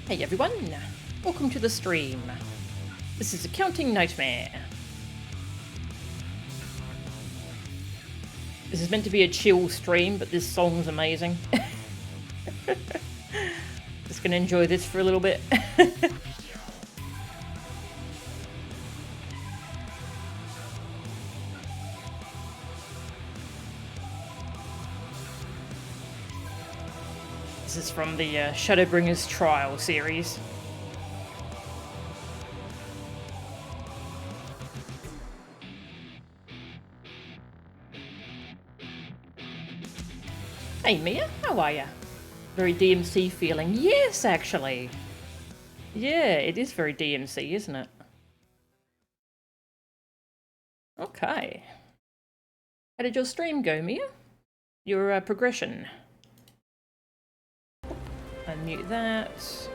Hey everyone, welcome to the stream. This is Accounting Nightmare. This is meant to be a chill stream, but this song's amazing. Just gonna enjoy this for a little bit. This is from the Shadowbringers Trial series. Hey Mia, how are ya? Very DMC feeling. Yes, actually. Yeah, it is very DMC, isn't it? Okay. How did your stream go, Mia? Your progression? Unmute that.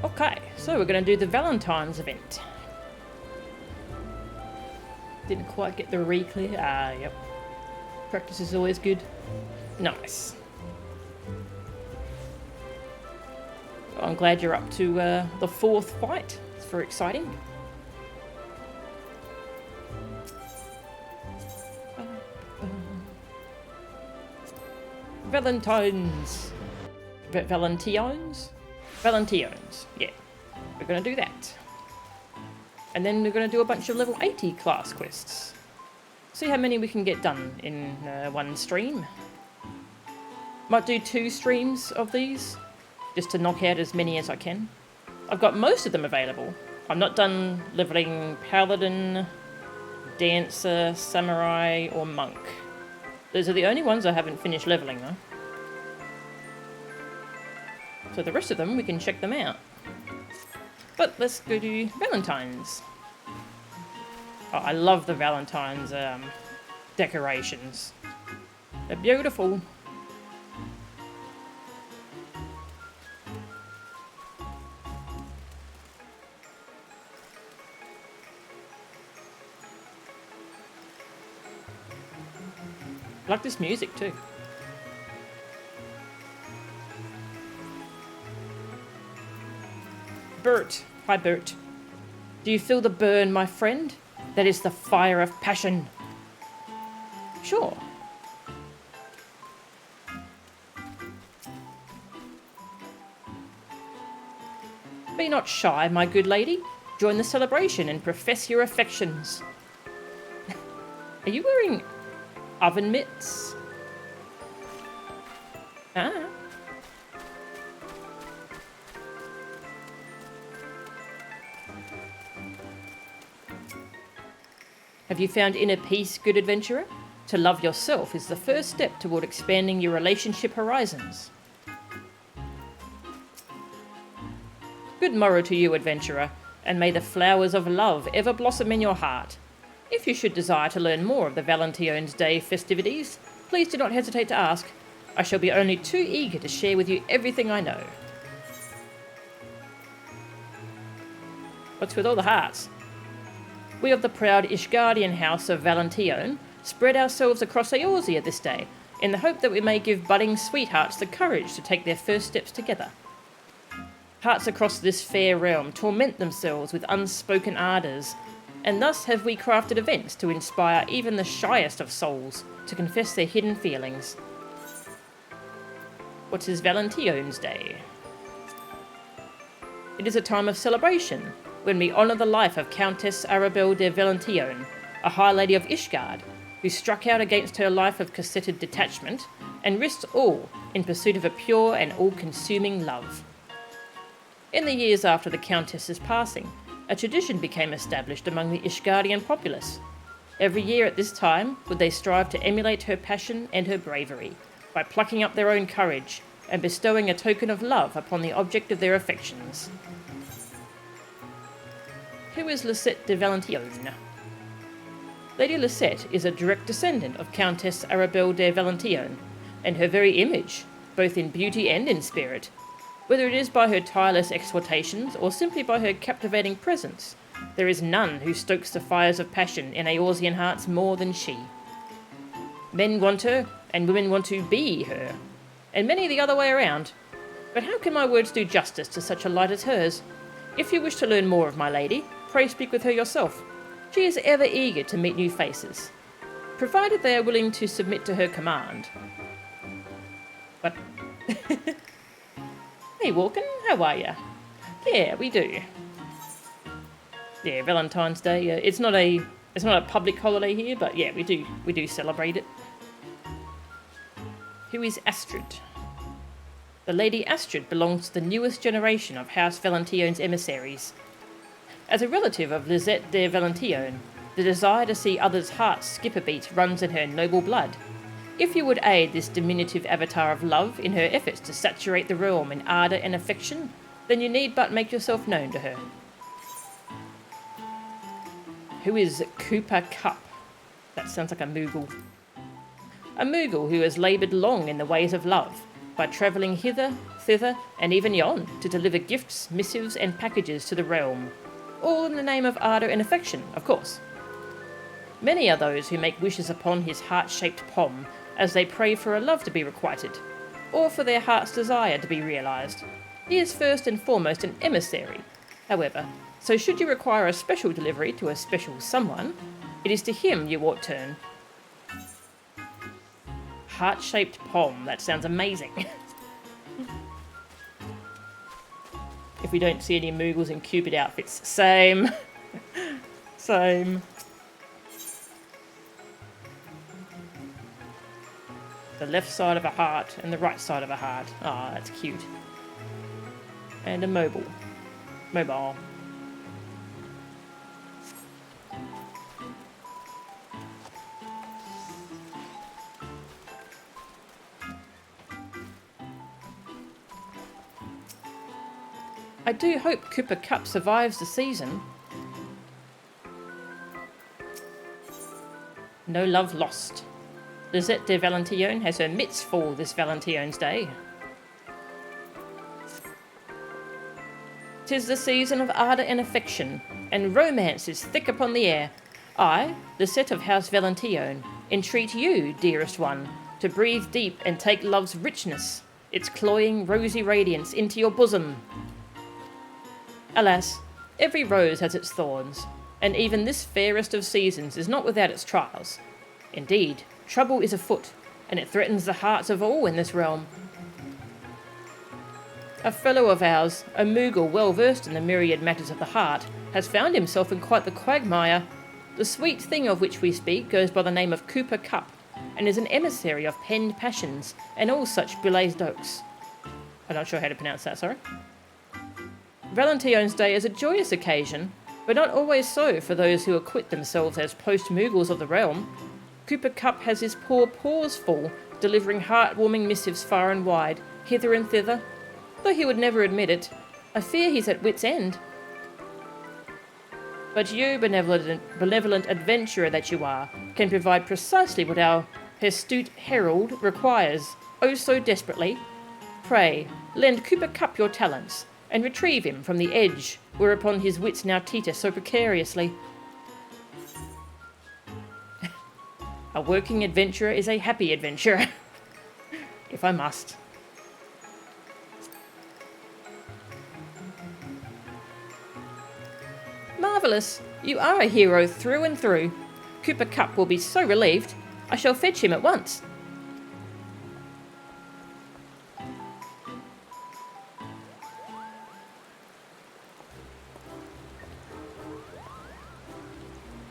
Okay, so we're going to do the Valentine's event. Didn't quite get the re-clear. Yep. Practice is always good. Nice. I'm glad you're up to the fourth fight. It's very exciting. Valentine's. Valentiones? Valentiones, yeah. We're going to do that. And then we're going to do a bunch of level 80 class quests. See how many we can get done in one stream. Might do 2 streams of these, just to knock out as many as I can. I've got most of them available. I'm not done leveling Paladin, Dancer, Samurai, or Monk. Those are the only ones I haven't finished leveling though. So the rest of them, we can check them out. But let's go to Valentine's. Oh, I love the Valentine's decorations. They're beautiful. I like this music too. Bert. Hi, Bert. Do you feel the burn, my friend? That is the fire of passion. Sure. Be not shy, my good lady. Join the celebration and profess your affections. Are you wearing oven mitts? Ah. Have you found inner peace, good adventurer? To love yourself is the first step toward expanding your relationship horizons. Good morrow to you, adventurer, and may the flowers of love ever blossom in your heart. If you should desire to learn more of the Valentine's Day festivities, please do not hesitate to ask. I shall be only too eager to share with you everything I know. What's with all the hearts? We of the proud Ishgardian house of Valentione spread ourselves across Eorzea this day, in the hope that we may give budding sweethearts the courage to take their first steps together. Hearts across this fair realm torment themselves with unspoken ardours, and thus have we crafted events to inspire even the shyest of souls to confess their hidden feelings. What is Valentione's Day? It is a time of celebration, when we honour the life of Countess Arabelle de Valentione, a High Lady of Ishgard, who struck out against her life of cassetted detachment and risked all in pursuit of a pure and all-consuming love. In the years after the Countess's passing, a tradition became established among the Ishgardian populace. Every year at this time would they strive to emulate her passion and her bravery, by plucking up their own courage and bestowing a token of love upon the object of their affections. Who is Lisette de Valentione? Lady Lisette is a direct descendant of Countess Arabelle de Valentione, and her very image, both in beauty and in spirit. Whether it is by her tireless exhortations or simply by her captivating presence, There is none who stokes the fires of passion in Eorzean hearts more than she. Men want her, and women want to be her, and many the other way around. But how can my words do justice to such a light as hers? If you wish to learn more of my lady, pray speak with her yourself. She is ever eager to meet new faces, provided they are willing to submit to her command. But hey, Walken, how are ya? Yeah, we do. Yeah, Valentine's Day. It's not a public holiday here, but yeah, we do celebrate it. Who is Astrid? The Lady Astrid belongs to the newest generation of House Valentione's emissaries. As a relative of Lisette de Valentione, the desire to see others' hearts skip a beat runs in her noble blood. If you would aid this diminutive avatar of love in her efforts to saturate the realm in ardour and affection, then you need but make yourself known to her. Who is Cooper Cup? That sounds like a Moogle. A Moogle who has laboured long in the ways of love, by travelling hither, thither, and even yon, to deliver gifts, missives, and packages to the realm. All in the name of ardour and affection, of course. Many are those who make wishes upon his heart-shaped palm, as they pray for a love to be requited, or for their heart's desire to be realised. He is first and foremost an emissary, however, so should you require a special delivery to a special someone, it is to him you ought turn. Heart-shaped palm, that sounds amazing. If we don't see any Moogles in Cupid outfits, same. Same. The left side of a heart and the right side of a heart. Ah, that's cute. And a mobile. Mobile. I do hope Cooper Cup survives the season. No love lost. Lisette de Valentione has her mitts full this Valentione's Day. 'Tis the season of ardour and affection, and romance is thick upon the air. I, Lisette of House Valentione, entreat you, dearest one, to breathe deep and take love's richness, its cloying, rosy radiance, into your bosom. Alas, every rose has its thorns, and even this fairest of seasons is not without its trials. Indeed, trouble is afoot, and it threatens the hearts of all in this realm. A fellow of ours, a Moogle well versed in the myriad matters of the heart, has found himself in quite the quagmire. The sweet thing of which we speak goes by the name of Cooper Cup, and is an emissary of penned passions and all such billets d'oaks. I'm not sure how to pronounce that, sorry. Valentine's Day is a joyous occasion, but not always so for those who acquit themselves as post-Moogles of the realm. Cooper Cup has his poor paws full, delivering heartwarming missives far and wide, hither and thither. Though he would never admit it, I fear he's at wit's end. But you, benevolent adventurer that you are, can provide precisely what our astute herald requires, oh so desperately. Pray, lend Cooper Cup your talents, and retrieve him from the edge whereupon his wits now teeter so precariously. A working adventurer is a happy adventurer, if I must. Marvellous! You are a hero through and through. Cooper Cup will be so relieved. I shall fetch him at once.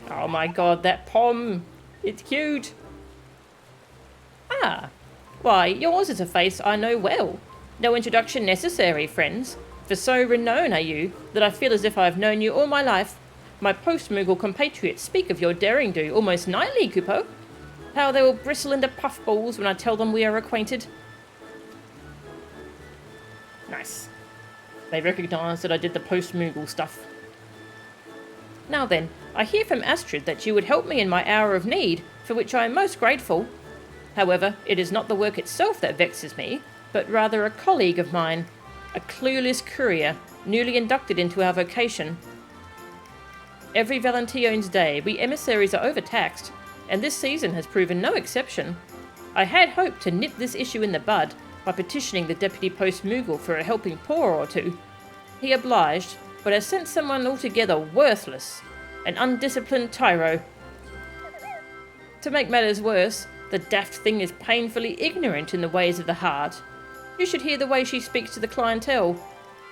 Oh my god, that pom! It's cute! Ah! Why, yours is a face I know well. No introduction necessary, friends, for so renowned are you that I feel as if I have known you all my life. My post-Moogle compatriots speak of your daring-do almost nightly, Kupo. How they will bristle into puffballs when I tell them we are acquainted. Nice. They recognise that I did the post-Moogle stuff. Now then, I hear from Astrid that you would help me in my hour of need, for which I am most grateful. However, it is not the work itself that vexes me, but rather a colleague of mine, a clueless courier, newly inducted into our vocation. Every Valentione's Day, we emissaries are overtaxed, and this season has proven no exception. I had hoped to nip this issue in the bud by petitioning the Deputy Post Moogle for a helping paw or two. He obliged, but has sent someone altogether worthless, an undisciplined tyro. To make matters worse, the daft thing is painfully ignorant in the ways of the heart. You should hear the way she speaks to the clientele.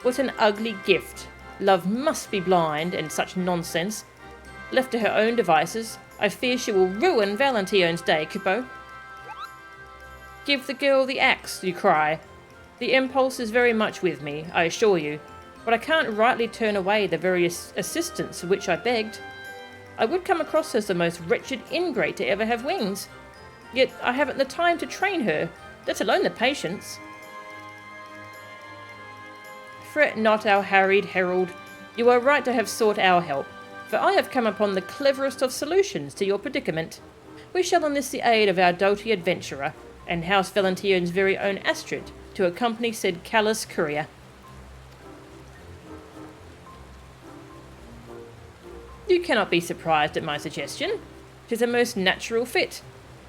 What an ugly gift. Love must be blind, and such nonsense. Left to her own devices, I fear she will ruin Valentione's Day, Kupo. Give the girl the axe, you cry. The impulse is very much with me, I assure you, but I can't rightly turn away the various assistance for which I begged. I would come across as the most wretched ingrate to ever have wings. Yet I haven't the time to train her, let alone the patience. Fret not, our harried herald. You are right to have sought our help, for I have come upon the cleverest of solutions to your predicament. We shall enlist the aid of our doughty adventurer, and House Valentione's very own Astrid, to accompany said callous courier. You cannot be surprised at my suggestion. 'Tis a most natural fit.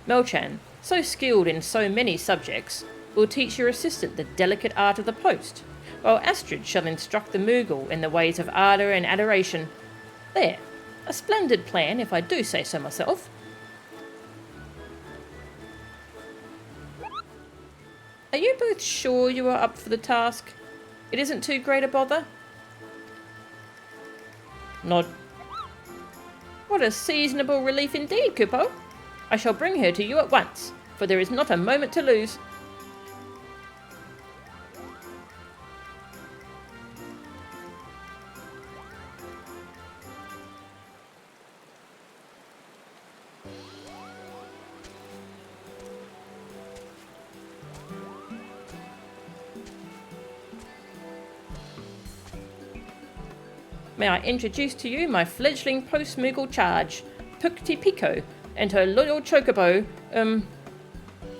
Melchan, so skilled in so many subjects, will teach your assistant the delicate art of the post, while Astrid shall instruct the Moogle in the ways of ardour and adoration. There, a splendid plan, if I do say so myself. Are you both sure you are up for the task? It isn't too great a bother? Nod. What a seasonable relief indeed, Kupo. I shall bring her to you at once, for there is not a moment to lose. May I introduce to you my fledgling post-Moogle charge, Pukti Pico, and her loyal chocobo,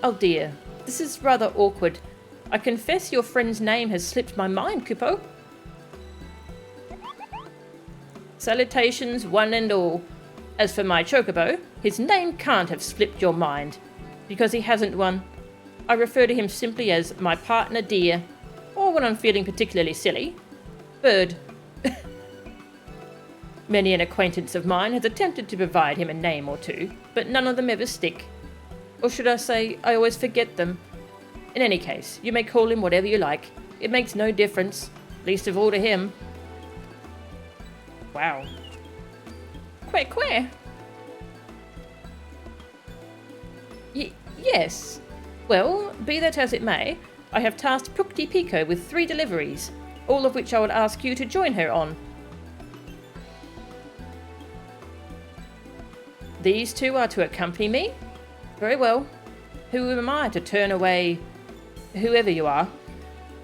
Oh dear, this is rather awkward. I confess your friend's name has slipped my mind, Kupo. Salutations, one and all. As for my chocobo, his name can't have slipped your mind, because he hasn't one. I refer to him simply as my partner dear, or when I'm feeling particularly silly, Bird. Many an acquaintance of mine has attempted to provide him a name or two, but none of them ever stick. Or should I say, I always forget them. In any case, you may call him whatever you like. It makes no difference, least of all to him. Wow. Quack. Yes. Well, be that as it may, I have tasked Pukti Pico with 3 deliveries, all of which I would ask you to join her on. These 2 are to accompany me? Very well. Who am I to turn away whoever you are?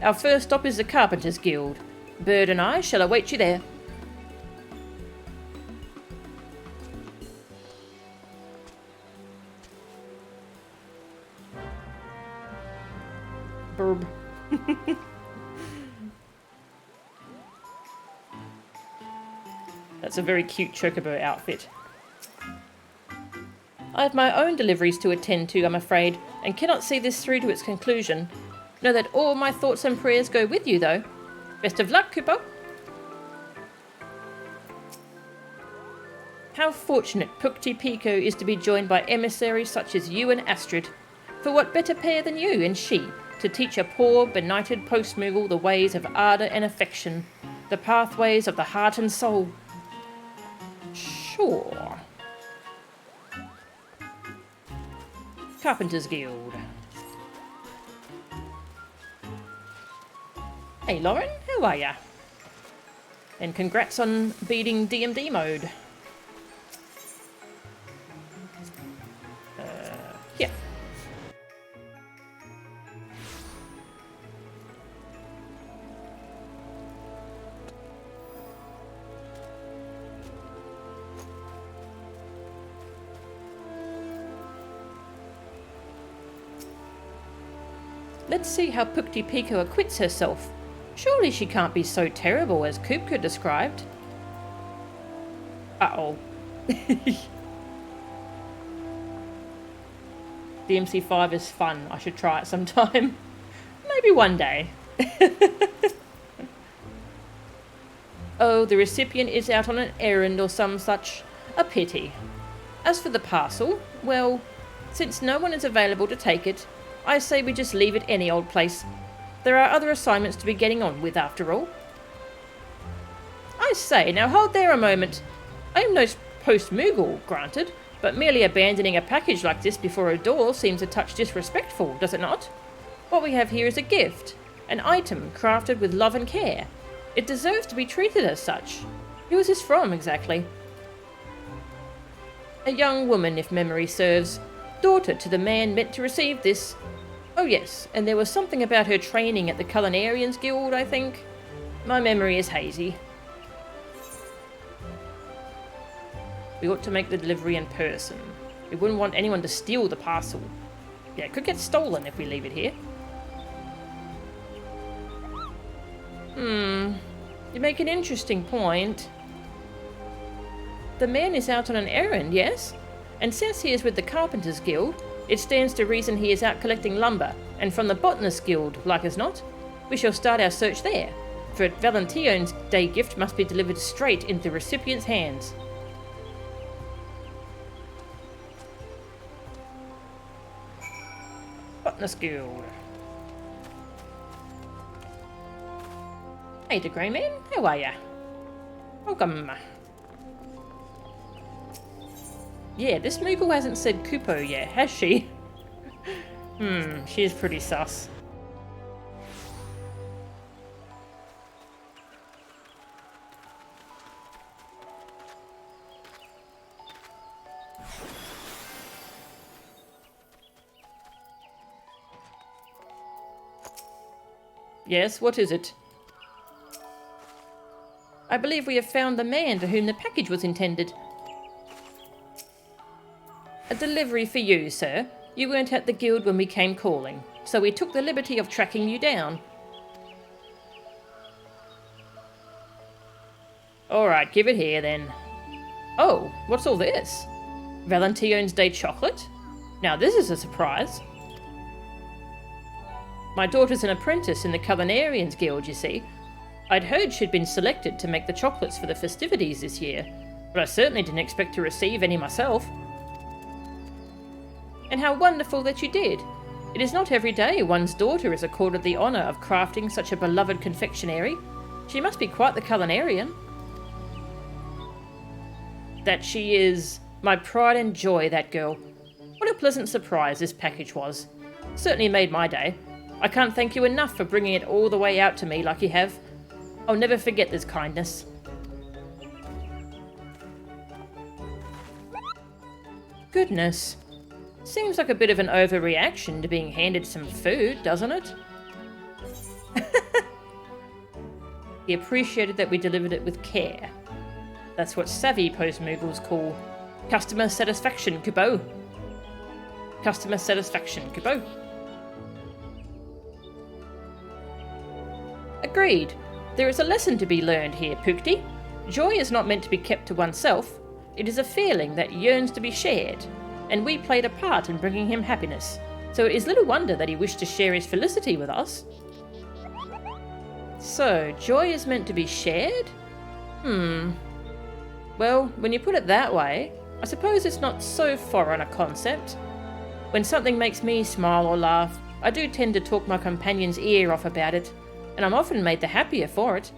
Our first stop is the Carpenters' Guild. Bird and I shall await you there. Burb. That's a very cute chocobo outfit. I have my own deliveries to attend to, I'm afraid, and cannot see this through to its conclusion. Know that all my thoughts and prayers go with you, though. Best of luck, Kupo. How fortunate Pukti Pico is to be joined by emissaries such as you and Astrid. For what better pair than you and she to teach a poor, benighted post-Moogle the ways of ardour and affection, the pathways of the heart and soul? Sure. Carpenters' Guild. Hey Lauren, how are ya? And congrats on beating DMD mode. Here. Let's see how Pukti Pico acquits herself. Surely she can't be so terrible as Kupka described. Uh-oh. DMC5 is fun. I should try it sometime. Maybe one day. Oh, the recipient is out on an errand or some such. A pity. As for the parcel, well, since no one is available to take it, I say we just leave it any old place. There are other assignments to be getting on with, after all. I say, now hold there a moment. I am no post-Moogle, granted, but merely abandoning a package like this before a door seems a touch disrespectful, does it not? What we have here is a gift, an item crafted with love and care. It deserves to be treated as such. Who is this from, exactly? A young woman, if memory serves. Daughter to the man meant to receive this. Oh yes, and there was something about her training at the Culinarians Guild, I think. My memory is hazy. We ought to make the delivery in person. We wouldn't want anyone to steal the parcel. Yeah, it could get stolen if we leave it here. You make an interesting point. The man is out on an errand, yes? And since he is with the Carpenters Guild, it stands to reason he is out collecting lumber, and from the Botanists Guild, like as not. We shall start our search there, for Valentione's day gift must be delivered straight into the recipient's hands. Botanist Guild. Hey, the Grey Man, how are ya? Welcome. Yeah, this Moogle hasn't said Kupo yet, has she? She is pretty sus. Yes, what is it? I believe we have found the man to whom the package was intended. A delivery for you, sir. You weren't at the guild when we came calling, so we took the liberty of tracking you down. Alright, give it here then. Oh, what's all this? Valentione's Day chocolate? Now this is a surprise. My daughter's an apprentice in the Culinarians Guild, you see. I'd heard she'd been selected to make the chocolates for the festivities this year, but I certainly didn't expect to receive any myself. And how wonderful that you did. It is not every day one's daughter is accorded the honour of crafting such a beloved confectionery. She must be quite the culinarian. That she is. My pride and joy, that girl. What a pleasant surprise this package was. Certainly made my day. I can't thank you enough for bringing it all the way out to me like you have. I'll never forget this kindness. Goodness. Seems like a bit of an overreaction to being handed some food, doesn't it? He appreciated that we delivered it with care. That's what savvy post-Moogles call customer satisfaction, Kubo. Customer satisfaction, Kubo. Agreed. There is a lesson to be learned here, Pukti. Joy is not meant to be kept to oneself. It is a feeling that yearns to be shared, and we played a part in bringing him happiness, so it is little wonder that he wished to share his felicity with us. So, joy is meant to be shared? Well, when you put it that way, I suppose it's not so foreign a concept. When something makes me smile or laugh, I do tend to talk my companion's ear off about it, and I'm often made the happier for it.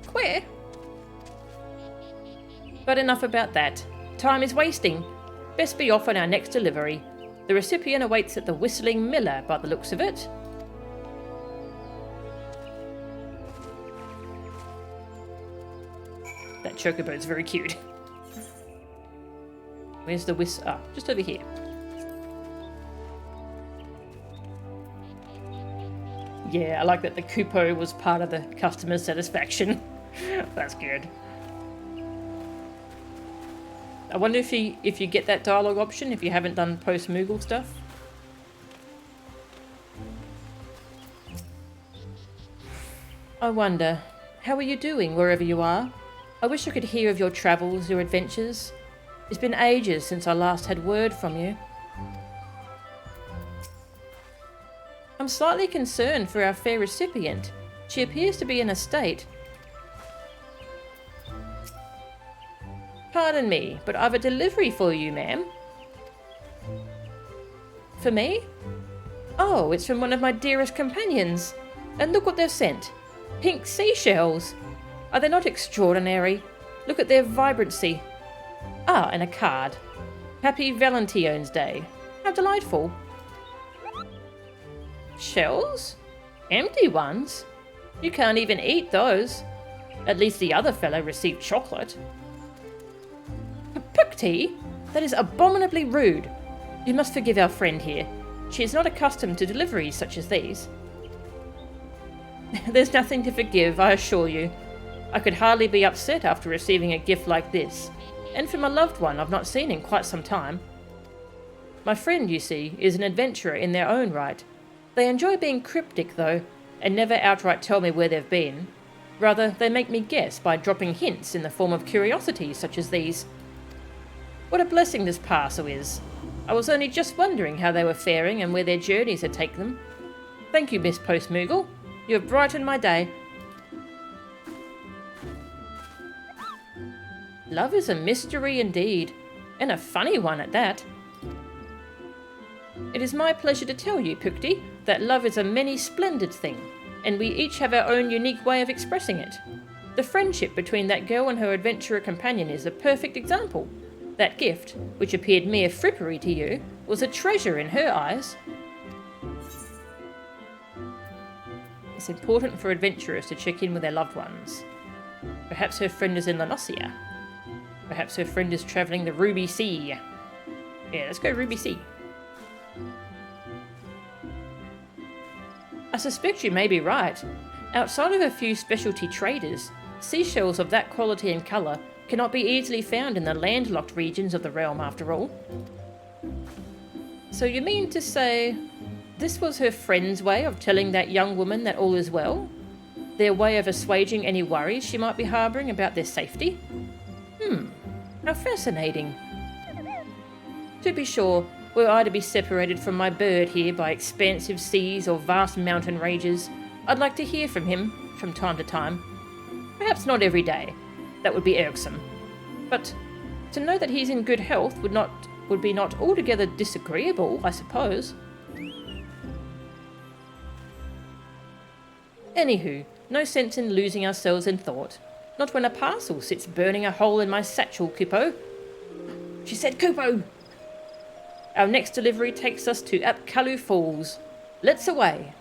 Queer. But enough about that. Time is wasting. Best be off on our next delivery. The recipient awaits at the Whistling Miller by the looks of it. That chocobo's very cute. Where's the Ah, just over here. Yeah, I like that the Kupo was part of the customer satisfaction. That's good. I wonder if you get that dialogue option if you haven't done post-Moogle stuff. I wonder, how are you doing wherever you are? I wish I could hear of your travels, your adventures. It's been ages since I last had word from you. I'm slightly concerned for our fair recipient. She appears to be in a state. Pardon me, but I've a delivery for you, ma'am. For me? Oh, it's from one of my dearest companions. And look what they've sent. Pink seashells. Are they not extraordinary? Look at their vibrancy. Ah, and a card. Happy Valentine's Day. How delightful. Shells? Empty ones? You can't even eat those. At least the other fellow received chocolate. Pukti? That is abominably rude. You must forgive our friend here. She is not accustomed to deliveries such as these. There's nothing to forgive, I assure you. I could hardly be upset after receiving a gift like this, and from a loved one I've not seen in quite some time. My friend, you see, is an adventurer in their own right. They enjoy being cryptic, though, and never outright tell me where they've been. Rather, they make me guess by dropping hints in the form of curiosities such as these. What a blessing this parcel is. I was only just wondering how they were faring and where their journeys had taken them. Thank you, Miss Post Moogle. You have brightened my day. Love is a mystery indeed, and a funny one at that. It is my pleasure to tell you, Pukti, that love is a many splendid thing, and we each have our own unique way of expressing it. The friendship between that girl and her adventurer companion is a perfect example. That gift, which appeared mere frippery to you, was a treasure in her eyes. It's important for adventurers to check in with their loved ones. Perhaps her friend is in Lanosia. Perhaps her friend is travelling the Ruby Sea. Yeah, let's go Ruby Sea. I suspect you may be right. Outside of a few specialty traders, seashells of that quality and colour cannot be easily found in the landlocked regions of the realm after all. So you mean to say this was her friend's way of telling that young woman that all is well? Their way of assuaging any worries she might be harbouring about their safety? How fascinating. To be sure, were I to be separated from my bird here by expansive seas or vast mountain ranges, I'd like to hear from him from time to time. Perhaps not every day. That would be irksome. But to know that he's in good health would be not altogether disagreeable, I suppose. Anywho, no sense in losing ourselves in thought. Not when a parcel sits burning a hole in my satchel, Kupo. She said Kupo! Our next delivery takes us to Apkalu Falls. Let's away.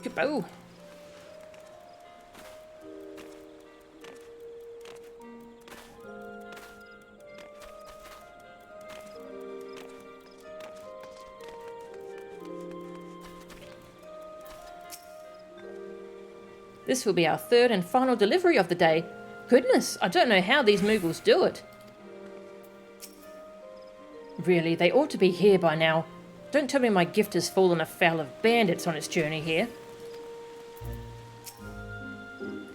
Kupo! This will be our third and final delivery of the day. Goodness, I don't know how these Moogles do it. Really, they ought to be here by now. Don't tell me my gift has fallen afoul of bandits on its journey here.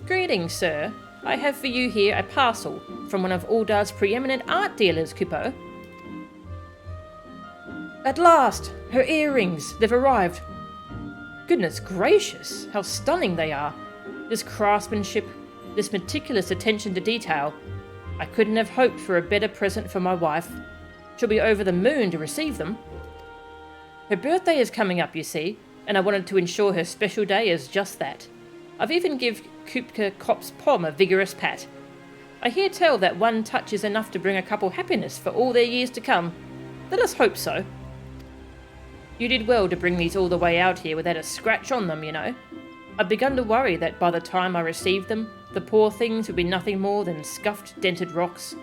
Greetings, sir. I have for you here a parcel from one of Uldar's preeminent art dealers, Kupo. At last! Her earrings! They've arrived. Goodness gracious, how stunning they are. This craftsmanship, this meticulous attention to detail. I couldn't have hoped for a better present for my wife. She'll be over the moon to receive them. Her birthday is coming up, you see, and I wanted to ensure her special day is just that. I've even give Kupka Kop's Pom a vigorous pat. I hear tell that one touch is enough to bring a couple happiness for all their years to come. Let us hope so. You did well to bring these all the way out here without a scratch on them, you know. I'd begun to worry that by the time I received them, the poor things would be nothing more than scuffed, dented rocks.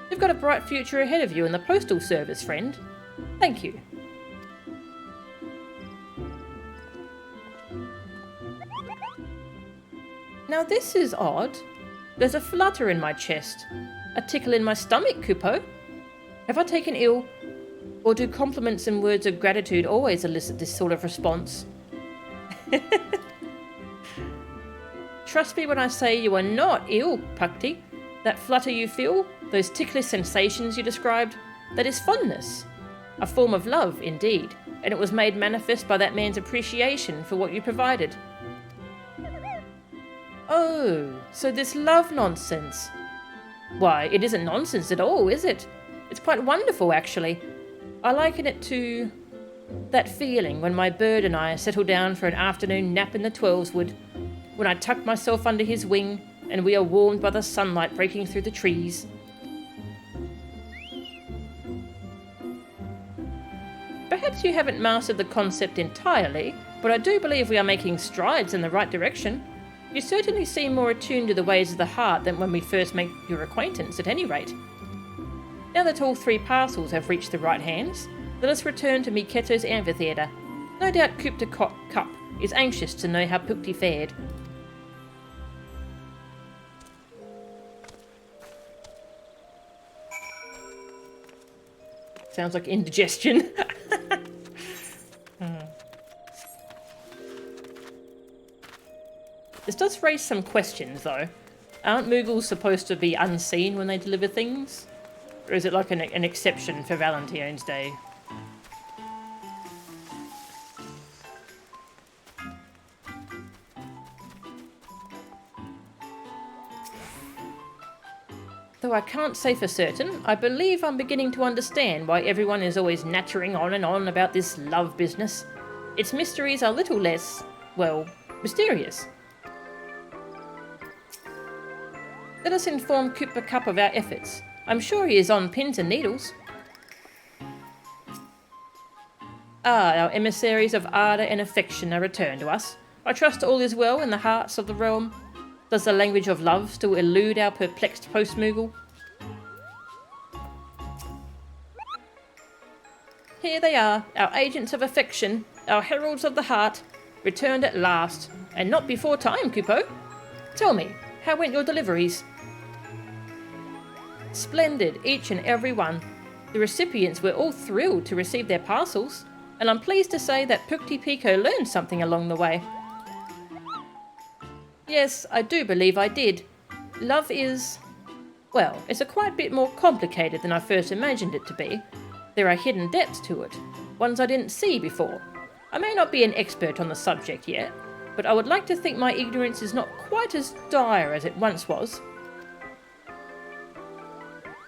You've got a bright future ahead of you in the postal service, friend. Thank you. Now this is odd. There's a flutter in my chest. A tickle in my stomach, Kupo. Have I taken ill? Or do compliments and words of gratitude always elicit this sort of response? Trust me when I say you are not ill, Pukti. That flutter you feel, those ticklish sensations you described, that is fondness. A form of love, indeed, and it was made manifest by that man's appreciation for what you provided. Oh, so this love nonsense. Why, it isn't nonsense at all, is it? It's quite wonderful, actually. I liken it to that feeling when my bird and I settle down for an afternoon nap in the Twelveswood, when I tuck myself under his wing and we are warmed by the sunlight breaking through the trees. Perhaps you haven't mastered the concept entirely, but I do believe we are making strides in the right direction. You certainly seem more attuned to the ways of the heart than when we first made your acquaintance, at any rate. Now that all 3 parcels have reached the right hands, let us return to Miketo's amphitheatre. No doubt Kupta Cup is anxious to know how Pukti fared. Sounds like indigestion. This does raise some questions, though. Aren't Moogles supposed to be unseen when they deliver things? Or is it like an exception for Valentine's Day? Though I can't say for certain, I believe I'm beginning to understand why everyone is always nattering on and on about this love business. Its mysteries are a little less, well, mysterious. Let us inform Kupta Cup of our efforts. I'm sure he is on pins and needles. Our emissaries of ardour and affection are returned to us. I trust all is well in the hearts of the realm. Does the language of love still elude our perplexed post-Moogle? Here they are, our agents of affection, our heralds of the heart, returned at last, and not before time, Kupo. Tell me, how went your deliveries? Splendid, each and every one. The recipients were all thrilled to receive their parcels, and I'm pleased to say that Pukti Pico learned something along the way. Yes, I do believe I did. Love is... well, it's a quite bit more complicated than I first imagined it to be. There are hidden depths to it, ones I didn't see before. I may not be an expert on the subject yet, but I would like to think my ignorance is not quite as dire as it once was.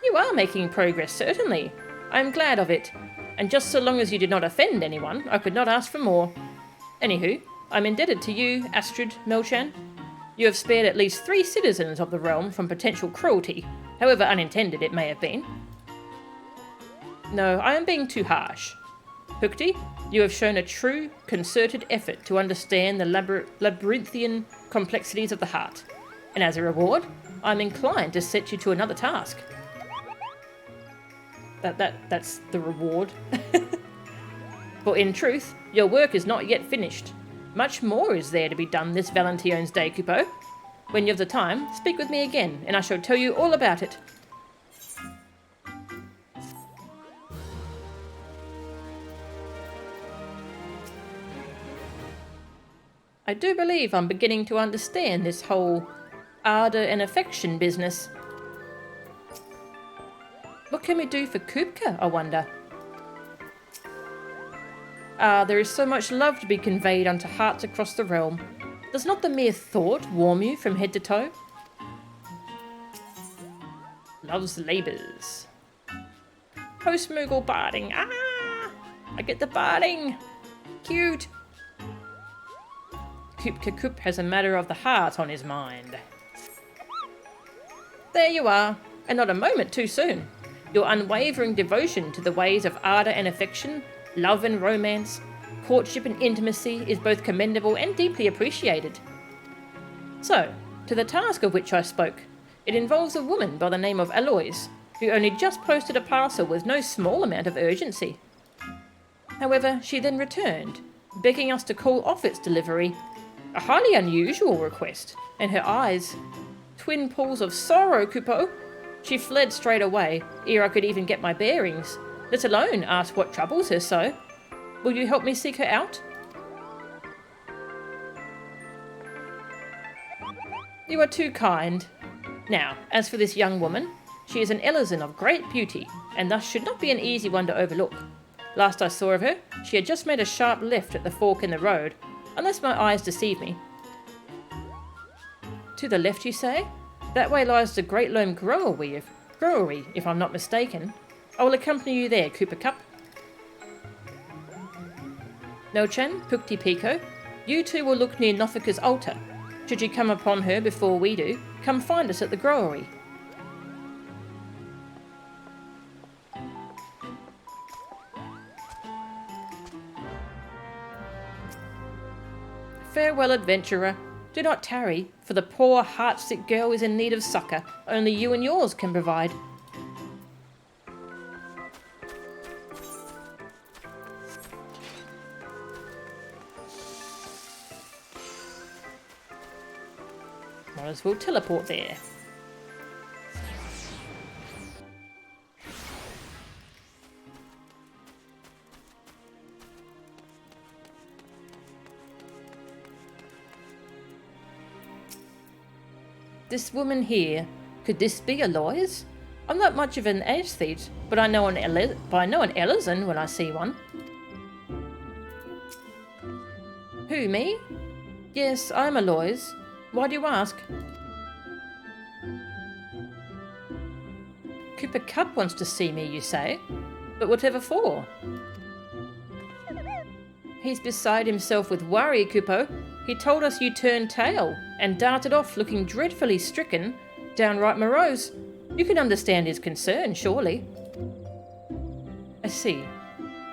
You are making progress, certainly. I am glad of it, and just so long as you did not offend anyone, I could not ask for more. Anywho, I'm indebted to you, Astrid Melchan. You have spared at least 3 citizens of the realm from potential cruelty, however unintended it may have been. No, I am being too harsh. Pukti, you have shown a true, concerted effort to understand the labyrinthian complexities of the heart, and as a reward, I am inclined to set you to another task. That's the reward. For in truth, your work is not yet finished. Much more is there to be done this Valentine's Day, Kupo. When you have the time, speak with me again, and I shall tell you all about it. I do believe I'm beginning to understand this whole ardour and affection business. What can we do for Kupka, I wonder? There is so much love to be conveyed unto hearts across the realm. Does not the mere thought warm you from head to toe? Love's labours. Post-Moogle barding. Ah! I get the barding. Cute. Kupka Kup has a matter of the heart on his mind. There you are, and not a moment too soon. Your unwavering devotion to the ways of ardour and affection, love and romance, courtship and intimacy is both commendable and deeply appreciated. So, to the task of which I spoke. It involves a woman by the name of Aloys, who only just posted a parcel with no small amount of urgency. However, she then returned, begging us to call off its delivery. A highly unusual request, and her eyes, twin pools of sorrow, Kupo. She fled straight away, ere I could even get my bearings, let alone ask what troubles her so. Will you help me seek her out? You are too kind. Now, as for this young woman, she is an Ellison of great beauty, and thus should not be an easy one to overlook. Last I saw of her, she had just made a sharp left at the fork in the road, unless my eyes deceive me. To the left, you say? That way lies the Great Loam Growery, if I'm not mistaken. I will accompany you there, Cooper Cup. Melchan, Pukti Pico, you two will look near Nothika's altar. Should you come upon her before we do, come find us at the Growery. Farewell, adventurer. Do not tarry, for the poor, heart-sick girl is in need of succour only you and yours can provide. Might as well teleport there. This woman here, could this be Aloys? I'm not much of an aesthete, but I know an Ellison when I see one. Who, me? Yes, I'm Aloys. Why do you ask? Cooper Cup wants to see me, you say? But whatever for? He's beside himself with worry, Kupo. He told us you turned tail and darted off looking dreadfully stricken, downright morose. You can understand his concern, surely. I see.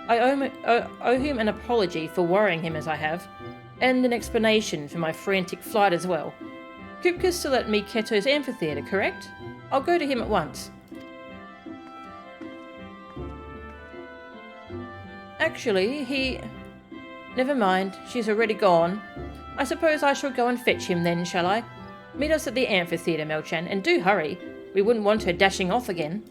I owe him an apology for worrying him as I have, and an explanation for my frantic flight as well. Kupka's still at Miketo's amphitheatre, correct? I'll go to him at once. Actually, he... Never mind, she's already gone. I suppose I shall go and fetch him then, shall I? Meet us at the amphitheatre, Melchan, and do hurry. We wouldn't want her dashing off again.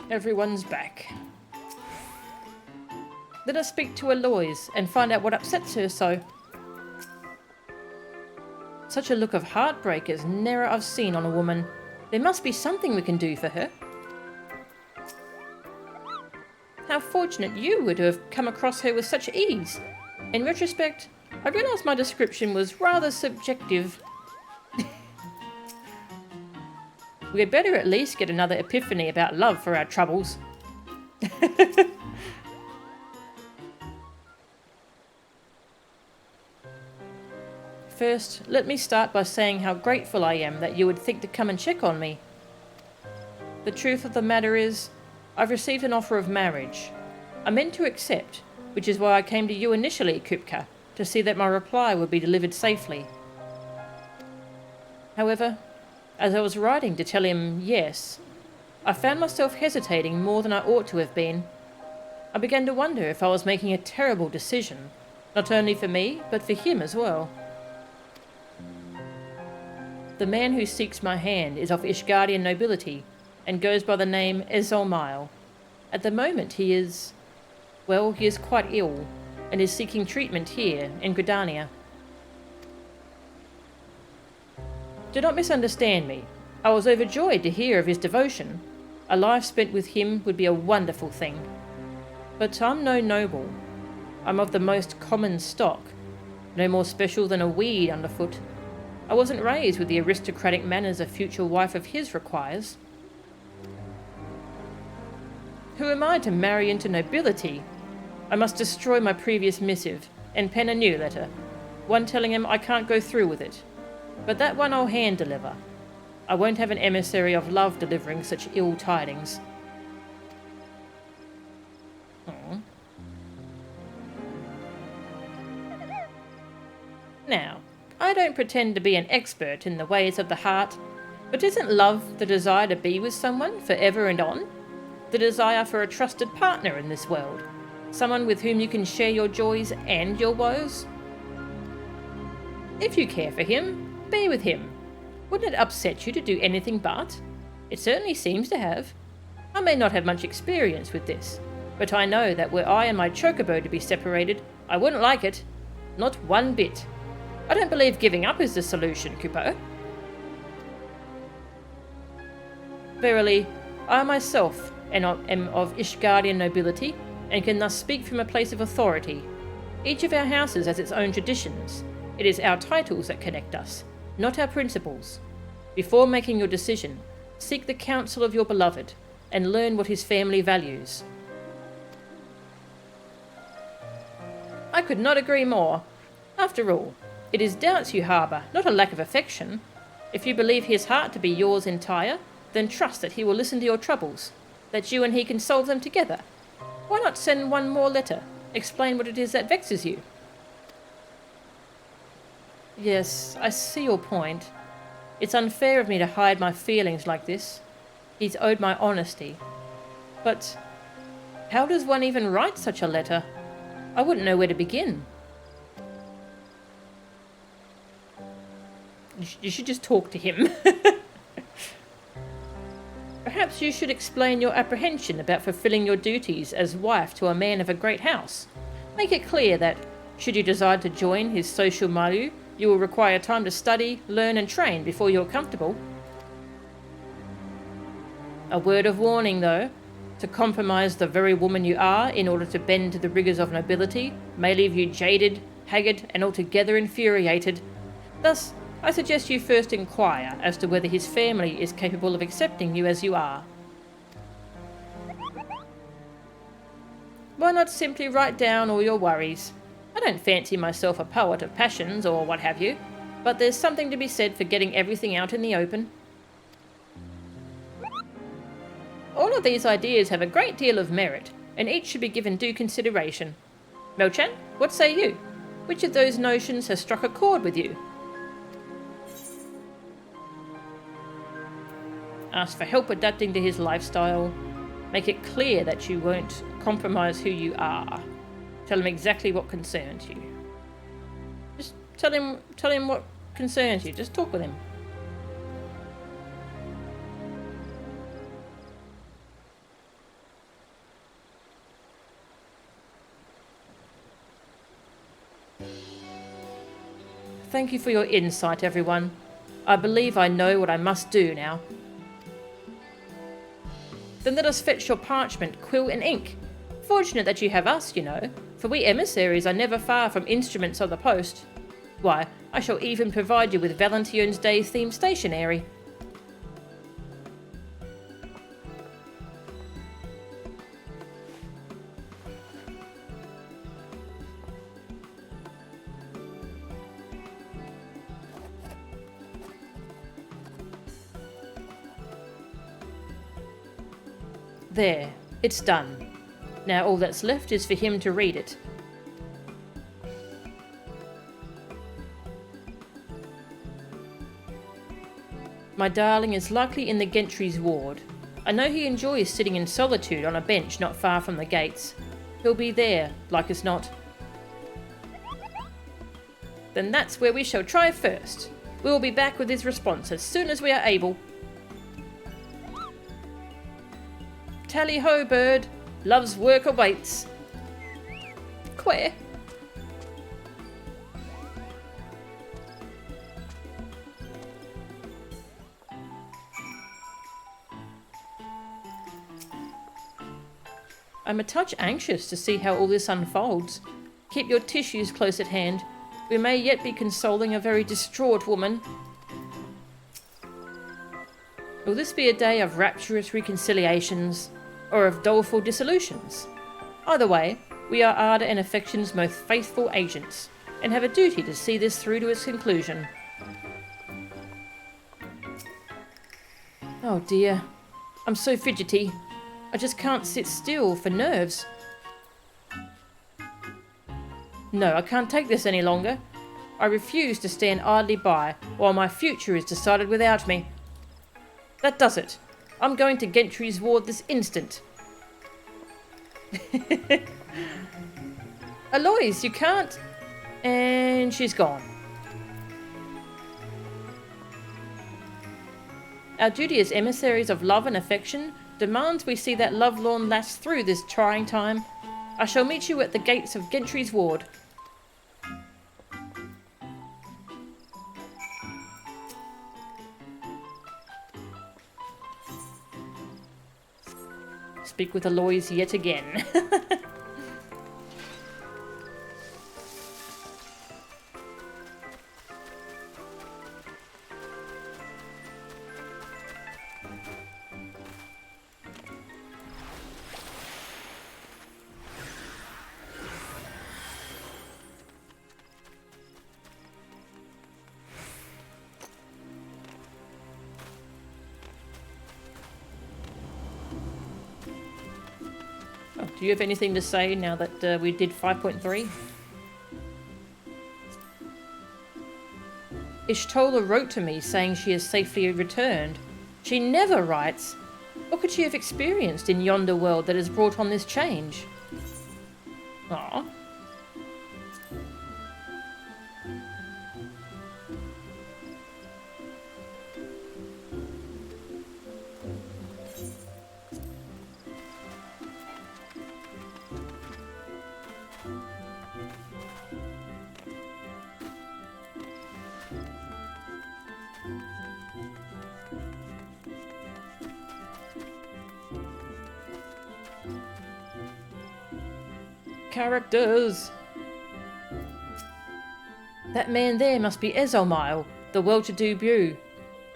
Everyone's back. Let us speak to Aloys and find out what upsets her so. Such a look of heartbreak as ne'er I've seen on a woman. There must be something we can do for her. How fortunate you were to have come across her with such ease. In retrospect, I realised my description was rather subjective. We had better at least get another epiphany about love for our troubles. First, let me start by saying how grateful I am that you would think to come and check on me. The truth of the matter is, I've received an offer of marriage. I meant to accept, which is why I came to you initially, Kupka, to see that my reply would be delivered safely. However, as I was writing to tell him yes, I found myself hesitating more than I ought to have been. I began to wonder if I was making a terrible decision, not only for me, but for him as well. The man who seeks my hand is of Ishgardian nobility, and goes by the name Ezolmile. At the moment he is quite ill, and is seeking treatment here in Gridania. Do not misunderstand me. I was overjoyed to hear of his devotion. A life spent with him would be a wonderful thing. But I'm no noble. I'm of the most common stock, no more special than a weed underfoot. I wasn't raised with the aristocratic manners a future wife of his requires. Who am I to marry into nobility? I must destroy my previous missive and pen a new letter, one telling him I can't go through with it. But that one I'll hand deliver. I won't have an emissary of love delivering such ill tidings. Now, I don't pretend to be an expert in the ways of the heart, but isn't love the desire to be with someone forever and on? The desire for a trusted partner in this world. Someone with whom you can share your joys and your woes. If you care for him, be with him. Wouldn't it upset you to do anything but? It certainly seems to have. I may not have much experience with this, but I know that were I and my chocobo to be separated, I wouldn't like it. Not one bit. I don't believe giving up is the solution, Kupo. Verily, I myself am of Ishgardian nobility, and can thus speak from a place of authority. Each of our houses has its own traditions. It is our titles that connect us, not our principles. Before making your decision, seek the counsel of your beloved, and learn what his family values. I could not agree more. After all, it is doubts you harbour, not a lack of affection. If you believe his heart to be yours entire, then trust that he will listen to your troubles, that you and he can solve them together. Why not send one more letter? Explain what it is that vexes you. Yes, I see your point. It's unfair of me to hide my feelings like this. He's owed my honesty. But how does one even write such a letter? I wouldn't know where to begin. You should just talk to him. Perhaps you should explain your apprehension about fulfilling your duties as wife to a man of a great house. Make it clear that, should you decide to join his social milieu, you will require time to study, learn and train before you're comfortable. A word of warning, though. To compromise the very woman you are in order to bend to the rigours of nobility may leave you jaded, haggard and altogether infuriated. Thus, I suggest you first inquire as to whether his family is capable of accepting you as you are. Why not simply write down all your worries? I don't fancy myself a poet of passions or what have you, but there's something to be said for getting everything out in the open. All of these ideas have a great deal of merit, and each should be given due consideration. Melchan, what say you? Which of those notions has struck a chord with you? Ask for help adapting to his lifestyle. Make it clear that you won't compromise who you are. Tell him exactly what concerns you. Just tell him what concerns you. Just talk with him. Thank you for your insight, everyone. I believe I know what I must do now. Then let us fetch your parchment, quill and ink. Fortunate that you have us, you know, for we emissaries are never far from instruments of the post. Why, I shall even provide you with Valentione's Day-themed stationery. There, it's done. Now all that's left is for him to read it. My darling is likely in the Gentry's ward. I know he enjoys sitting in solitude on a bench not far from the gates. He'll be there, like as not. Then that's where we shall try first. We will be back with his response as soon as we are able. Tally-ho, bird. Love's work awaits. Queer. I'm a touch anxious to see how all this unfolds. Keep your tissues close at hand. We may yet be consoling a very distraught woman. Will this be a day of rapturous reconciliations, or of doleful dissolutions? Either way, we are Arda and Affection's most faithful agents, and have a duty to see this through to its conclusion. Oh dear, I'm so fidgety. I just can't sit still for nerves. No, I can't take this any longer. I refuse to stand idly by while my future is decided without me. That does it. I'm going to Gentry's ward this instant. Aloys, you can't... And she's gone. Our duty as emissaries of love and affection demands we see that lovelorn lass through this trying time. I shall meet you at the gates of Gentry's ward. Speak with Aloys yet again. Do you have anything to say now that we did 5.3? Ishtola wrote to me saying she has safely returned. She never writes. What could she have experienced in yonder world that has brought on this change? Aw. Characters. That man there must be Ezomile, the well-to-do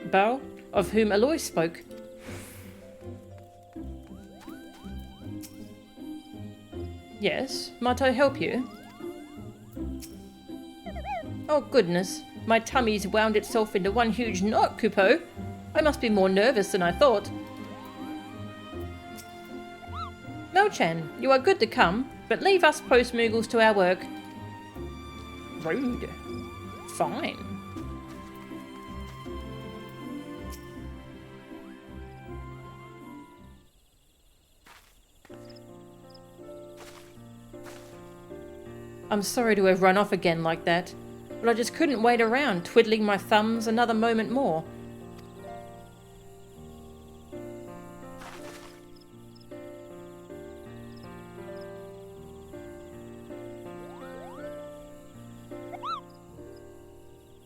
beau, of whom Aloys spoke. Yes, might I help you? Oh goodness, my tummy's wound itself into one huge knot, Kupo. I must be more nervous than I thought. Melchan, you are good to come, but leave us post Moogles to our work. Rude. Fine. I'm sorry to have run off again like that, but I just couldn't wait around twiddling my thumbs another moment more.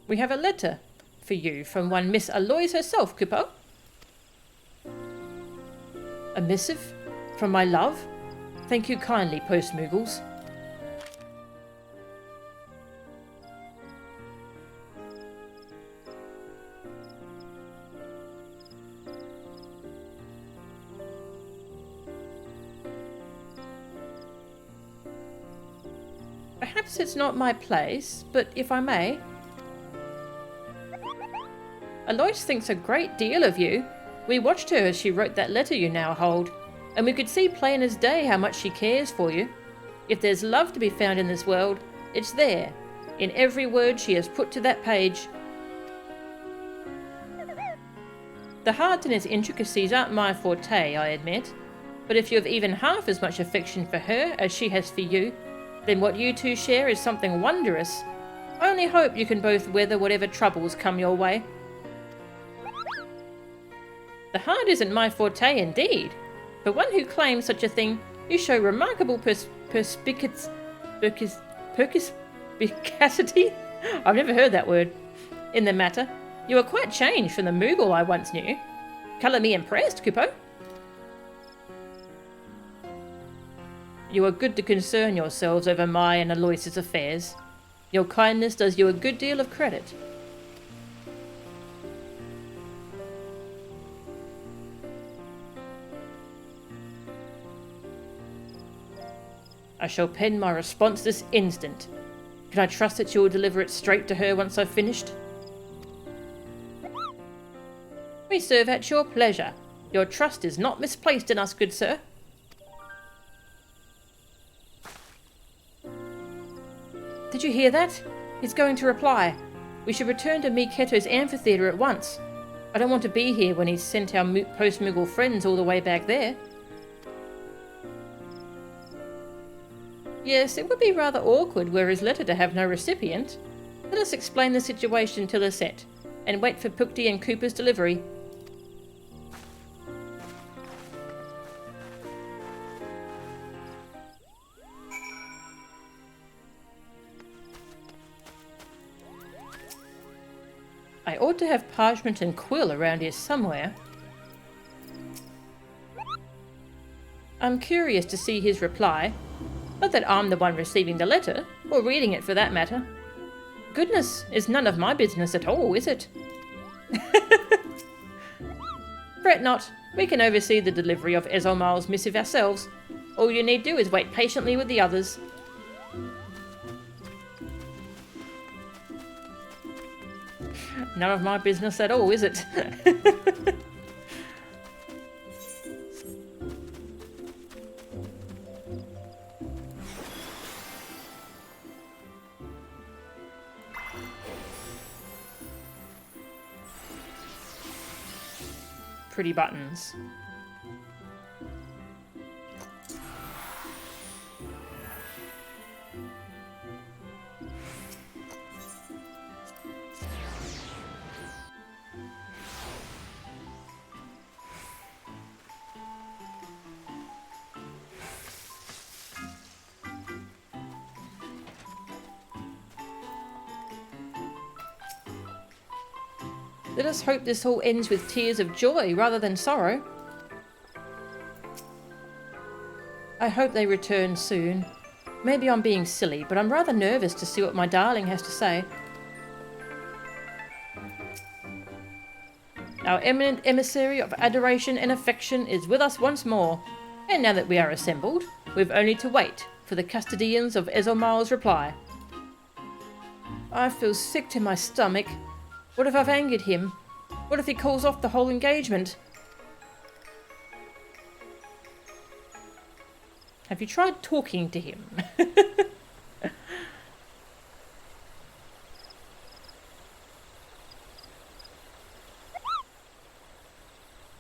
We have a letter for you from one Miss Aloys herself, Kupo. A missive from my love? Thank you kindly, post Moogles. Perhaps it's not my place, but if I may... Aloys thinks a great deal of you. We watched her as she wrote that letter you now hold, and we could see plain as day how much she cares for you. If there's love to be found in this world, it's there, in every word she has put to that page. The heart and its intricacies aren't my forte, I admit, but if you have even half as much affection for her as she has for you, then what you two share is something wondrous. I only hope you can both weather whatever troubles come your way. The heart isn't my forte indeed. For one who claims such a thing, you show remarkable perspicacity? I've never heard that word. In the matter, you are quite changed from the Moogle I once knew. Colour me impressed, Kupo. You are good to concern yourselves over my and Aloys's affairs. Your kindness does you a good deal of credit. I shall pen my response this instant. Can I trust that you will deliver it straight to her once I've finished? We serve at your pleasure. Your trust is not misplaced in us, good sir. Did you hear that? He's going to reply. We should return to Miketo's amphitheatre at once. I don't want to be here when he's sent our post-Moogle friends all the way back there. Yes, it would be rather awkward were his letter to have no recipient. Let us explain the situation to Lisette, and wait for Pukti and Cooper's delivery. I ought to have parchment and quill around here somewhere. I'm curious to see his reply. Not that I'm the one receiving the letter, or reading it for that matter. Goodness, it's none of my business at all, is it? Fret not, we can oversee the delivery of Ezelmal's missive ourselves. All you need do is wait patiently with the others. None of my business at all, is it? Pretty buttons. Let us hope this all ends with tears of joy rather than sorrow. I hope they return soon. Maybe I'm being silly, but I'm rather nervous to see what my darling has to say. Our eminent emissary of adoration and affection is with us once more, and now that we are assembled, we've only to wait for the custodians of Ezelmal's reply. I feel sick to my stomach. What if I've angered him? What if he calls off the whole engagement? Have you tried talking to him?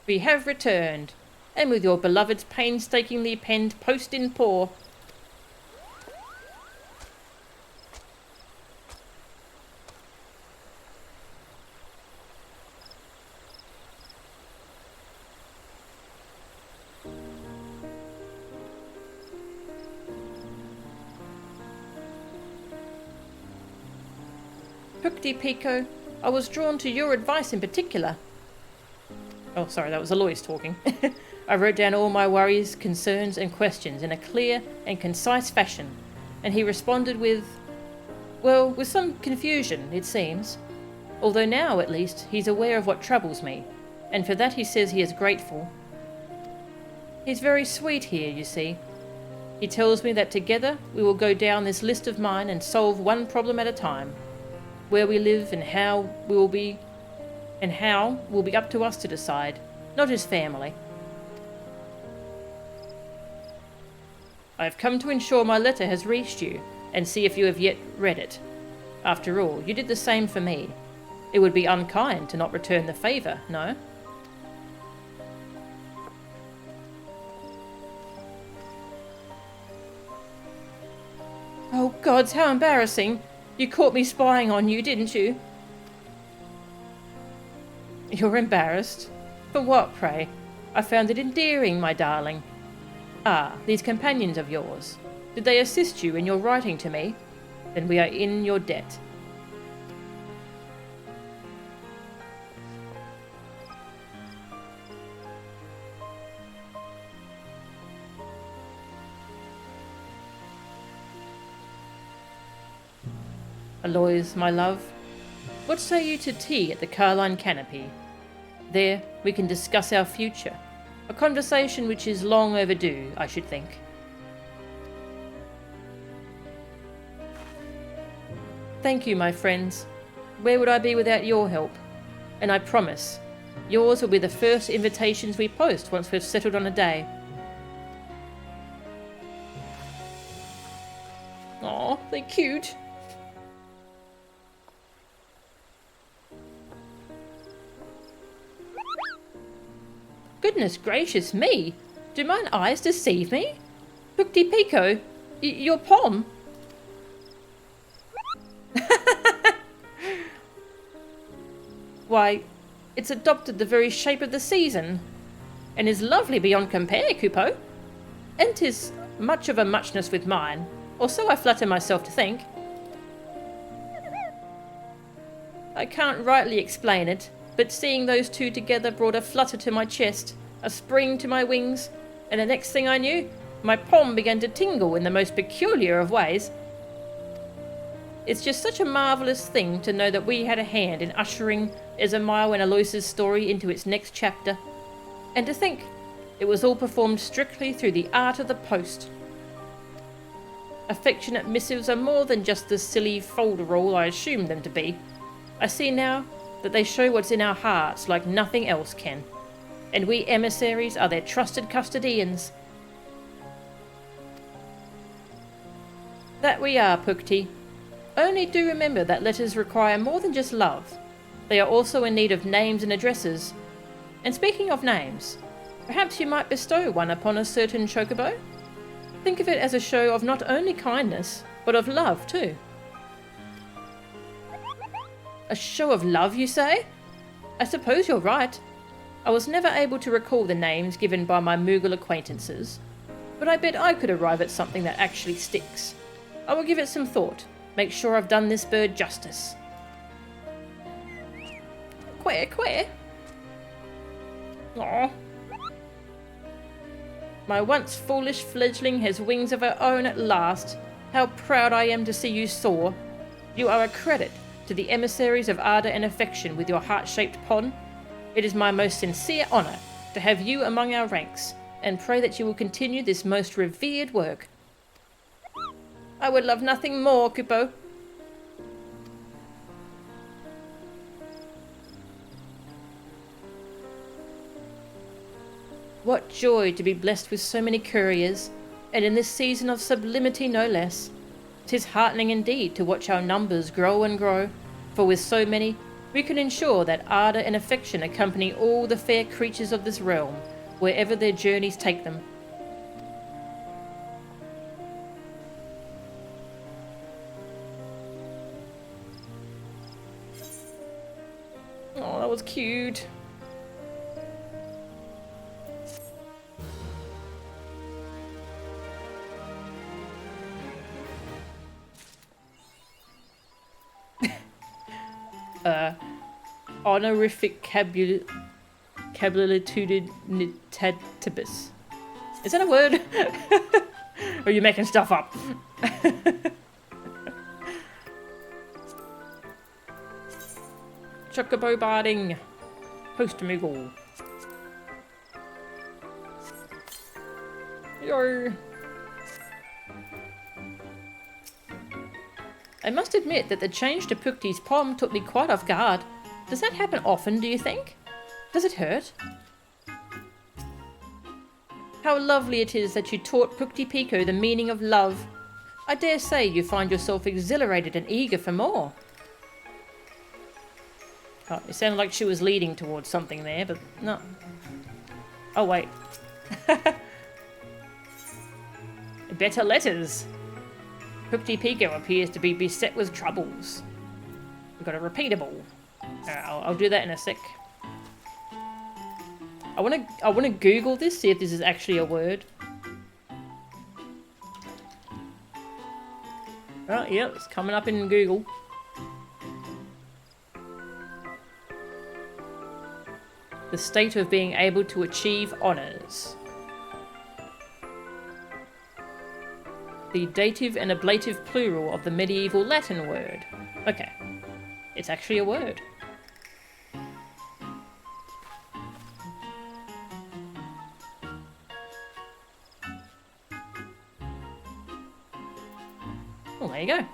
We have returned, and with your beloved's painstakingly penned post in paw. Pukti Pico, I was drawn to your advice in particular. Oh, sorry, that was Alois talking. I wrote down all my worries, concerns, and questions in a clear and concise fashion, and he responded with, well, with some confusion, it seems. Although now, at least, he's aware of what troubles me, and for that he says he is grateful. He's very sweet here, you see. He tells me that together we will go down this list of mine and solve one problem at a time. Where we live and how will be up to us to decide, not his family. I have come to ensure my letter has reached you, and see if you have yet read it. After all, you did the same for me. It would be unkind to not return the favour, no? Oh gods, how embarrassing! You caught me spying on you, didn't you? You're embarrassed? For what, pray? I found it endearing, my darling. Ah, these companions of yours. Did they assist you in your writing to me? Then we are in your debt. Alois, my love, what say you to tea at the Carline Canopy? There we can discuss our future, a conversation which is long overdue, I should think. Thank you, my friends. Where would I be without your help? And I promise, yours will be the first invitations we post once we've settled on a day. Aw, they're cute. Goodness gracious me! Do mine eyes deceive me? Pukti Pico, Your pom? Why, it's adopted the very shape of the season, and is lovely beyond compare, Kupo. And 'tis much of a muchness with mine, or so I flatter myself to think. I can't rightly explain it, but seeing those two together brought a flutter to my chest, a spring to my wings, and the next thing I knew, my pom began to tingle in the most peculiar of ways. It's just such a marvellous thing to know that we had a hand in ushering Ismael and Aloysius' story into its next chapter, and to think it was all performed strictly through the art of the post. Affectionate missives are more than just the silly folderol I assumed them to be. I see now that they show what's in our hearts like nothing else can, and we emissaries are their trusted custodians. That we are, Pukti. Only do remember that letters require more than just love. They are also in need of names and addresses. And speaking of names, perhaps you might bestow one upon a certain chocobo? Think of it as a show of not only kindness, but of love too. A show of love, you say? I suppose you're right. I was never able to recall the names given by my Moogle acquaintances, but I bet I could arrive at something that actually sticks. I will give it some thought. Make sure I've done this bird justice. Queer. Aww. My once foolish fledgling has wings of her own at last. How proud I am to see you soar. You are a credit to the emissaries of ardour and affection with your heart-shaped pond. It is my most sincere honour to have you among our ranks, and pray that you will continue this most revered work. I would love nothing more, Kupo. What joy to be blessed with so many couriers, and in this season of sublimity no less. 'Tis heartening indeed to watch our numbers grow and grow, for with so many, we can ensure that ardour and affection accompany all the fair creatures of this realm, wherever their journeys take them. Oh, that was cute. Honorific cabulituditatibus. Is that a word? Or are you making stuff up? Chocobo barding. Post Moogle. Yo. I must admit that the change to Pukti's pom took me quite off guard. Does that happen often, do you think? Does it hurt? How lovely it is that you taught Pukti Pico the meaning of love. I dare say you find yourself exhilarated and eager for more. Oh, it sounded like she was leading towards something there, but no. Oh, wait. Better letters. Pukti Pico appears to be beset with troubles. We've got a repeatable. I'll do that in a sec. I wanna Google this, see if this is actually a word. Oh, yeah, it's coming up in Google. The state of being able to achieve honours. The dative and ablative plural of the medieval Latin word. Okay. It's actually a word. Well, there you go.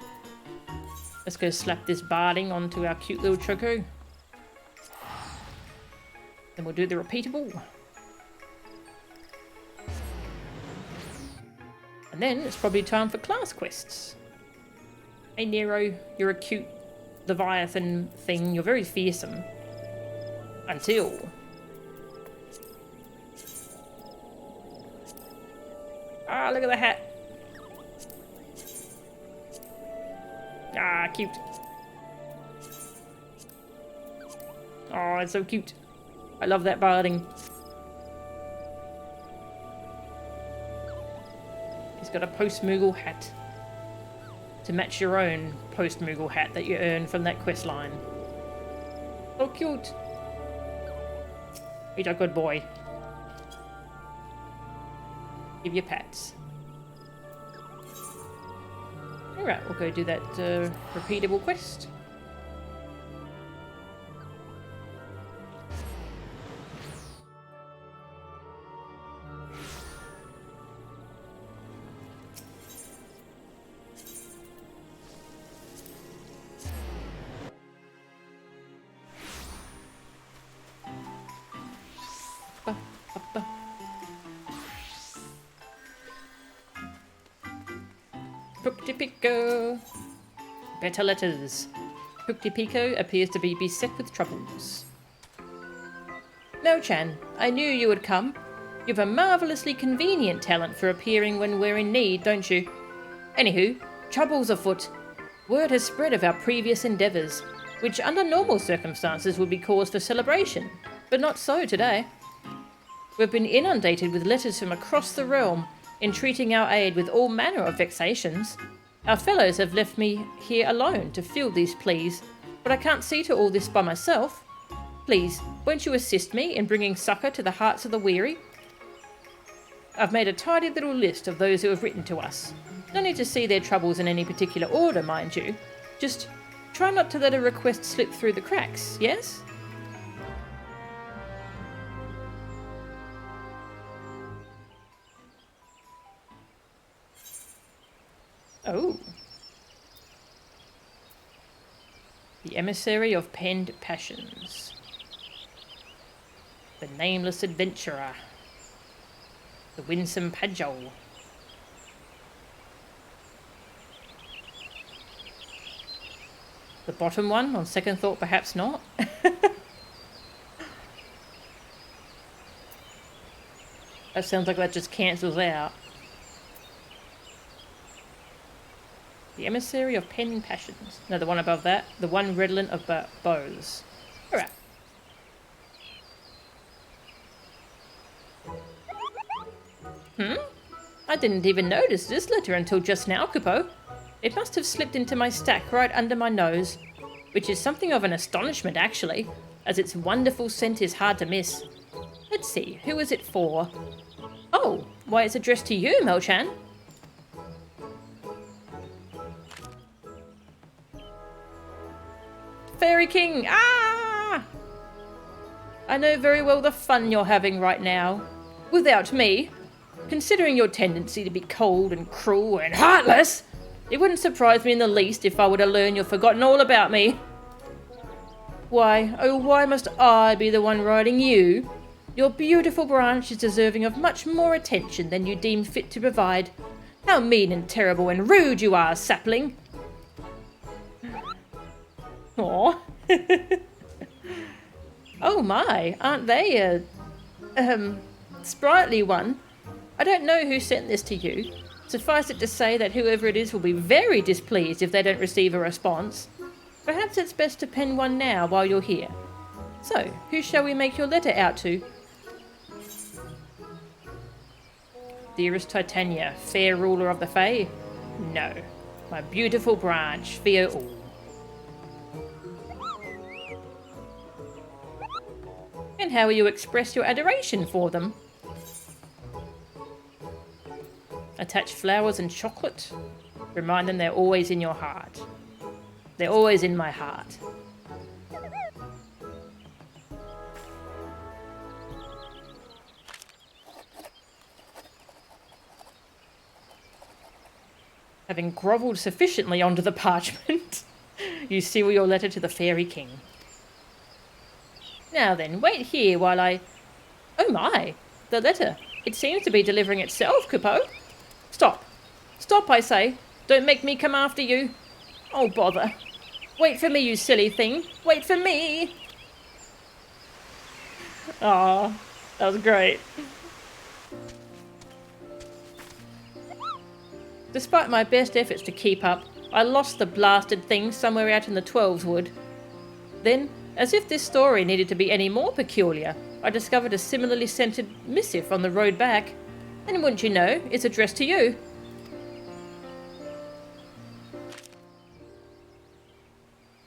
Let's go slap this barding onto our cute little choco. Then we'll do the repeatable. And then it's probably time for class quests. Hey Nero, you're a cute Leviathan thing. You're very fearsome. Until... Ah, look at the hat. cute. Oh, it's so cute. I love that barding. He's got a post-Moogle hat. To match your own post-Moogle hat that you earn from that quest line. So cute. He's a good boy. Give you pats. Alright, we'll go do that repeatable quest. Pico. Better letters. Pico appears to be beset with troubles. Mo-chan, I knew you would come. You've a marvellously convenient talent for appearing when we're in need, don't you? Anywho, trouble's afoot. Word has spread of our previous endeavours, which under normal circumstances would be cause for celebration, but not so today. We've been inundated with letters from across the realm, entreating our aid with all manner of vexations. Our fellows have left me here alone to fill these pleas, but I can't see to all this by myself. Please, won't you assist me in bringing succour to the hearts of the weary? I've made a tidy little list of those who have written to us. No need to see their troubles in any particular order, mind you. Just try not to let a request slip through the cracks, yes? Oh. The Emissary of Penned Passions. The Nameless Adventurer. The Winsome Pajol. The bottom one, on second thought, perhaps not. That sounds like that just cancels out. The Emissary of Penned Passions. No, the one above that. The one redolent of bows. Alright. I didn't even notice this letter until just now, Kupo. It must have slipped into my stack right under my nose. Which is something of an astonishment, actually, as its wonderful scent is hard to miss. Let's see, who is it for? Oh, why, it's addressed to you, Mo-chan. Fairy King! Ah! I know very well the fun you're having right now. Without me. Considering your tendency to be cold and cruel and heartless, it wouldn't surprise me in the least if I were to learn you've forgotten all about me. Why, oh why must I be the one riding you? Your beautiful branch is deserving of much more attention than you deem fit to provide. How mean and terrible and rude you are, sapling! Aw. Oh my, aren't they a sprightly one? I don't know who sent this to you. Suffice it to say that whoever it is will be very displeased if they don't receive a response. Perhaps it's best to pen one now while you're here. So, who shall we make your letter out to? Dearest Titania, fair ruler of the Fae? No. My beautiful branch, fear all. And how will you express your adoration for them? Attach flowers and chocolate. Remind them they're always in your heart. They're always in my heart. Having grovelled sufficiently onto the parchment, you seal your letter to the Fairy King. Now then, wait here while I... Oh my! The letter. It seems to be delivering itself, Kupo. Stop. Stop, I say. Don't make me come after you. Oh, bother. Wait for me, you silly thing. Wait for me! Aw, that was great. Despite my best efforts to keep up, I lost the blasted thing somewhere out in the Twelveswood. Then, as if this story needed to be any more peculiar, I discovered a similarly scented missive on the road back. And wouldn't you know, it's addressed to you.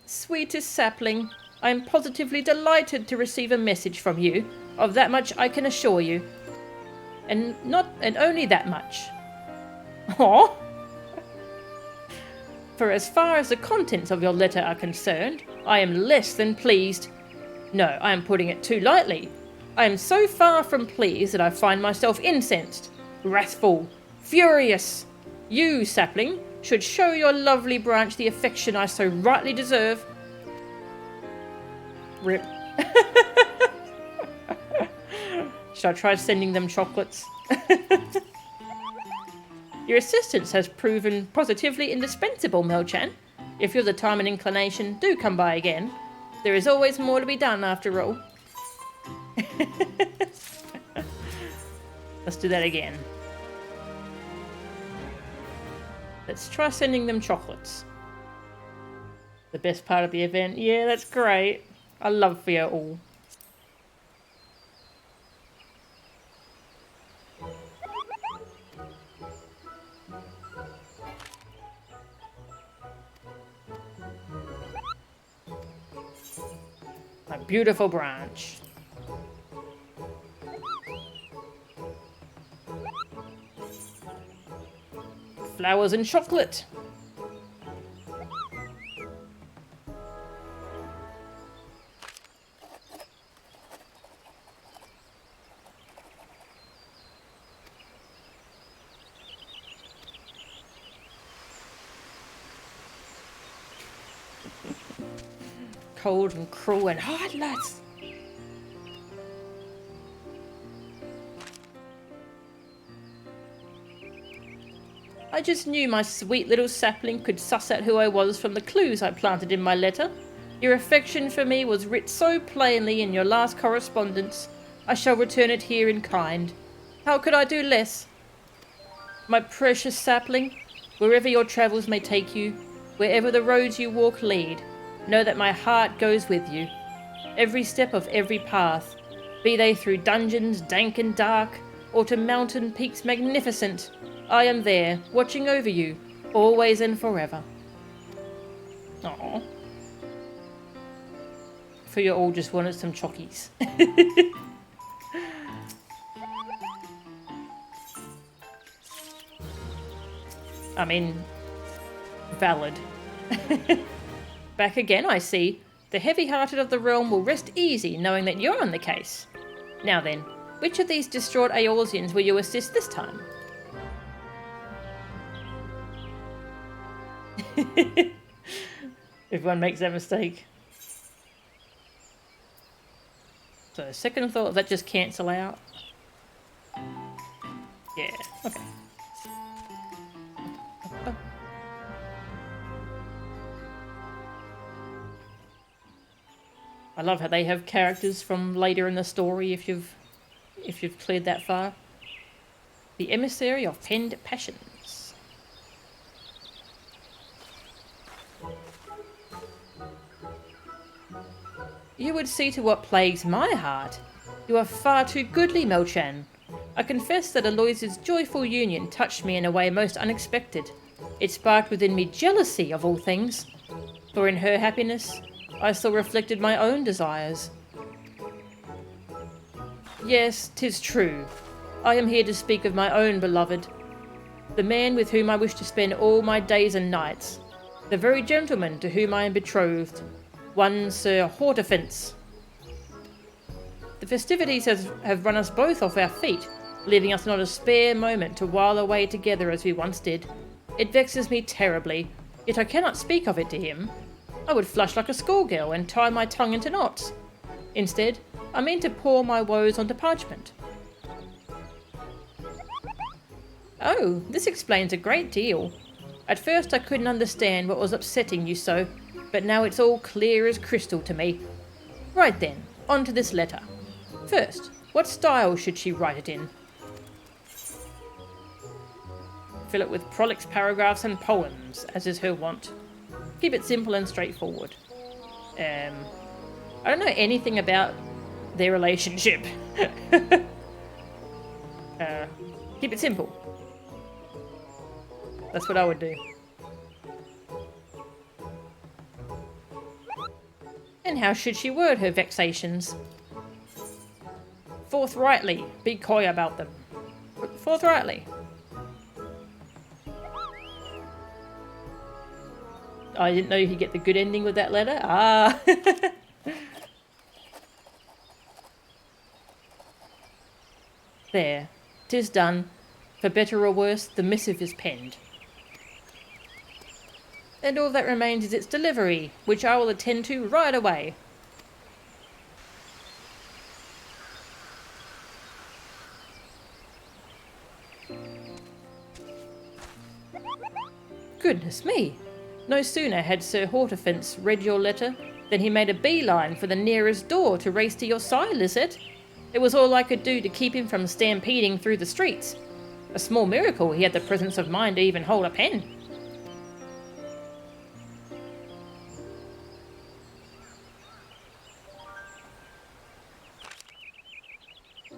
Sweetest sapling, I am positively delighted to receive a message from you. Of that much I can assure you. And only that much. Aw! For as far as the contents of your letter are concerned, I am less than pleased. No, I am putting it too lightly. I am so far from pleased that I find myself incensed, wrathful, furious. You, sapling, should show your lovely branch the affection I so rightly deserve. Rip. Should I try sending them chocolates? Your assistance has proven positively indispensable, Mel-chan. If you've the time and inclination, do come by again. There is always more to be done, after all. Let's do that again. Let's try sending them chocolates. The best part of the event. Yeah, that's great. I love for you all. A beautiful branch. Flowers and chocolate. Cold and cruel and heartless. I just knew my sweet little sapling could suss out who I was from the clues I planted in my letter. Your affection for me was writ so plainly in your last correspondence. I shall return it here in kind. How could I do less? My precious sapling, wherever your travels may take you, wherever the roads you walk lead, know that my heart goes with you. Every step of every path, be they through dungeons dank and dark, or to mountain peaks magnificent, I am there, watching over you, always and forever. Aww. For you all just wanted some chockies. I mean, valid. Back again, I see. The heavy-hearted of the realm will rest easy knowing that you're on the case. Now then, which of these distraught Eorzeans will you assist this time? Everyone makes that mistake. So, second thought, does that just cancel out? Yeah, okay. I love how they have characters from later in the story if you've cleared that far. The Emissary of Penned Passions. You would see to what plagues my heart. You are far too goodly, Mel-chan. I confess that Aloysius' joyful union touched me in a way most unexpected. It sparked within me jealousy of all things, for in her happiness I saw reflected my own desires. Yes, 'tis true. I am here to speak of my own beloved, the man with whom I wish to spend all my days and nights, the very gentleman to whom I am betrothed, one Sir Hortefence. The festivities have run us both off our feet, leaving us not a spare moment to while away together as we once did. It vexes me terribly, yet I cannot speak of it to him. I would flush like a schoolgirl and tie my tongue into knots. Instead, I mean to pour my woes onto parchment. Oh, this explains a great deal. At first I couldn't understand what was upsetting you so, but now it's all clear as crystal to me. Right then, on to this letter. First, what style should she write it in? Fill it with prolix paragraphs and poems, as is her wont. Keep it simple and straightforward. I don't know anything about their relationship. Keep it simple. That's what I would do. And how should she word her vexations? Forthrightly. Be coy about them. Forthrightly. I didn't know you could get the good ending with that letter. Ah. There. 'Tis done. For better or worse, the missive is penned. And all that remains is its delivery, which I will attend to right away. Goodness me! No sooner had Sir Hortefence read your letter than he made a beeline for the nearest door to race to your side, Lisette. It was all I could do to keep him from stampeding through the streets. A small miracle he had the presence of mind to even hold a pen.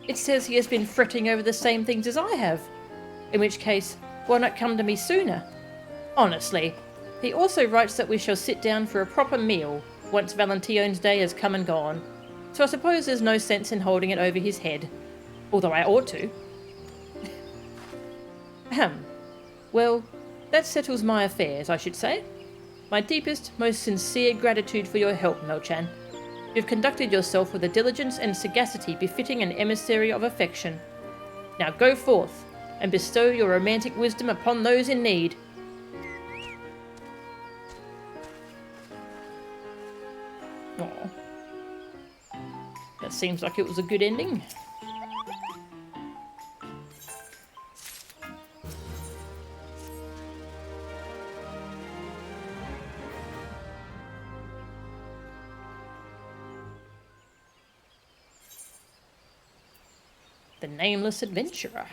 It says he has been fretting over the same things as I have. In which case, why not come to me sooner? Honestly, he also writes that we shall sit down for a proper meal once Valentione's day has come and gone. So I suppose there's no sense in holding it over his head. Although I ought to. Ahem. Well, that settles my affairs, I should say. My deepest, most sincere gratitude for your help, Melchan. You've conducted yourself with a diligence and sagacity befitting an emissary of affection. Now go forth, and bestow your romantic wisdom upon those in need. Aww. That seems like it was a good ending. The Nameless Adventurer.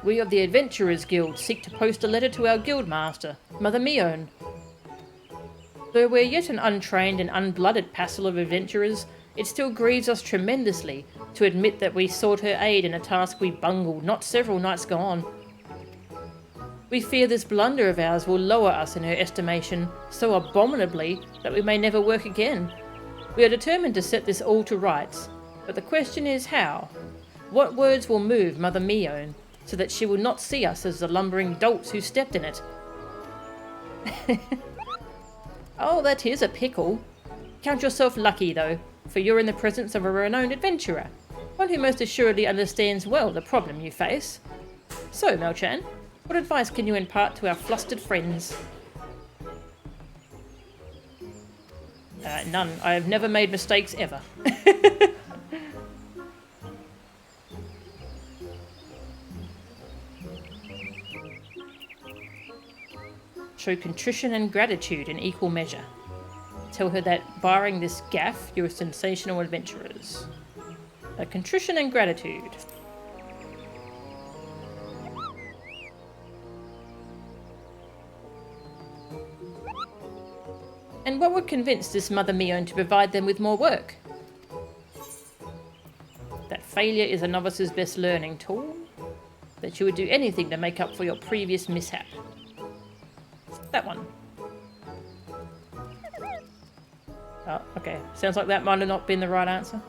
We of the Adventurers Guild seek to post a letter to our guildmaster, Mother Mione. Though we're yet an untrained and unblooded passel of adventurers, it still grieves us tremendously to admit that we sought her aid in a task we bungled not several nights gone. We fear this blunder of ours will lower us in her estimation so abominably that we may never work again. We are determined to set this all to rights, but the question is how? What words will move Mother Mione, so that she will not see us as the lumbering dolts who stepped in it? Oh, that is a pickle. Count yourself lucky, though, for you're in the presence of a renowned adventurer, one who most assuredly understands well the problem you face. So, Melchan, what advice can you impart to our flustered friends? None. I have never made mistakes ever. Show contrition and gratitude in equal measure. Tell her that, barring this gaffe, you're sensational adventurers. Contrition and gratitude. And what would convince this Mother Mione to provide them with more work? That failure is a novice's best learning tool. That you would do anything to make up for your previous mishap. That one. Oh, okay. Sounds like that might have not been the right answer.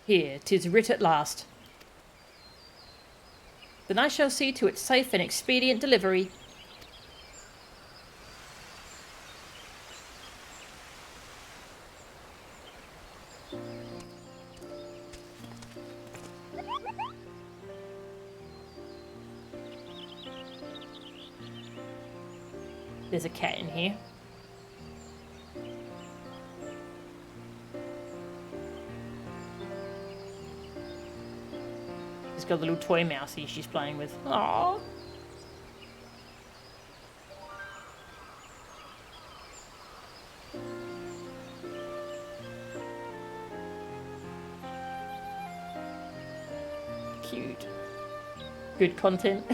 Here, 'tis writ at last. Then I shall see to its safe and expedient delivery. There's a cat in here. She's got a little toy mousey she's playing with. Aww. Cute. Good content.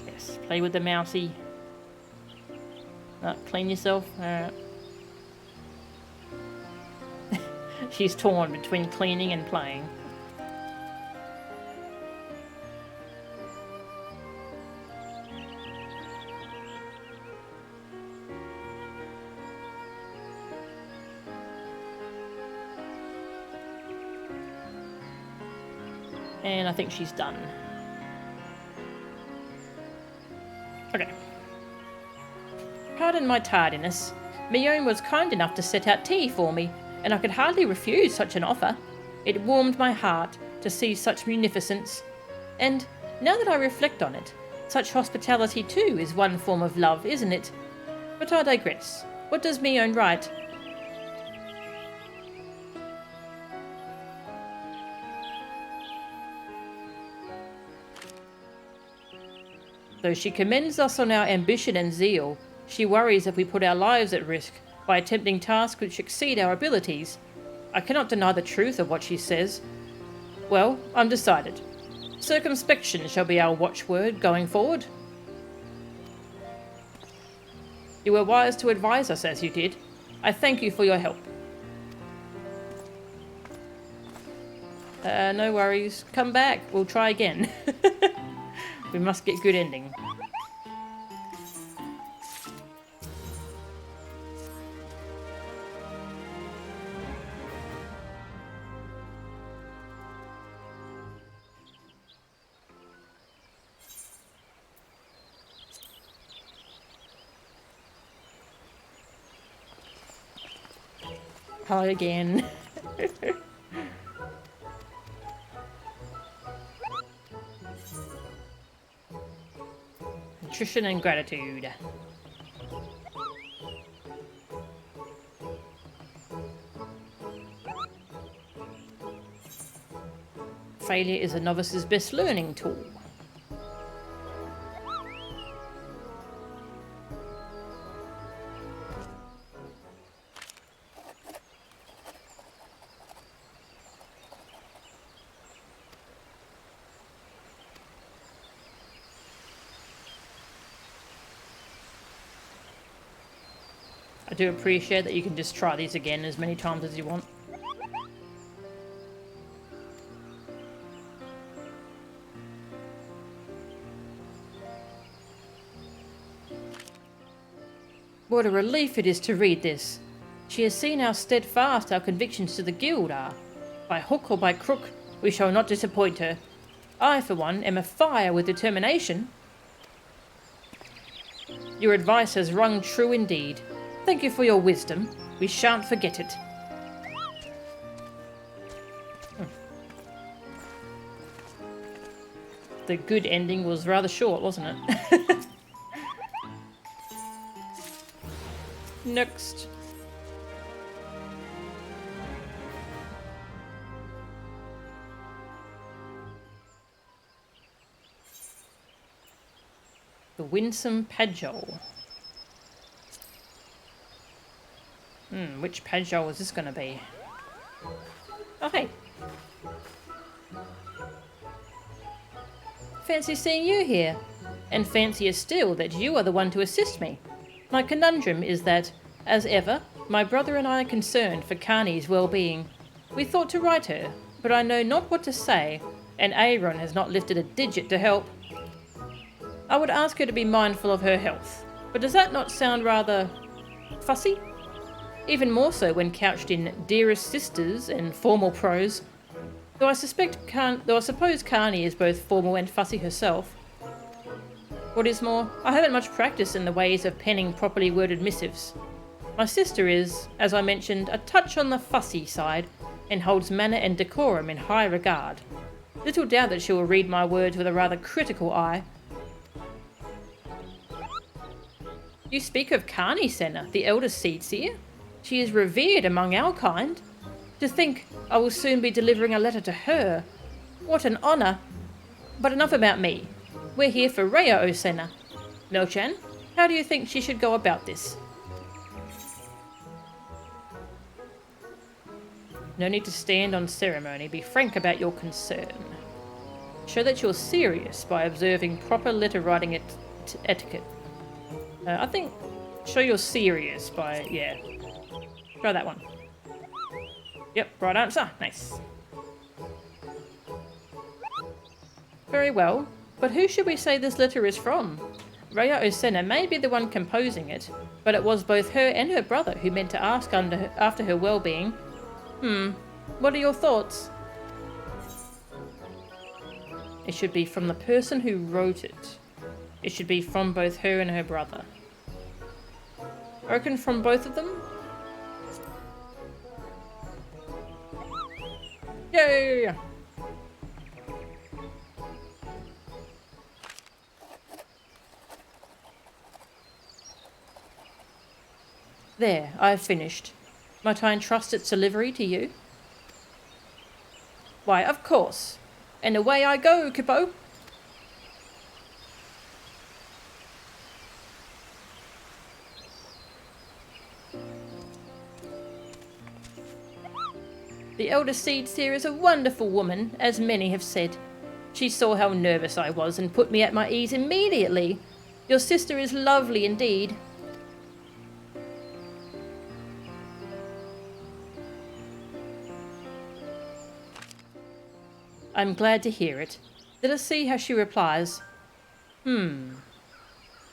Yes, play with the mousey. Clean yourself. Alright. She's torn between cleaning and playing. And I think she's done. Okay. Pardon my tardiness. Mione was kind enough to set out tea for me, and I could hardly refuse such an offer. It warmed my heart to see such munificence. And, now that I reflect on it, such hospitality too is one form of love, isn't it? But I digress. What does Mione write? Though she commends us on our ambition and zeal, she worries if we put our lives at risk by attempting tasks which exceed our abilities. I cannot deny the truth of what she says. Well, I'm decided. Circumspection shall be our watchword going forward. You were wise to advise us as you did. I thank you for your help. No worries. Come back. We'll try again. We must get good ending. Hi again. Nutrition and gratitude. Failure is a novice's best learning tool. I do appreciate that you can just try these again as many times as you want. What a relief it is to read this. She has seen how steadfast our convictions to the guild are. By hook or by crook, we shall not disappoint her. I, for one, am afire with determination. Your advice has rung true indeed. Thank you for your wisdom. We shan't forget it. The good ending was rather short, wasn't it? Next. The Winsome Padjol. Which Padjol is this going to be? Oh, hey. Fancy seeing you here. And fancier still that you are the one to assist me. My conundrum is that, as ever, my brother and I are concerned for Carney's well-being. We thought to write her, but I know not what to say, and Aaron has not lifted a digit to help. I would ask her to be mindful of her health, but does that not sound rather fussy? Even more so when couched in dearest sisters and formal prose. Though I suppose Carney is both formal and fussy herself. What is more, I haven't much practice in the ways of penning properly worded missives. My sister is, as I mentioned, a touch on the fussy side, and holds manner and decorum in high regard. Little doubt that she will read my words with a rather critical eye. You speak of Carney Senna, the eldest seed seer. She is revered among our kind. To think I will soon be delivering a letter to her. What an honour. But enough about me. We're here for Rhea O'Senna. Milchan, how do you think she should go about this? No need to stand on ceremony. Be frank about your concern. Show that you're serious by observing proper letter writing etiquette. I think show you're serious by, yeah. Try that one. Yep, right answer. Nice. Very well, but who should we say this letter is from? Rhea O'Senna may be the one composing it, but it was both her and her brother who meant to ask after her well-being. What are your thoughts? It should be from the person who wrote it. It should be from both her and her brother. I reckon from both of them? Yeah. There, I've finished. Might I entrust its delivery to you? Why, of course. And away I go, Kippo. The elder seed seer is a wonderful woman, as many have said. She saw how nervous I was and put me at my ease immediately. Your sister is lovely indeed. I'm glad to hear it. Let us see how she replies.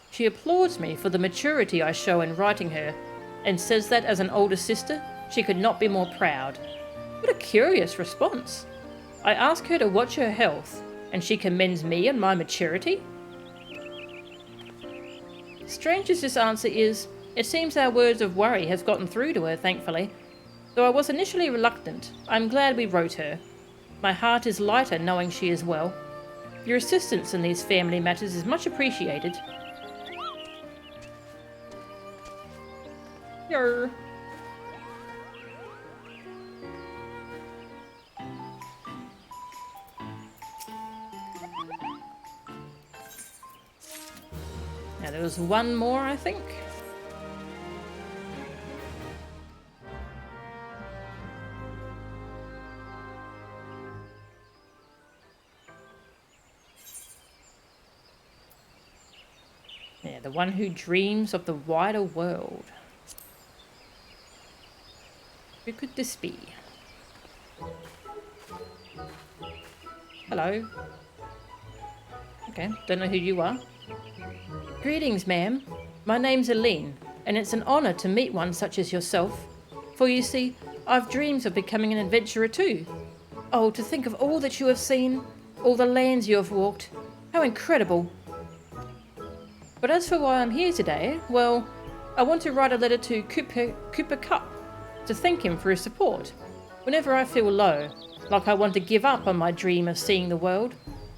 She applauds me for the maturity I show in writing her, and says that as an older sister, she could not be more proud. What a curious response. I ask her to watch her health, and she commends me on my maturity? Strange as this answer is, it seems our words of worry have gotten through to her, thankfully. Though I was initially reluctant, I'm glad we wrote her. My heart is lighter knowing she is well. Your assistance in these family matters is much appreciated. Yer. Now there was one more, I think. Yeah, the one who dreams of the wider world. Who could this be? Hello. Okay, don't know who you are. Greetings, ma'am. My name's Aline, and it's an honour to meet one such as yourself. For you see, I've dreams of becoming an adventurer too. Oh, to think of all that you have seen, all the lands you have walked. How incredible. But as for why I'm here today, well, I want to write a letter to Cooper Cup to thank him for his support. Whenever I feel low, like I want to give up on my dream of seeing the world,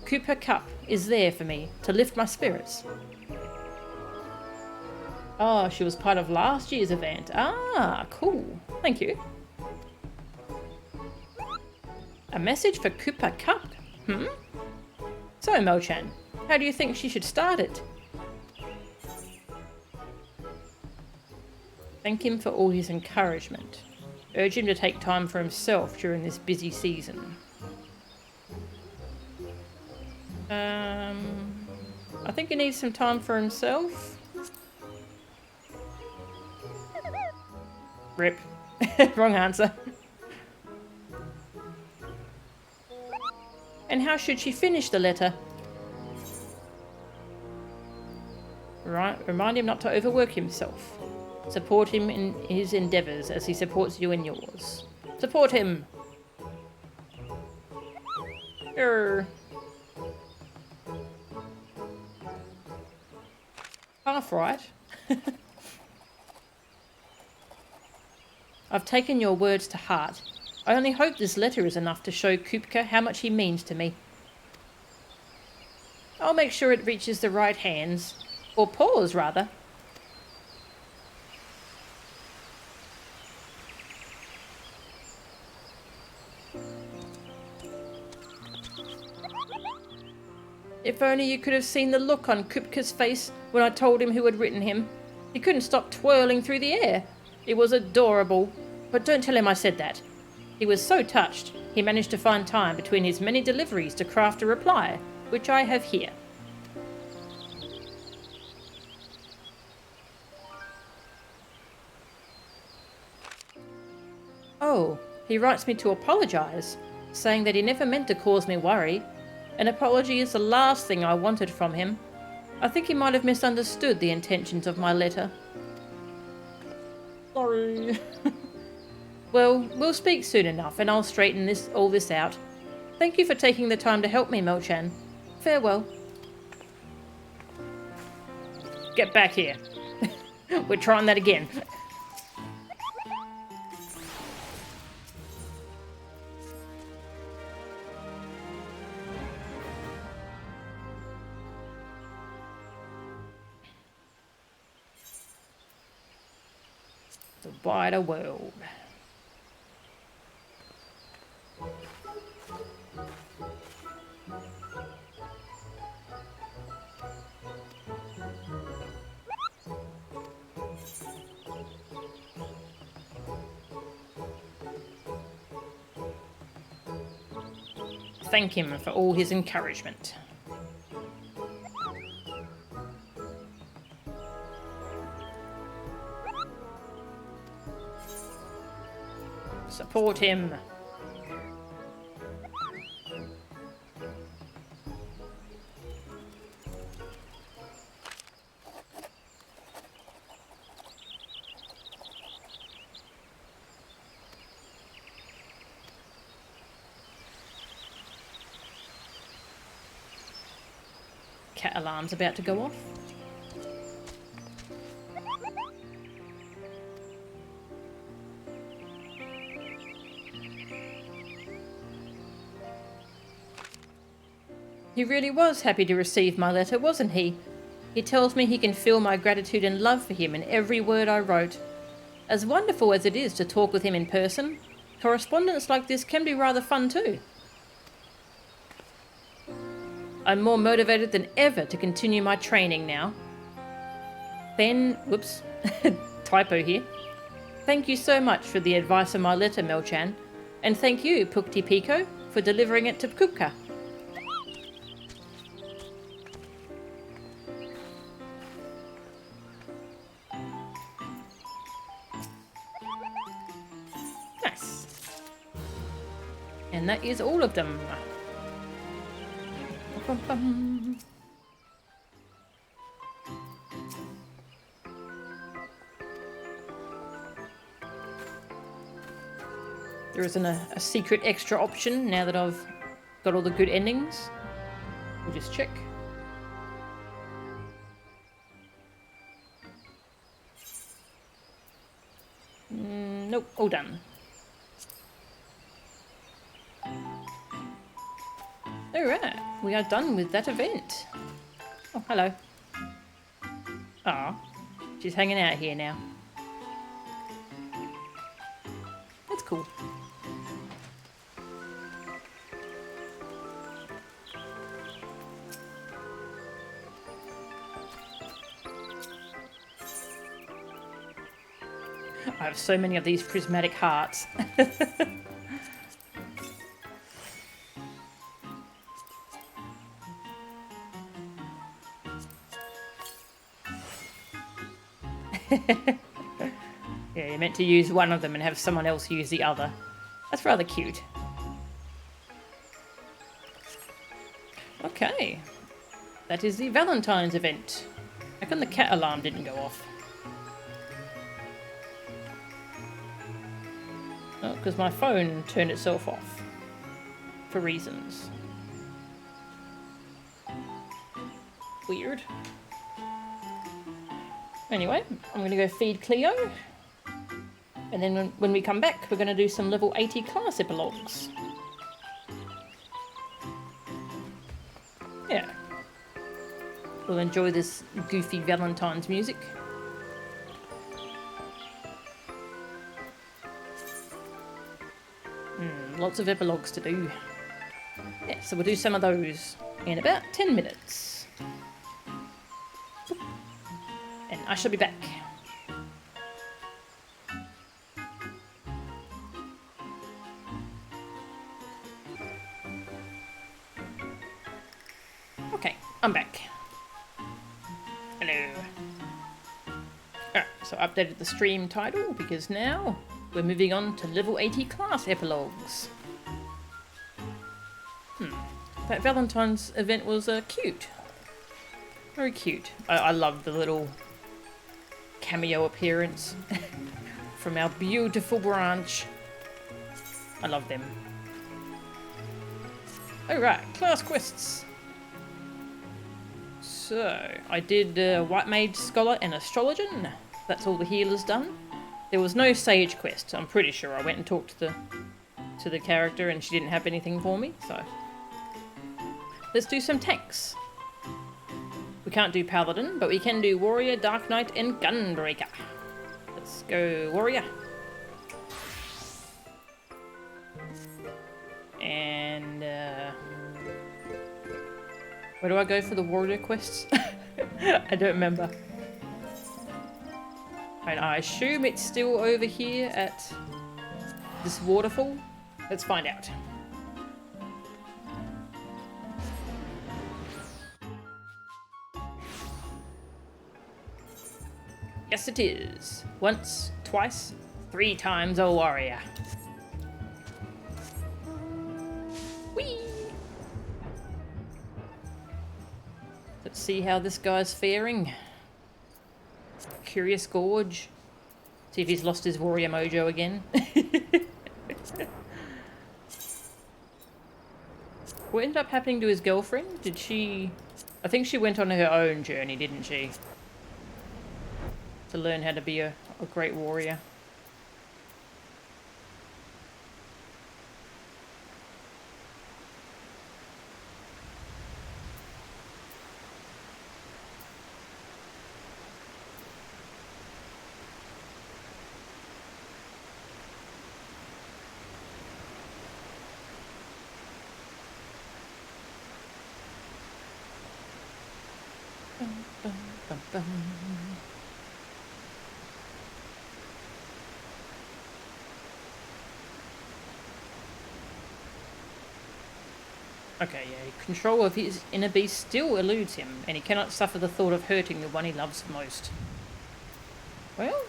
Cooper Cup is there for me to lift my spirits. Oh, she was part of last year's event. Ah, cool. Thank you. A message for Cooper Cup? So, Mo-chan, how do you think she should start it? Thank him for all his encouragement. Urge him to take time for himself during this busy season. I think he needs some time for himself. Rip. Wrong answer. And how should she finish the letter? Right, remind him not to overwork himself. Support him in his endeavours as he supports you in yours. Support him! Half right. I've taken your words to heart. I only hope this letter is enough to show Kupka how much he means to me. I'll make sure it reaches the right hands. Or paws, rather. If only you could have seen the look on Kupka's face when I told him who had written him. He couldn't stop twirling through the air. It was adorable. But don't tell him I said that. He was so touched, he managed to find time between his many deliveries to craft a reply, which I have here. Oh, he writes me to apologise, saying that he never meant to cause me worry. An apology is the last thing I wanted from him. I think he might have misunderstood the intentions of my letter. Sorry. Well, we'll speak soon enough, and I'll straighten all this out. Thank you for taking the time to help me, Melchan. Farewell. Get back here. We're trying that again. The wider world. Thank him for all his encouragement. Support him. Cat alarm's about to go off. He really was happy to receive my letter, wasn't he? He tells me he can feel my gratitude and love for him in every word I wrote. As wonderful as it is to talk with him in person, correspondence like this can be rather fun too. I'm more motivated than ever to continue my training now. Whoops, typo here. Thank you so much for the advice on my letter, Melchan, and thank you, Pukti Pico, for delivering it to Kupka. Nice. And that is all of them. There isn't a secret extra option now that I've got all the good endings. We'll just check. Nope, all done. Alright, we are done with that event. Oh, hello. Ah, she's hanging out here now. That's cool. I have so many of these prismatic hearts. Yeah, you're meant to use one of them and have someone else use the other. That's rather cute. Okay. That is the Valentine's event. How come the cat alarm didn't go off? Oh, because my phone turned itself off. For reasons. Weird. Anyway, I'm going to go feed Cleo. And then when we come back, we're going to do some level 80 class epilogues. Yeah. We'll enjoy this goofy Valentine's music. Lots of epilogues to do. Yeah, so we'll do some of those. in about 10 minutes. And I shall be back. Okay, I'm back. Hello. Alright, so I updated the stream title because now we're moving on to level 80 class epilogues. That Valentine's event was cute. Very cute. I love the little cameo appearance from our beautiful branch. I love them. Alright, class quests. So, I did White Mage, Scholar and Astrologian. That's all the healer's done. There was no Sage quest. I'm pretty sure I went and talked to the character and she didn't have anything for me, so... Let's do some tanks. We can't do Paladin, but we can do Warrior, Dark Knight, and Gunbreaker. Let's go Warrior. And, where do I go for the Warrior quests? I don't remember. And I assume it's still over here at this waterfall. Let's find out. Yes, it is. Once, twice, 3 times a warrior. Whee! Let's see how this guy's faring. Curious Gorge. See if he's lost his warrior mojo again. What ended up happening to his girlfriend? Did she... I think she went on her own journey, didn't she? To learn how to be a great warrior. Bum, bum, bum, bum. Okay, yeah, control of his inner beast still eludes him, and he cannot suffer the thought of hurting the one he loves most. Well,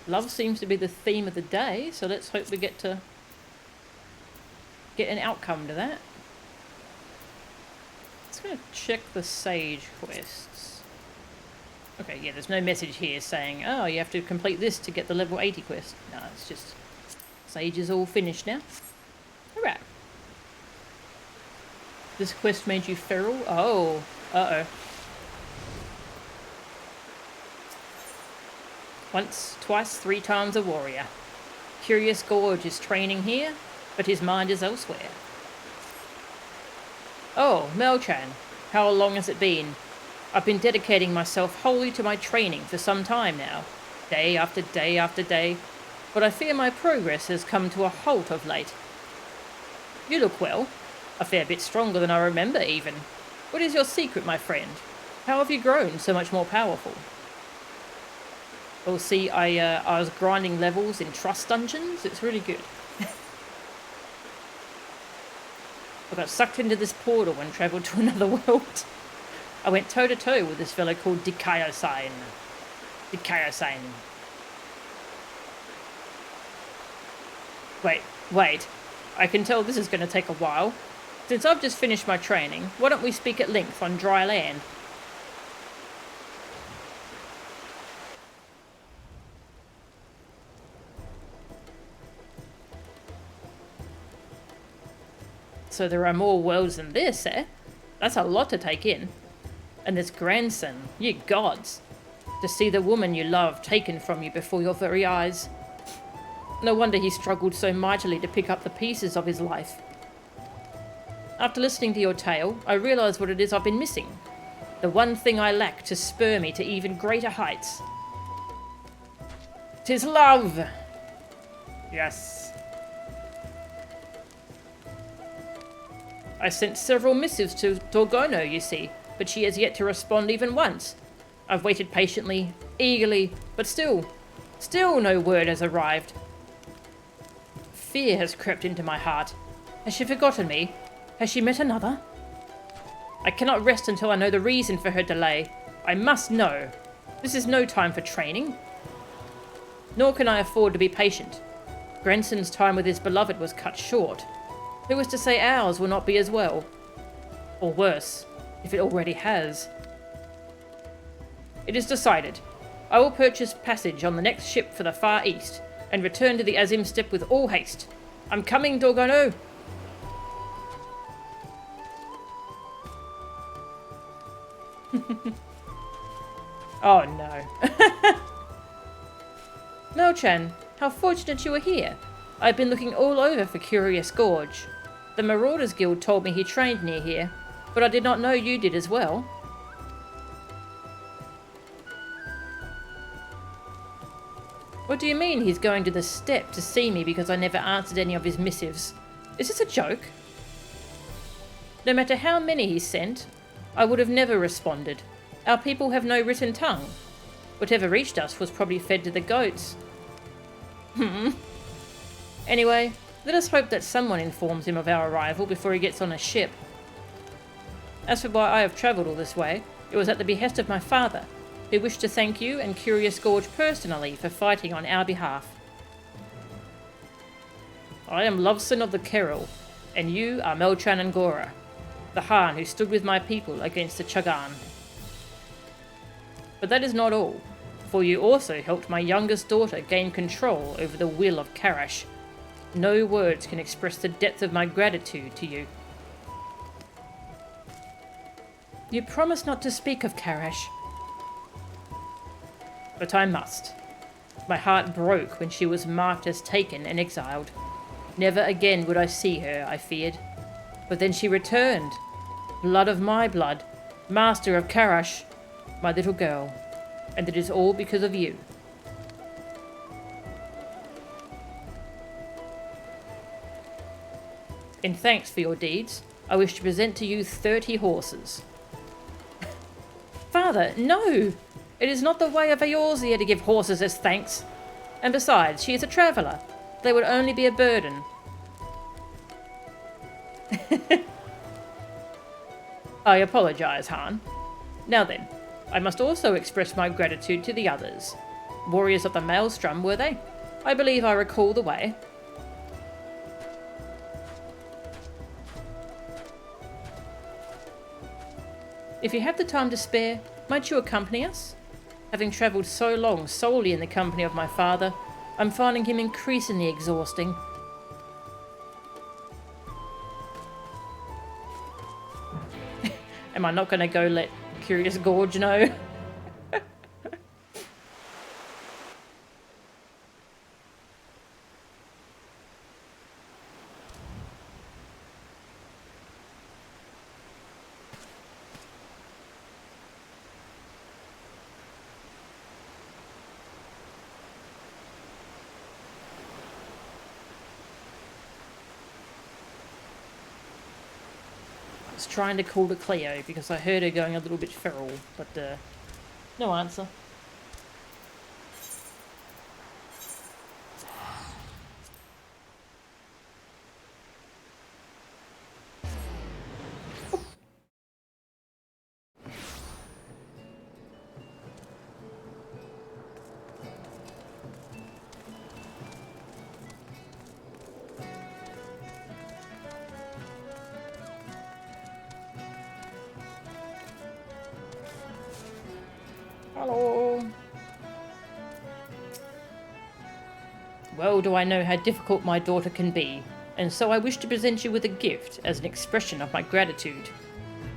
love seems to be the theme of the day, so let's hope we get an outcome to that. Let's go check the Sage quests. Okay, yeah, there's no message here saying, oh, you have to complete this to get the level 80 quest. No, it's just, Sage is all finished now. Alright. This quest made you feral? Oh, uh-oh. Once, twice, 3 times a warrior. Curious Gorge is training here, but his mind is elsewhere. Oh, Melchan, how long has it been? I've been dedicating myself wholly to my training for some time now, day after day after day, but I fear my progress has come to a halt of late. You look well. A fair bit stronger than I remember, even. What is your secret, my friend? How have you grown so much more powerful? Well, see, I was grinding levels in trust dungeons. It's really good. I got sucked into this portal and travelled to another world. I went toe-to-toe with this fellow called Dikayo-san. Dikayo-san. Wait. I can tell this is going to take a while. Since I've just finished my training, why don't we speak at length on dry land? So there are more worlds than this, eh? That's a lot to take in. And this grandson, ye gods. To see the woman you love taken from you before your very eyes. No wonder he struggled so mightily to pick up the pieces of his life. After listening to your tale, I realise what it is I've been missing. The one thing I lack to spur me to even greater heights. 'Tis love! Yes. I sent several missives to Dorgono, you see, but she has yet to respond even once. I've waited patiently, eagerly, but still no word has arrived. Fear has crept into my heart. Has she forgotten me? Has she met another? I cannot rest until I know the reason for her delay. I must know. This is no time for training. Nor can I afford to be patient. Granson's time with his beloved was cut short. Who is to say ours will not be as well? Or worse, if it already has. It is decided. I will purchase passage on the next ship for the Far East, and return to the Azim Steppe with all haste. I'm coming, Dorgono! Oh no. Melchan, how fortunate you are here. I've been looking all over for Curious Gorge. The Marauders Guild told me he trained near here, but I did not know you did as well. What do you mean he's going to the steppe to see me because I never answered any of his missives? Is this a joke? No matter how many he sent, I would have never responded. Our people have no written tongue. Whatever reached us was probably fed to the goats. Anyway, let us hope that someone informs him of our arrival before he gets on a ship. As for why I have travelled all this way, it was at the behest of my father, who wished to thank you and Curious Gorge personally for fighting on our behalf. I am Loveson of the Keril, and you are Melchan Angora, the Han who stood with my people against the Chagan. But that is not all, for you also helped my youngest daughter gain control over the will of Karash. No words can express the depth of my gratitude to you. You promised not to speak of Karash. But I must. My heart broke when she was marked as taken and exiled. Never again would I see her, I feared. But then she returned. Blood of my blood, master of Karash, my little girl. And it is all because of you. In thanks for your deeds, I wish to present to you 30 horses. Father, no! It is not the way of Eorzea to give horses as thanks. And besides, she is a traveller. They would only be a burden. I apologise, Han. Now then, I must also express my gratitude to the others. Warriors of the Maelstrom, were they? I believe I recall the way. If you have the time to spare, might you accompany us? Having travelled so long solely in the company of my father, I'm finding him increasingly exhausting. Am I not going to go let Curious Gorge know? I was trying to call to Cleo because I heard her going a little bit feral, but no answer. Hello. Well do I know how difficult my daughter can be, and so I wish to present you with a gift as an expression of my gratitude.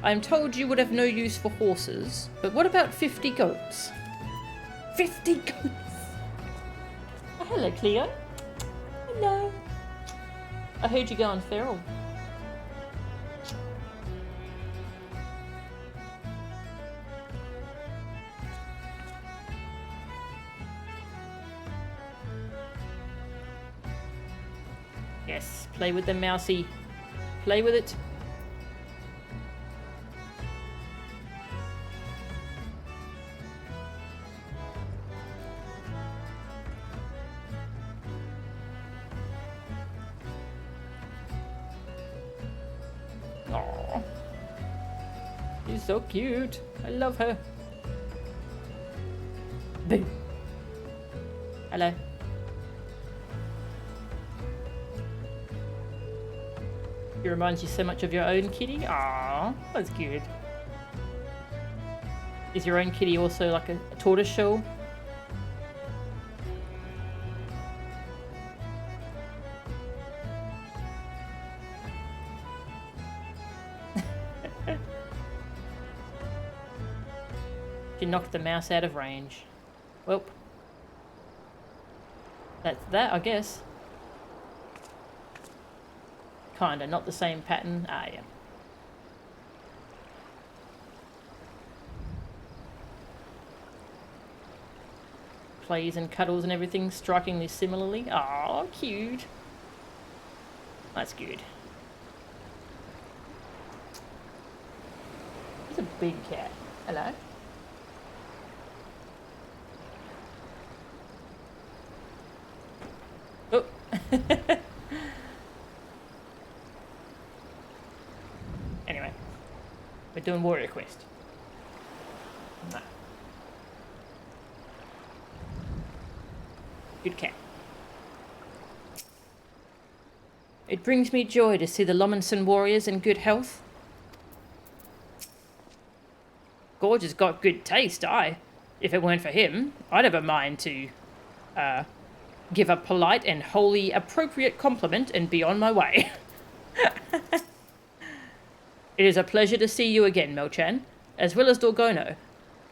I am told you would have no use for horses, but what about 50 goats? 50 goats! Oh, hello, Cleo. Hello. I heard you going feral. Yes, play with the mousey. Play with it. so cute. I love her. Boo. Hello. It reminds you so much of your own kitty. Aww, that's good. Is your own kitty also like a tortoiseshell? She knocked the mouse out of range. Well, that's that, I guess. Kinda, not the same pattern. Ah, yeah. Plays and cuddles and everything strikingly similarly. Oh, cute. That's good. He's a big cat. Hello. Oh. Anyway, we're doing warrior quest. No. Good cat. It brings me joy to see the Lominson warriors in good health. Gorge has got good taste, if it weren't for him, I'd have a mind to, give a polite and wholly appropriate compliment and be on my way. It is a pleasure to see you again, Melchan, as well as Dorgono.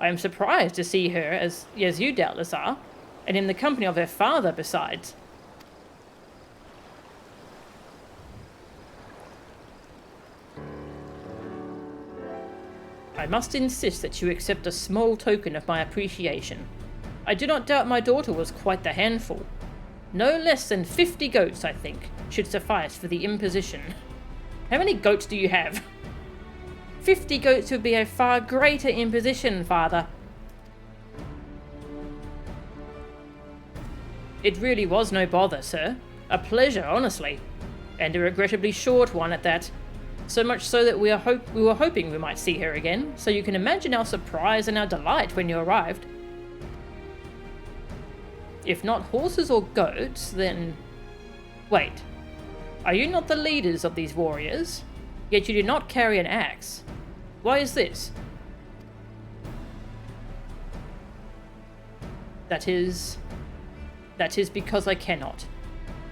I am surprised to see her, as you doubtless are, and in the company of her father besides. I must insist that you accept a small token of my appreciation. I do not doubt my daughter was quite the handful. No less than 50 goats, I think, should suffice for the imposition. How many goats do you have? 50 goats would be a far greater imposition, father. It really was no bother, sir. A pleasure, honestly. And a regrettably short one at that. So much so that we were hoping we might see her again, so you can imagine our surprise and our delight when you arrived. If not horses or goats, then... Wait. Are you not the leaders of these warriors? Yet you do not carry an axe. Why is this? That is because I cannot.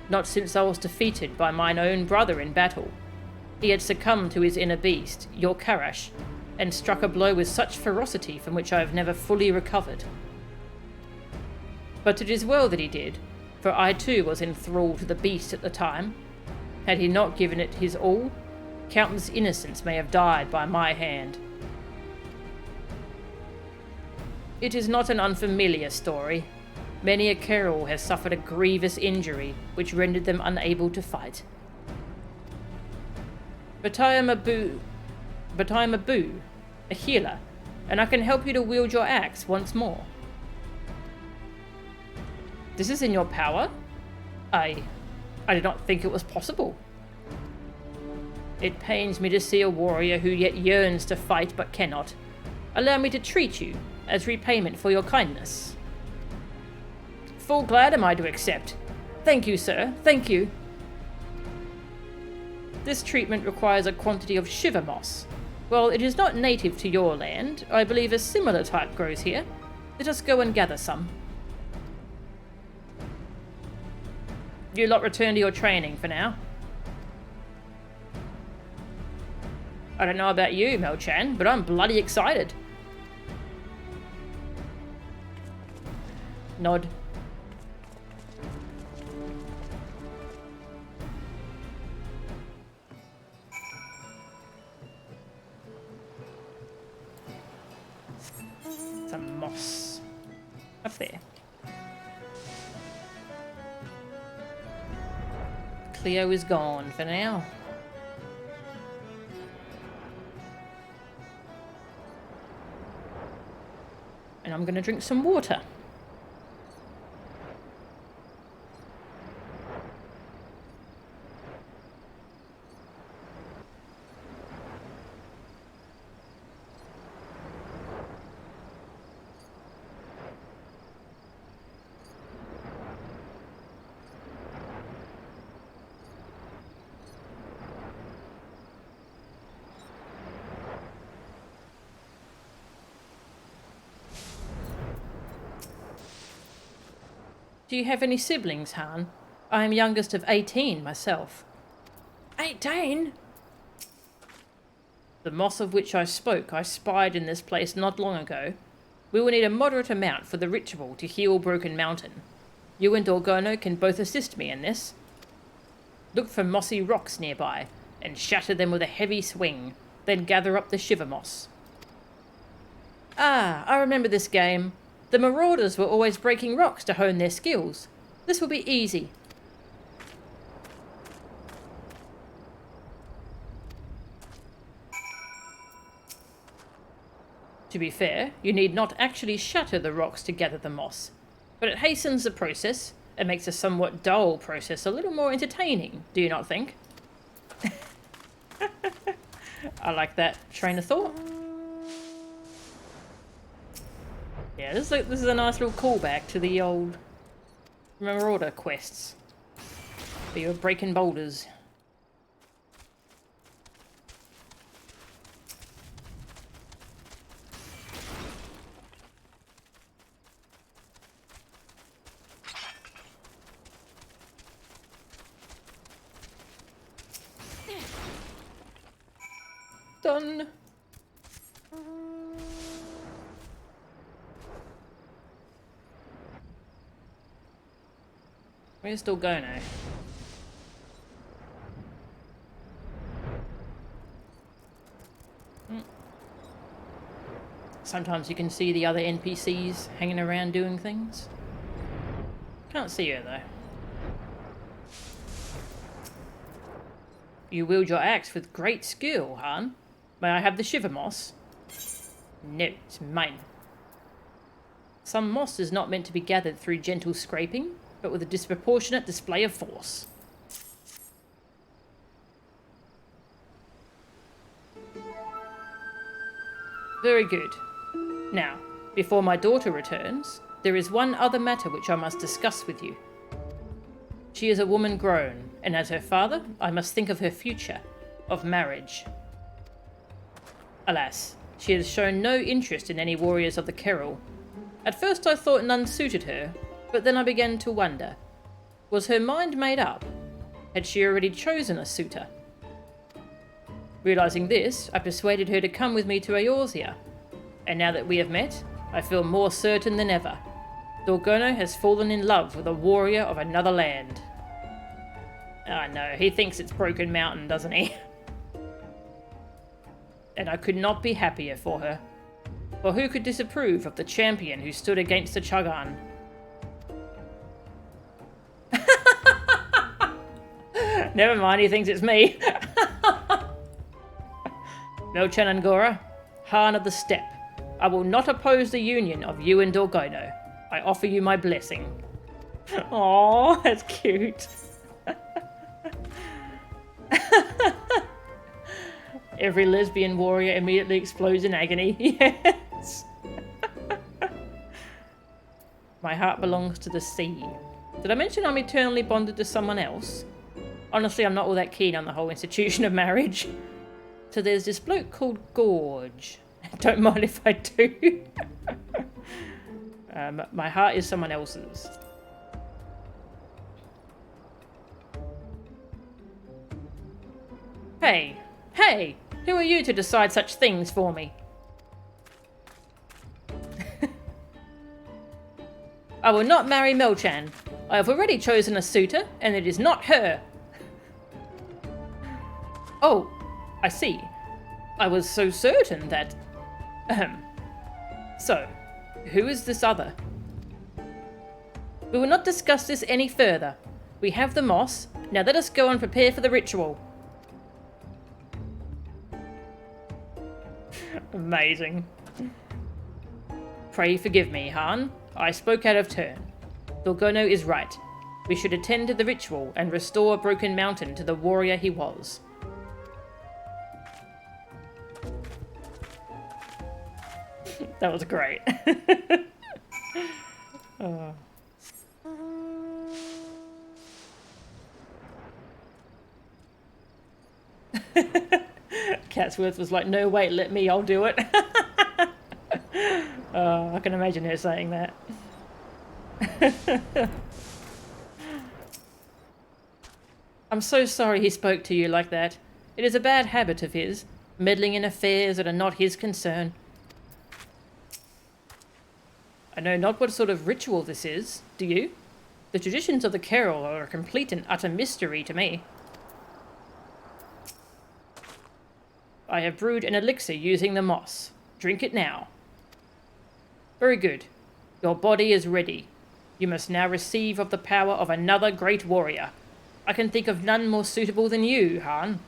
Not since I was defeated by mine own brother in battle. He had succumbed to his inner beast, your Karash, and struck a blow with such ferocity from which I have never fully recovered. But it is well that he did, for I too was enthralled to the beast at the time. Had he not given it his all, countless innocents may have died by my hand. It is not an unfamiliar story. Many a Carol has suffered a grievous injury, which rendered them unable to fight. But I am a boo, a healer, and I can help you to wield your axe once more. This is in your power? I did not think it was possible. It pains me to see a warrior who yet yearns to fight but cannot. Allow me to treat you as repayment for your kindness. Full glad am I to accept. Thank you, sir, thank you. This treatment requires a quantity of shiver moss. While it is not native to your land, I believe a similar type grows here. Let us go and gather some. You lot return to your training for now. I don't know about you, Melchan, but I'm bloody excited. Nod. Some moss. Up there. Cleo is gone for now. And I'm going to drink some water. Do you have any siblings, Han? I am youngest of 18 myself. 18? The moss of which I spoke I spied in this place not long ago. We will need a moderate amount for the ritual to heal Broken Mountain. You and Orgono can both assist me in this. Look for mossy rocks nearby, and shatter them with a heavy swing, then gather up the shiver moss. Ah, I remember this game. The marauders were always breaking rocks to hone their skills. This will be easy. To be fair, you need not actually shatter the rocks to gather the moss, but it hastens the process and makes a somewhat dull process a little more entertaining, do you not think? I like that train of thought. Yeah, this is a nice little callback to the old Marauder quests. Where you're breaking boulders. Done. Where's Dorgono? Sometimes you can see the other NPCs hanging around doing things. Can't see her though. You wield your axe with great skill, Han. May I have the shiver moss? No, it's mine. Some moss is not meant to be gathered through gentle scraping, but with a disproportionate display of force. Very good. Now, before my daughter returns, there is one other matter which I must discuss with you. She is a woman grown, and as her father, I must think of her future, of marriage. Alas, she has shown no interest in any warriors of the Kerril. At first I thought none suited her, but then I began to wonder. Was her mind made up? Had she already chosen a suitor? Realizing this, I persuaded her to come with me to Eorzea. And now that we have met, I feel more certain than ever. Dorgono has fallen in love with a warrior of another land. Oh no, he thinks it's Broken Mountain, doesn't he? And I could not be happier for her. For who could disapprove of the champion who stood against the Chagan? Never mind, he thinks it's me. Melchan Angora, Han of the Steppe, I will not oppose the union of you and Dorgono. I offer you my blessing. Aww, that's cute. Every lesbian warrior immediately explodes in agony. Yes. My heart belongs to the sea. Did I mention I'm eternally bonded to someone else? Honestly, I'm not all that keen on the whole institution of marriage. So there's this bloke called Gorge. Don't mind if I do. My heart is someone else's. Hey, hey, who are you to decide such things for me? I will not marry Melchan. I have already chosen a suitor, and it is not her. Oh, I see. I was so certain that... So, who is this other? We will not discuss this any further. We have the moss. Now let us go and prepare for the ritual. Amazing. Pray forgive me, Han. I spoke out of turn. Dorgono is right. We should attend to the ritual and restore Broken Mountain to the warrior he was. That was great. Oh. Catsworth was like, no, wait, let me, I'll do it. Oh, I can imagine her saying that. I'm so sorry he spoke to you like that. It is a bad habit of his, meddling in affairs that are not his concern. I know not what sort of ritual this is, do you? The traditions of the Carol are a complete and utter mystery to me. I have brewed an elixir using the moss. Drink it now. Very good. Your body is ready. You must now receive of the power of another great warrior. I can think of none more suitable than you, Han.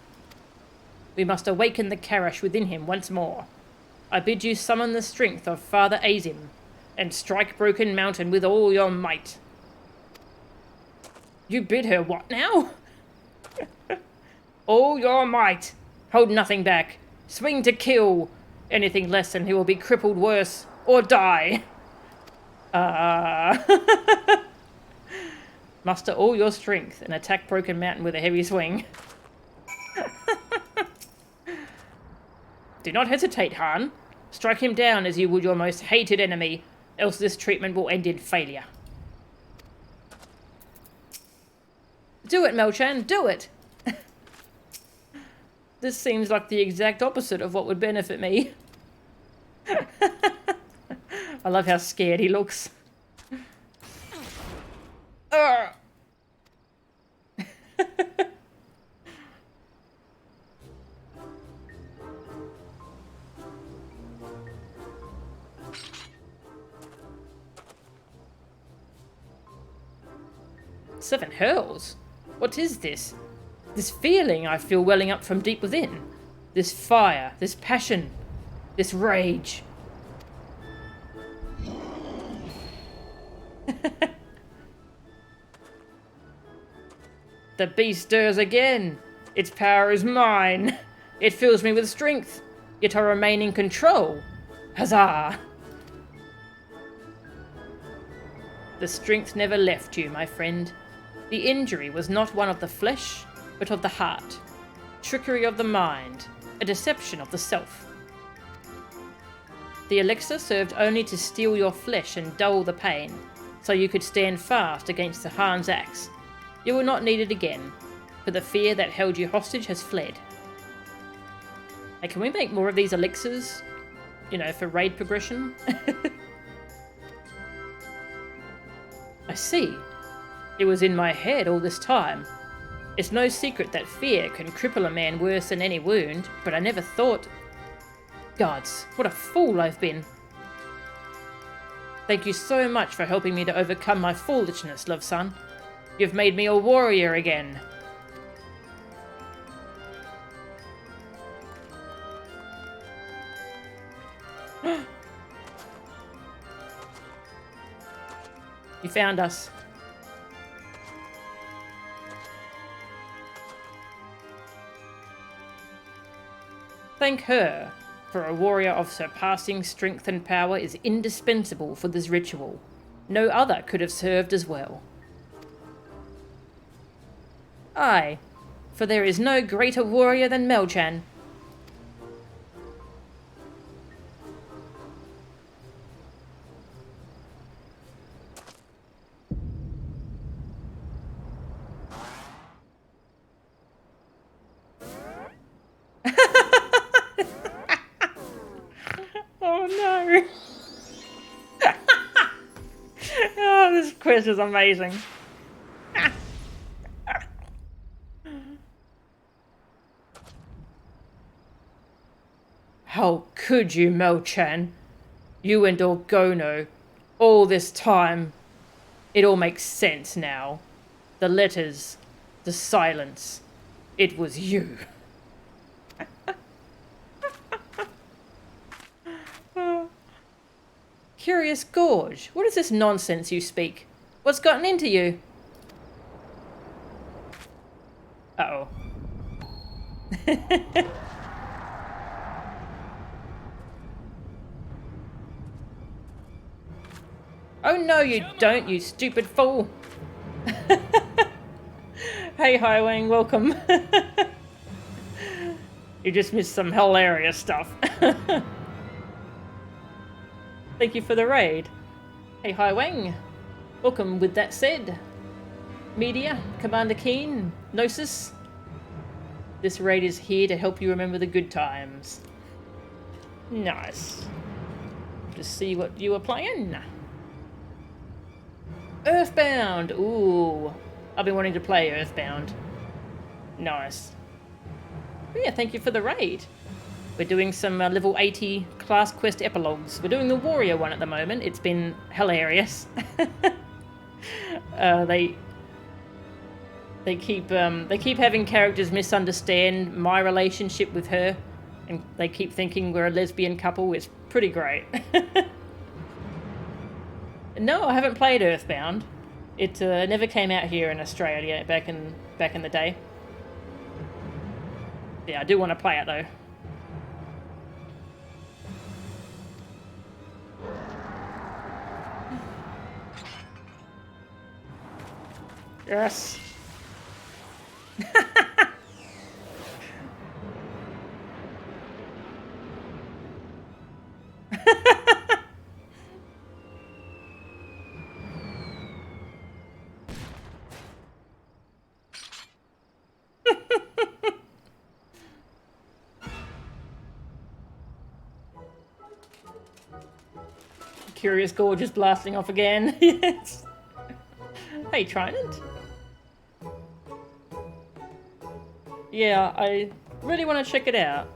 We must awaken the Karash within him once more. I bid you summon the strength of Father Azim, and strike Broken Mountain with all your might. You bid her what now? All your might. Hold nothing back. Swing to kill. Anything less and he will be crippled worse, or die. Muster all your strength and attack Broken Mountain with a heavy swing. Do not hesitate, Han. Strike him down as you would your most hated enemy, else this treatment will end in failure. Do it, Melchan, do it! This seems like the exact opposite of what would benefit me. I love how scared he looks. Seven hurls? What is this? This feeling I feel welling up from deep within. This fire, this passion, this rage. The beast stirs again. Its power is mine. It fills me with strength, yet I remain in control. Huzzah! The strength never left you, my friend. The injury was not one of the flesh, but of the heart. Trickery of the mind, a deception of the self. The elixir served only to steel your flesh and dull the pain, so you could stand fast against the Han's axe. You will not need it again, for the fear that held you hostage has fled. Hey, can we make more of these elixirs? You know, for raid progression? I see. It was in my head all this time. It's no secret that fear can cripple a man worse than any wound, but I never thought... Gods, what a fool I've been. Thank you so much for helping me to overcome my foolishness, love son. You've made me a warrior again. You found us. Thank her, for a warrior of surpassing strength and power is indispensable for this ritual. No other could have served as well. Aye, for there is no greater warrior than Melchan. Oh no! Oh, this quiz is amazing. How could you, Melchan? You and Orgono, all this time. It all makes sense now. The letters, the silence. It was you. Curious Gorge, what is this nonsense you speak? What's gotten into you? Uh-oh. Oh no you don't, you stupid fool! Hey Highwing, welcome. You just missed some hilarious stuff. Thank you for the raid. Hey Highwing, Welcome, with that said. Media, Commander Keen, Gnosis. This raid is here to help you remember the good times. Nice. Just see what you were playing. Earthbound! Ooh. I've been wanting to play Earthbound. Nice. But yeah, thank you for the raid. We're doing some level 80 class quest epilogues. We're doing the warrior one at the moment. It's been hilarious. They keep having characters misunderstand my relationship with her, and they keep thinking we're a lesbian couple. It's pretty great. No, I haven't played Earthbound. It never came out here in Australia back in the day. Yeah, I do want to play it though. Yes. Curious Gorge is blasting off again. Yes. Hey, Trident. Yeah, I really want to check it out.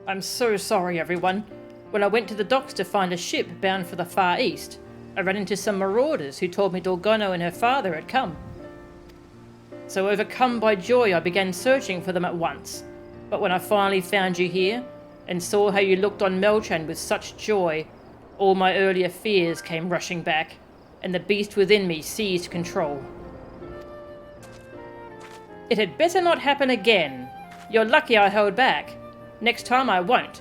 I'm so sorry, everyone. When I went to the docks to find a ship bound for the Far East, I ran into some marauders who told me Dorgono and her father had come. So overcome by joy, I began searching for them at once. But when I finally found you here, and saw how you looked on Melchan with such joy, all my earlier fears came rushing back, and the beast within me seized control. It had better not happen again. You're lucky I held back. Next time I won't.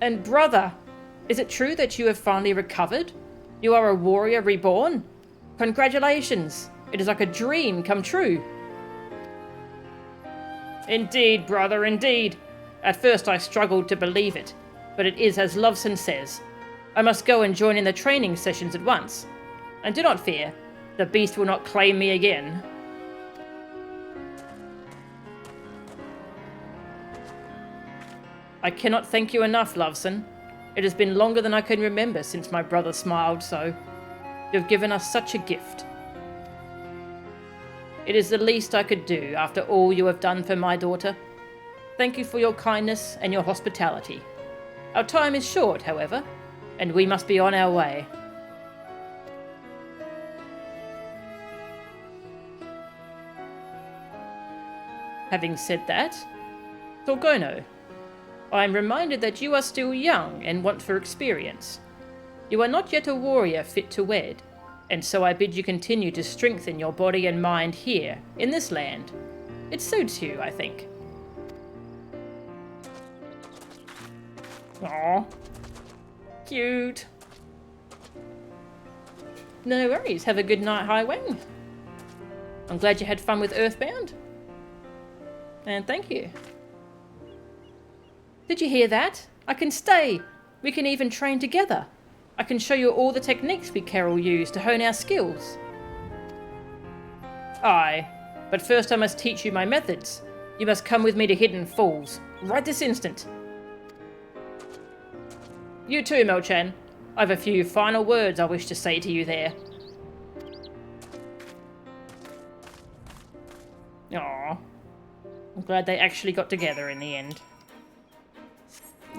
And brother, is it true that you have finally recovered? You are a warrior reborn? Congratulations! It is like a dream come true. Indeed, brother, indeed. At first I struggled to believe it, but it is as Loveson says. I must go and join in the training sessions at once. And do not fear, the beast will not claim me again. I cannot thank you enough, Loveson. It has been longer than I can remember since my brother smiled so. You have given us such a gift. It is the least I could do after all you have done for my daughter. Thank you for your kindness and your hospitality. Our time is short, however, and we must be on our way. Having said that, Dorgono, I am reminded that you are still young and want for experience. You are not yet a warrior fit to wed, and so I bid you continue to strengthen your body and mind here, in this land. It suits you, I think. Aww. Cute. No worries. Have a good night, Highwing. I'm glad you had fun with Earthbound. And thank you. Did you hear that? I can stay. We can even train together. I can show you all the techniques we Carol use to hone our skills. Aye, but first I must teach you my methods. You must come with me to Hidden Falls, right this instant. You too, Melchan. I've a few final words I wish to say to you there. Aww. I'm glad they actually got together in the end.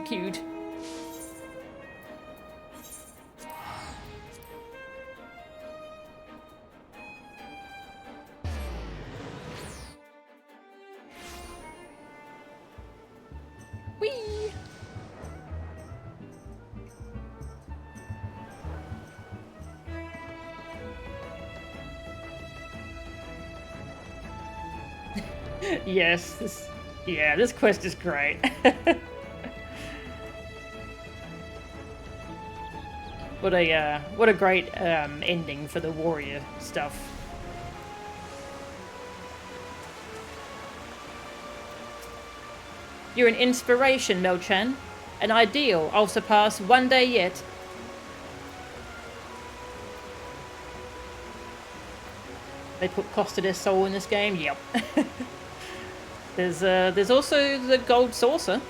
Cute. Whee! Yes, this quest is great. What a great ending for the warrior stuff. You're an inspiration, Melchan. An ideal I'll surpass one day yet. They put cost to their soul in this game? Yep. There's also the Gold Saucer,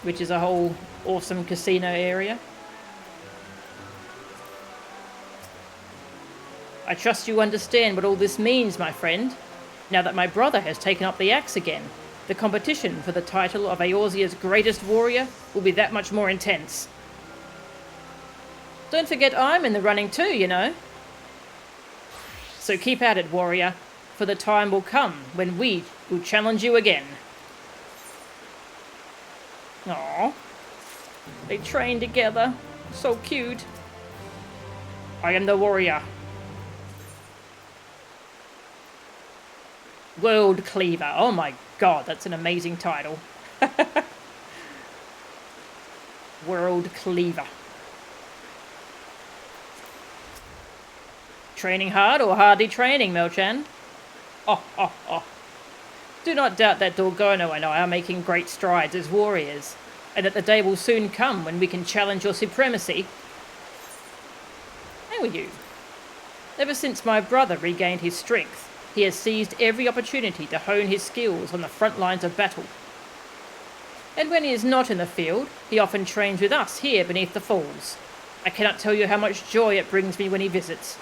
which is a whole awesome casino area. I trust you understand what all this means, my friend. Now that my brother has taken up the axe again, the competition for the title of Eorzea's greatest warrior will be that much more intense. Don't forget I'm in the running too, you know. So keep at it, warrior, for the time will come when we will challenge you again. Aww. They train together. So cute. I am the warrior. World Cleaver. Oh my god, that's an amazing title. World Cleaver. Training hard or hardly training, Melchan? Oh. Do not doubt that Dorgono and I are making great strides as warriors, and that the day will soon come when we can challenge your supremacy. How are you? Ever since my brother regained his strength, he has seized every opportunity to hone his skills on the front lines of battle. And when he is not in the field, he often trains with us here beneath the falls. I cannot tell you how much joy it brings me when he visits.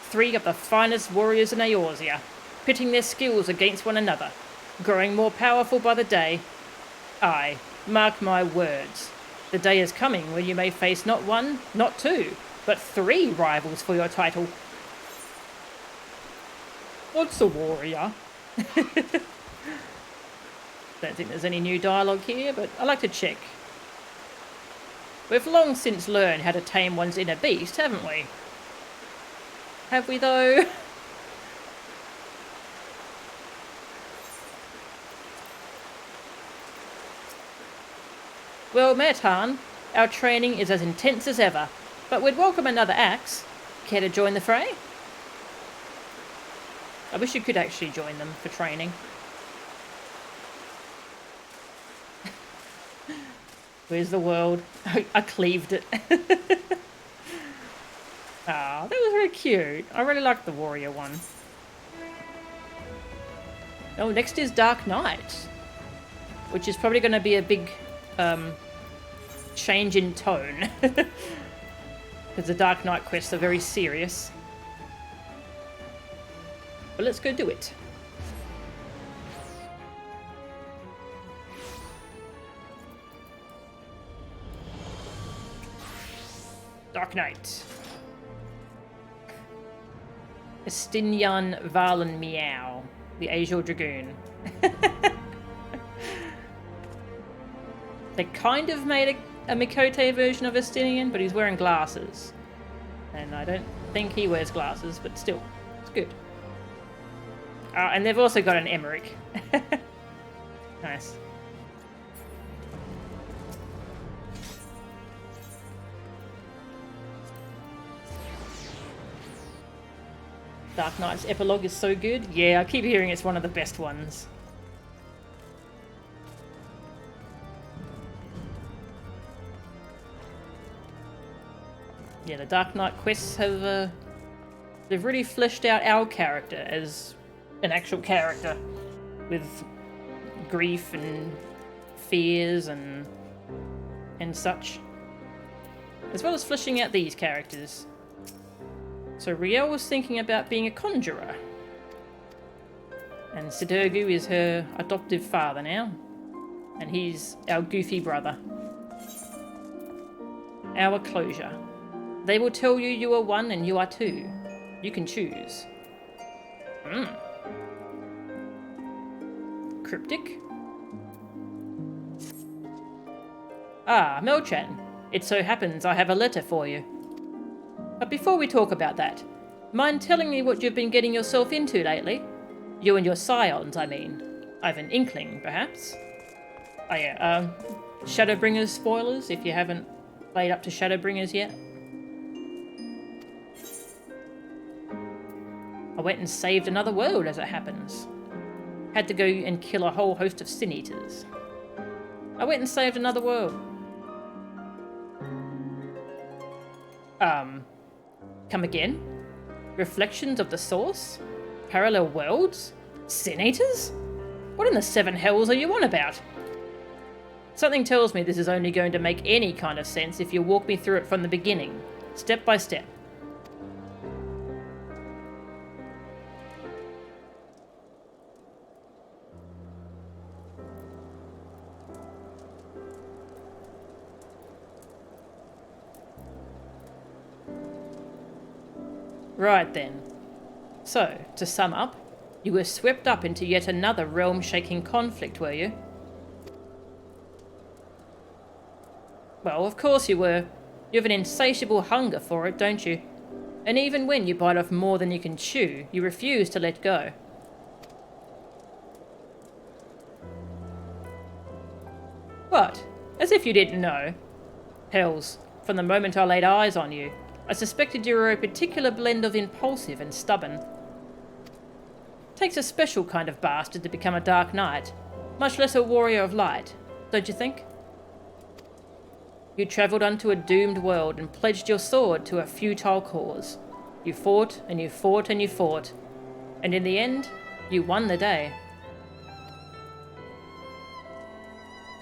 3 of the finest warriors in Eorzea, pitting their skills against one another, growing more powerful by the day. Aye, mark my words. The day is coming when you may face not 1, not 2, but 3 rivals for your title. What's a warrior? Don't think there's any new dialogue here, but I like to check. We've long since learned how to tame one's inner beast, haven't we? Have we, though? Well, Mertan, our training is as intense as ever, but we'd welcome another axe. Care to join the fray? I wish you could actually join them for training. Where's the world? I cleaved it. Ah, that was very cute. I really like the warrior one. Oh, next is Dark Knight, which is probably going to be a big change in tone. Because the Dark Knight quests are very serious. But let's go do it. Dark Knight. Estinyan Valen Meow, the Azure Dragoon. They kind of made a Mikote version of Estinian, but he's wearing glasses. And I don't think he wears glasses, but still, it's good. And they've also got an Emmerich. Nice. Dark Knight's Epilogue is so good. Yeah, I keep hearing it's one of the best ones. Yeah, the Dark Knight quests have... they've really fleshed out our character as an actual character. With grief and fears and such. As well as fleshing out these characters. So Riel was thinking about being a conjurer. And Sidurgu is her adoptive father now. And he's our goofy brother. Our closure. They will tell you you are 1 and you are 2. You can choose. Cryptic? Ah, Melchan. It so happens I have a letter for you. But before we talk about that, mind telling me what you've been getting yourself into lately? You and your scions, I mean. I have an inkling, perhaps. Oh yeah, Shadowbringers spoilers, if you haven't played up to Shadowbringers yet. I went and saved another world, as it happens. Had to go and kill a whole host of Sin Eaters. I went and saved another world. Come again? Reflections of the Source? Parallel worlds? Sin Eaters? What in the seven hells are you on about? Something tells me this is only going to make any kind of sense if you walk me through it from the beginning, step by step. Right then. So, to sum up, you were swept up into yet another realm-shaking conflict, were you? Well, of course you were. You have an insatiable hunger for it, don't you? And even when you bite off more than you can chew, you refuse to let go. What? As if you didn't know. Hells, from the moment I laid eyes on you, I suspected you were a particular blend of impulsive and stubborn. Takes a special kind of bastard to become a Dark Knight, much less a warrior of light, don't you think? You travelled unto a doomed world and pledged your sword to a futile cause. You fought and you fought and you fought, and in the end, you won the day.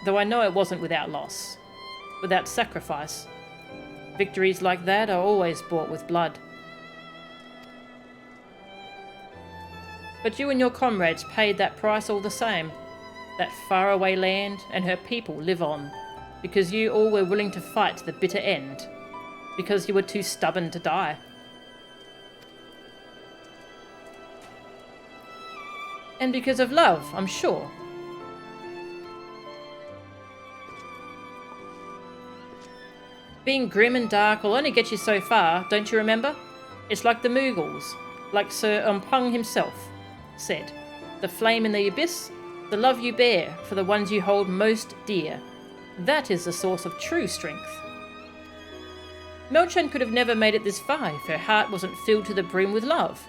Though I know it wasn't without loss, without sacrifice. Victories like that are always bought with blood. But you and your comrades paid that price all the same. That faraway land and her people live on, because you all were willing to fight to the bitter end, because you were too stubborn to die. And because of love, I'm sure. Being grim and dark will only get you so far, don't you remember? It's like the Moogles, like Sir Umpung himself said. The flame in the abyss, the love you bear for the ones you hold most dear. That is the source of true strength. Melchan could have never made it this far if her heart wasn't filled to the brim with love.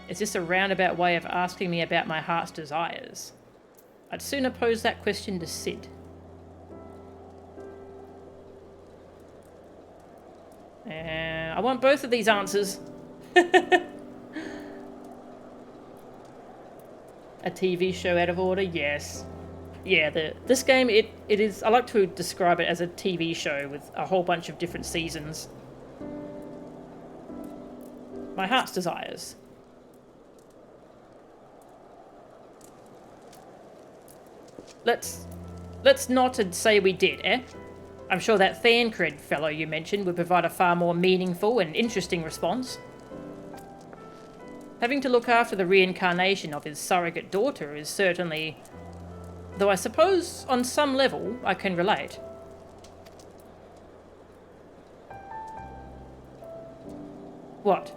Is this a roundabout way of asking me about my heart's desires? I'd sooner pose that question to Sid. I want both of these answers. A TV show out of order? Yes. Yeah, this game, it is... I like to describe it as a TV show with a whole bunch of different seasons. My heart's desires. Let's not say we did, eh? I'm sure that Thancred fellow you mentioned would provide a far more meaningful and interesting response. Having to look after the reincarnation of his surrogate daughter is certainly... Though I suppose, on some level, I can relate. What?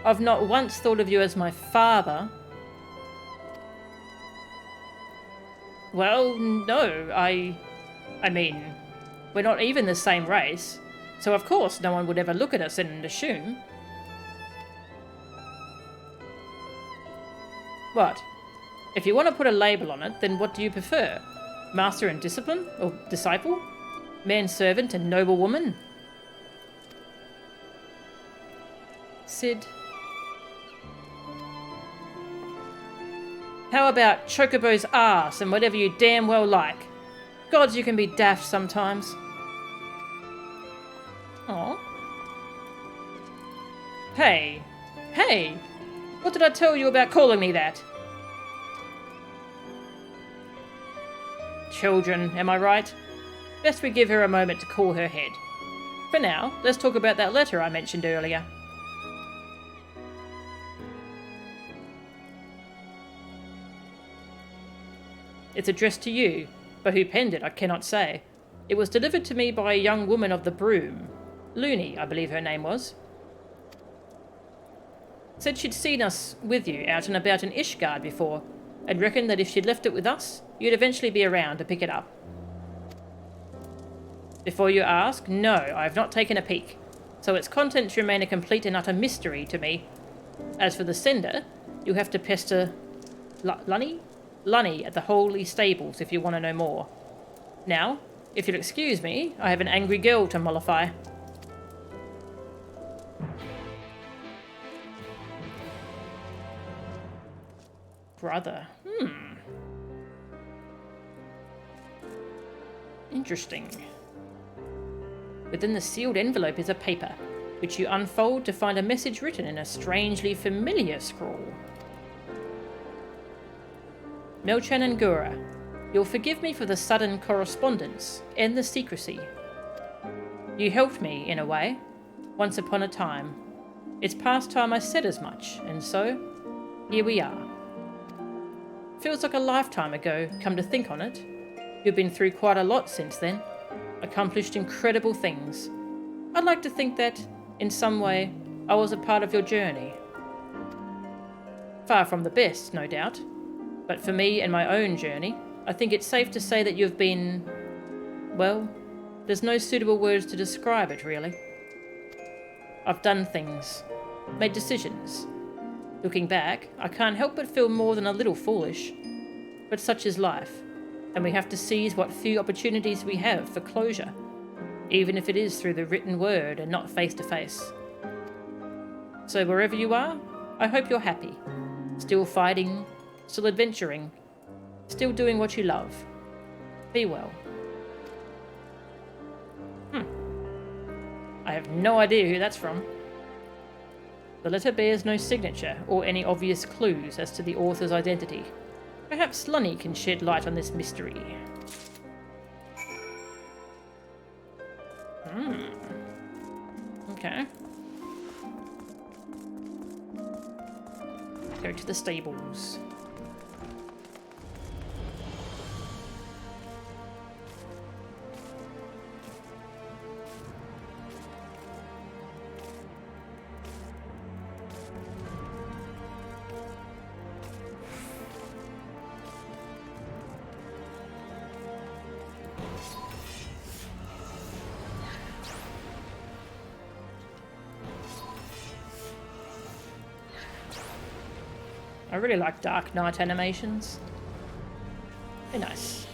I've not once thought of you as my father. Well, no, I mean, we're not even the same race, so of course no one would ever look at us and assume. What? If you want to put a label on it, then what do you prefer? Master and discipline? Or disciple? Manservant and noblewoman? Sid... How about Chocobo's arse and whatever you damn well like? Gods, you can be daft sometimes. Aw. Hey. Hey! What did I tell you about calling me that? Children, am I right? Best we give her a moment to cool her head. For now, let's talk about that letter I mentioned earlier. It's addressed to you, but who penned it I cannot say. It was delivered to me by a young woman of the Broom. Looney, I believe her name was. Said she'd seen us with you out and about in Ishgard before, and reckoned that if she'd left it with us, you'd eventually be around to pick it up. Before you ask, no, I have not taken a peek, so its contents remain a complete and utter mystery to me. As for the sender, you have to pester Lunny at the Holy Stables if you want to know more. Now, if you'll excuse me, I have an angry girl to mollify. Brother. Interesting. Within the sealed envelope is a paper, which you unfold to find a message written in a strangely familiar scrawl. Melchan and Gura, you'll forgive me for the sudden correspondence and the secrecy. You helped me, in a way, once upon a time. It's past time I said as much, and so, here we are. Feels like a lifetime ago, come to think on it. You've been through quite a lot since then. Accomplished incredible things. I'd like to think that, in some way, I was a part of your journey. Far from the best, no doubt. But for me and my own journey, I think it's safe to say that you've been... well, there's no suitable words to describe it, really. I've done things. Made decisions. Looking back, I can't help but feel more than a little foolish. But such is life, and we have to seize what few opportunities we have for closure, even if it is through the written word and not face to face. So wherever you are, I hope you're happy. Still fighting, still adventuring, still doing what you love. Be well. I have no idea who that's from. The letter bears no signature or any obvious clues as to the author's identity. Perhaps Lunny can shed light on this mystery. Okay. Go to the stables. I really like Dark Knight animations. They're nice.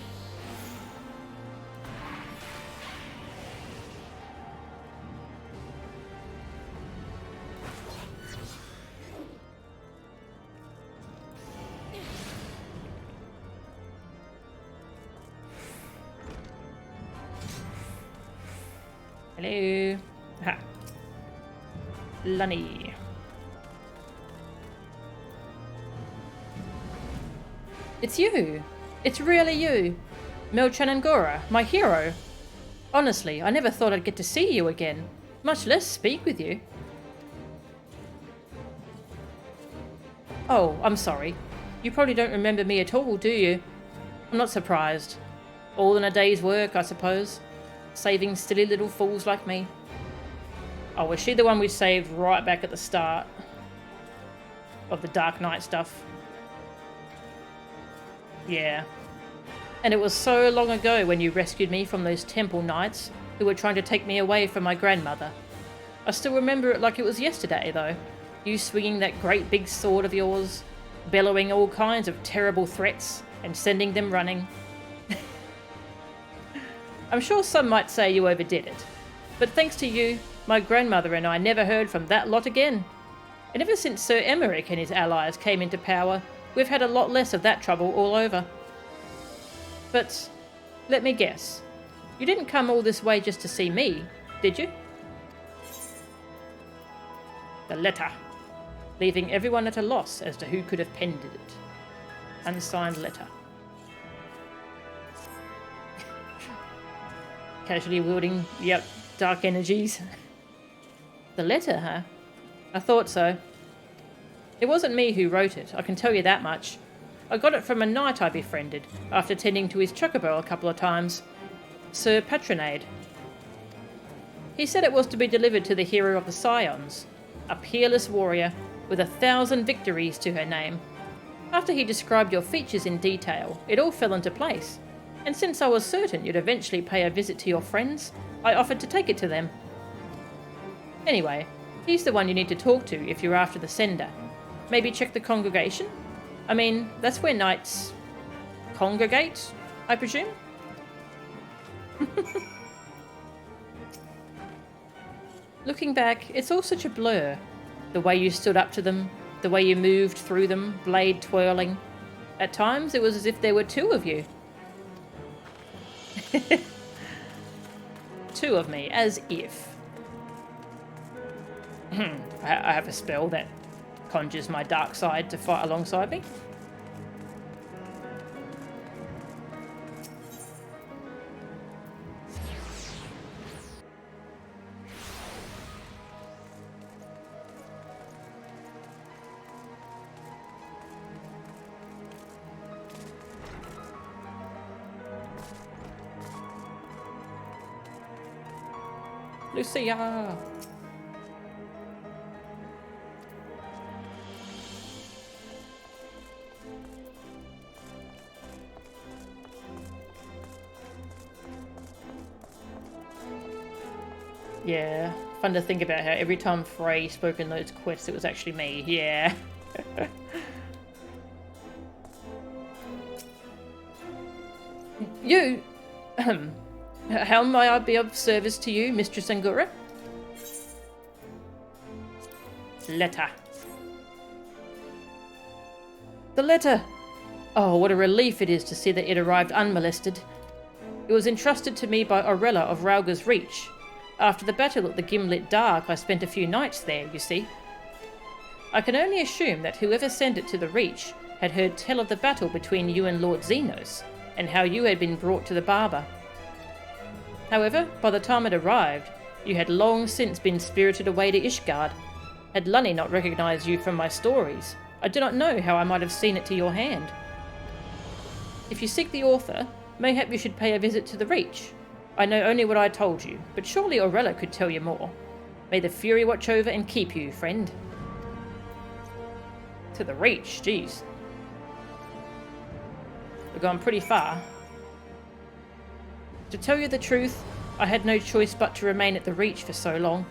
Hello. Ha. Lunny. It's you! It's really you! Melchan and Gora, my hero! Honestly, I never thought I'd get to see you again, much less speak with you. Oh, I'm sorry. You probably don't remember me at all, do you? I'm not surprised. All in a day's work, I suppose. Saving silly little fools like me. Oh, was she the one we saved right back at the start of the Dark Knight stuff? Yeah. And it was so long ago when you rescued me from those temple knights who were trying to take me away from my grandmother. I still remember it like it was yesterday, though. You swinging that great big sword of yours, bellowing all kinds of terrible threats, and sending them running. I'm sure some might say you overdid it, but thanks to you, my grandmother and I never heard from that lot again. And ever since Sir Emmerich and his allies came into power, we've had a lot less of that trouble all over. But, let me guess, you didn't come all this way just to see me, did you? The letter, leaving everyone at a loss as to who could have penned it. Unsigned letter. Casually wielding, yep, dark energies. The letter, huh? I thought so. It wasn't me who wrote it, I can tell you that much. I got it from a knight I befriended after tending to his chocobo a couple of times. Sir Patronade. He said it was to be delivered to the hero of the Scions, a peerless warrior with 1,000 victories to her name. After he described your features in detail, it all fell into place, and since I was certain you'd eventually pay a visit to your friends, I offered to take it to them. Anyway, he's the one you need to talk to if you're after the sender. Maybe check the congregation? I mean, that's where knights congregate, I presume? Looking back, it's all such a blur. The way you stood up to them, the way you moved through them, blade twirling. At times, it was as if there were two of you. Two of me, as if. I have a spell that conjures my dark side to fight alongside me. Lucia! Yeah, fun to think about how every time Frey spoke in those quests it was actually me, yeah. You, how may I be of service to you, Mistress Angura? Letter. The letter! Oh, what a relief it is to see that it arrived unmolested. It was entrusted to me by Orella of Rauga's Reach. After the battle at the Gimlet Dark, I spent a few nights there, you see. I can only assume that whoever sent it to the Reach had heard tell of the battle between you and Lord Xenos, and how you had been brought to the Barber. However, by the time it arrived, you had long since been spirited away to Ishgard. Had Lunny not recognised you from my stories, I do not know how I might have seen it to your hand. If you seek the author, mayhap you should pay a visit to the Reach. I know only what I told you, but surely Orella could tell you more. May the Fury watch over and keep you, friend. To the Reach, jeez. We've gone pretty far. To tell you the truth, I had no choice but to remain at the Reach for so long.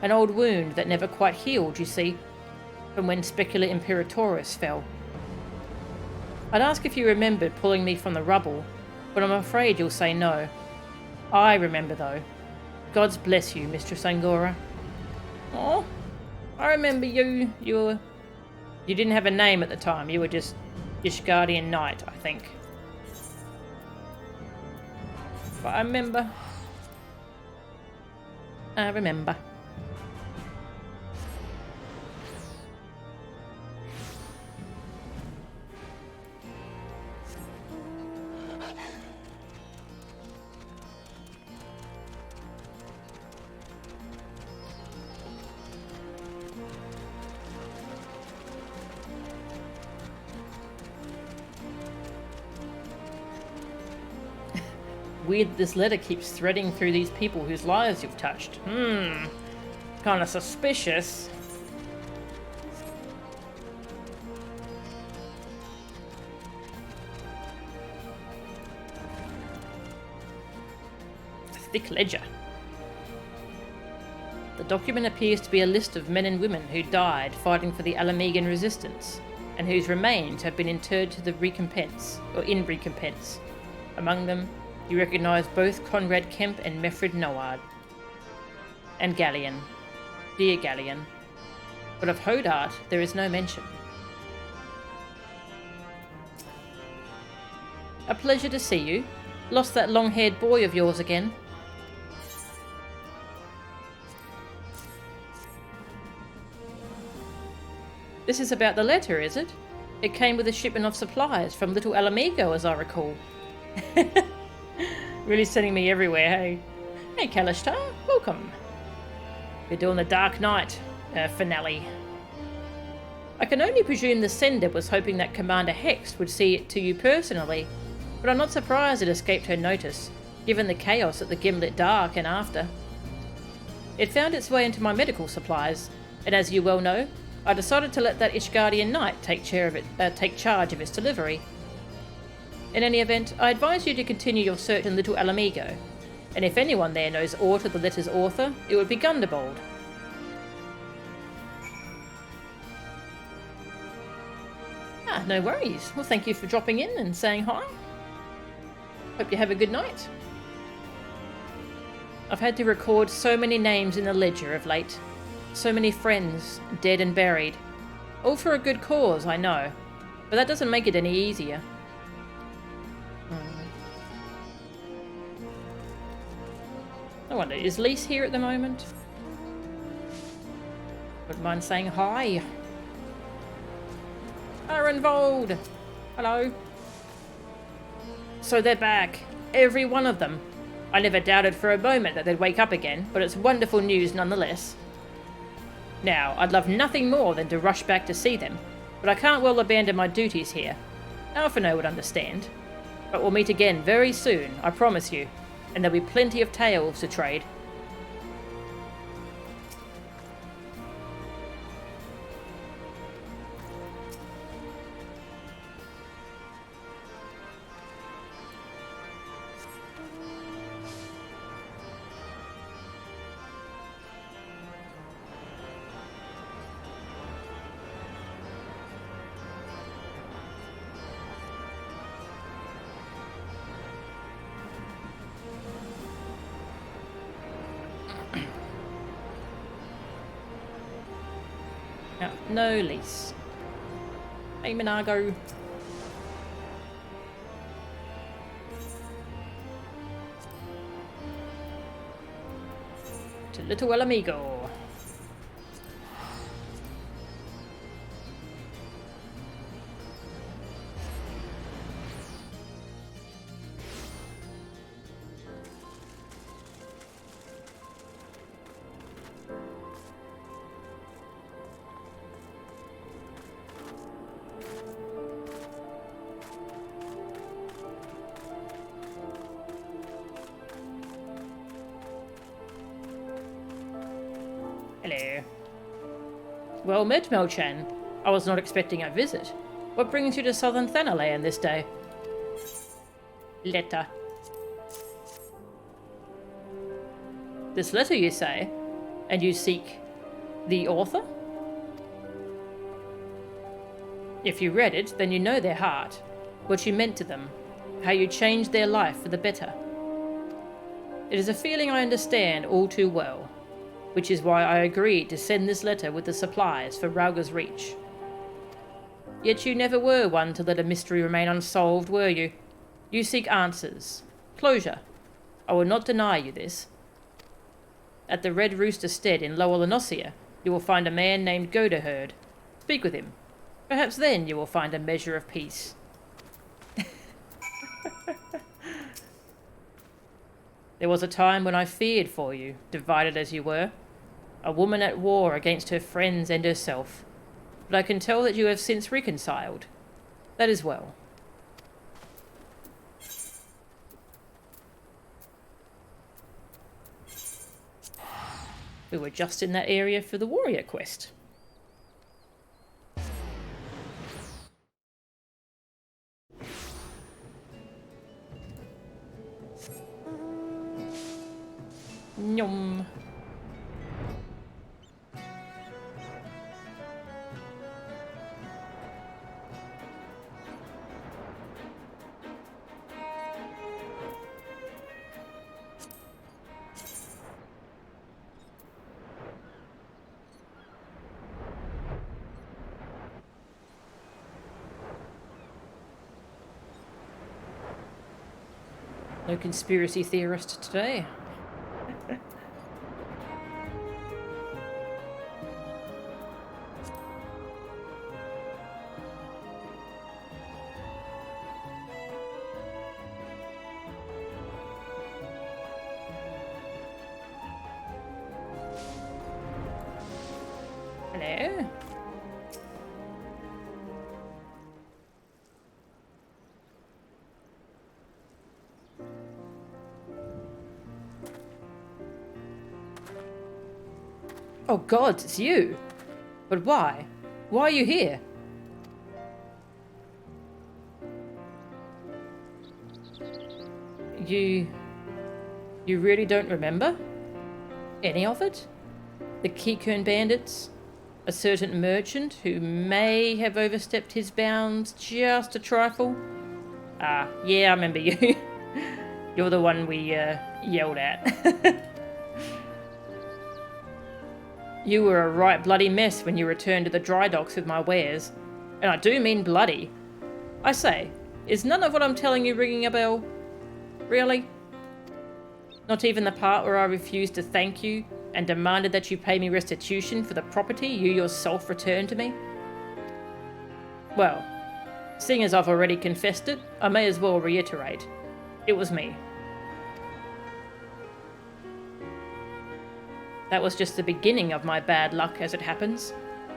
An old wound that never quite healed, you see, from when Specula Imperatoris fell. I'd ask if you remembered pulling me from the rubble, but I'm afraid you'll say no. I remember, though. Gods bless you, Mistress Angora. Oh, I remember you. You didn't have a name at the time. You were just Ishgardian Knight, I think. But I remember. I remember. Weird that this letter keeps threading through these people whose lives you've touched. Kinda suspicious. A thick ledger. The document appears to be a list of men and women who died fighting for the Alamegan resistance, and whose remains have been interred to the recompense, or in recompense. Among them, you recognise both Conrad Kemp and Mefred Noard. And Galleon. Dear Galleon. But of Hodart there is no mention. A pleasure to see you. Lost that long-haired boy of yours again. This is about the letter, is it? It came with a shipment of supplies from Little Alamigo, as I recall. Really sending me everywhere, hey? Hey, Kalishtar, welcome. We're doing the Dark Knight finale. I can only presume the sender was hoping that Commander Hex would see it to you personally, but I'm not surprised it escaped her notice, given the chaos at the Gimlet Dark and after. It found its way into my medical supplies, and as you well know, I decided to let that Ishgardian Knight take charge of its delivery. In any event, I advise you to continue your search in Little Alamigo, and if anyone there knows aught of the letter's author, it would be Gunderbold. No worries. Well, thank you for dropping in and saying hi. Hope you have a good night. I've had to record so many names in the ledger of late. So many friends, dead and buried. All for a good cause, I know. But that doesn't make it any easier. I wonder, is Lise here at the moment? Wouldn't mind saying hi. Arenvold! Hello. So they're back. Every one of them. I never doubted for a moment that they'd wake up again, but it's wonderful news nonetheless. Now, I'd love nothing more than to rush back to see them, but I can't well abandon my duties here. Alphino would understand. But we'll meet again very soon, I promise you, and there'll be plenty of tales to trade. No Lise. Hey, Minago. To Little Alamigo. Hello. Well met, Melchan. I was not expecting a visit. What brings you to southern Thanalan this day? Letter. This letter, you say? And you seek the author? If you read it, then you know their heart, what you meant to them, how you changed their life for the better. It is a feeling I understand all too well, which is why I agreed to send this letter with the supplies for Rauga's Reach. Yet you never were one to let a mystery remain unsolved, were you? You seek answers, closure. I will not deny you this. At the Red Rooster Stead in Lower Lenosia, you will find a man named Godaherd. Speak with him. Perhaps then you will find a measure of peace. There was a time when I feared for you, divided as you were. A woman at war against her friends and herself. But I can tell that you have since reconciled. That is well. We were just in that area for the warrior quest. Nyom. No conspiracy theorist today. Hello. Oh God, it's you! But why? Why are you here? You really don't remember? Any of it? The Kikun bandits? A certain merchant who may have overstepped his bounds just a trifle? Ah, yeah, I remember you. You're the one we yelled at. You were a right bloody mess when you returned to the dry docks with my wares. And I do mean bloody. I say, is none of what I'm telling you ringing a bell? Really? Not even the part where I refused to thank you and demanded that you pay me restitution for the property you yourself returned to me? Well, seeing as I've already confessed it, I may as well reiterate. It was me. That was just the beginning of my bad luck, as it happens.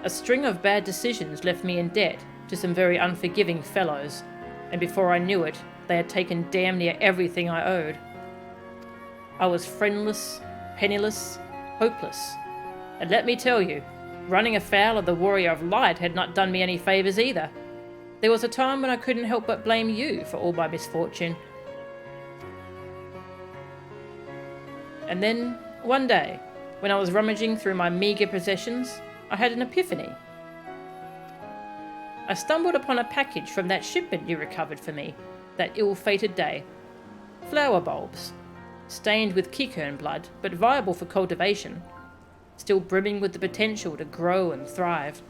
A string of bad decisions left me in debt to some very unforgiving fellows, and before I knew it, they had taken damn near everything I owed. I was friendless, penniless, hopeless. And let me tell you, running afoul of the Warrior of Light had not done me any favours either. There was a time when I couldn't help but blame you for all my misfortune. And then, one day, when I was rummaging through my meagre possessions, I had an epiphany. I stumbled upon a package from that shipment you recovered for me, that ill-fated day. Flower bulbs, stained with Kikun blood, but viable for cultivation, still brimming with the potential to grow and thrive.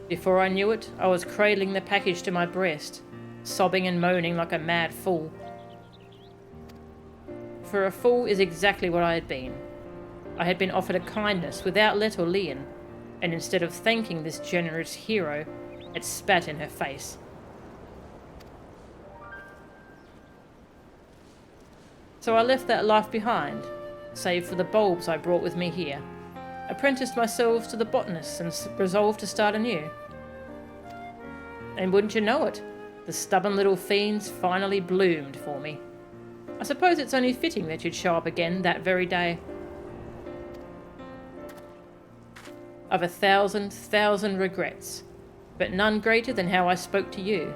Before I knew it, I was cradling the package to my breast, sobbing and moaning like a mad fool. For a fool is exactly what I had been. I had been offered a kindness without let or lien, and instead of thanking this generous hero, had spat in her face. So I left that life behind, save for the bulbs I brought with me here, apprenticed myself to the botanists and resolved to start anew. And wouldn't you know it, the stubborn little fiends finally bloomed for me. I suppose it's only fitting that you'd show up again that very day. I've 1,000 regrets, but none greater than how I spoke to you.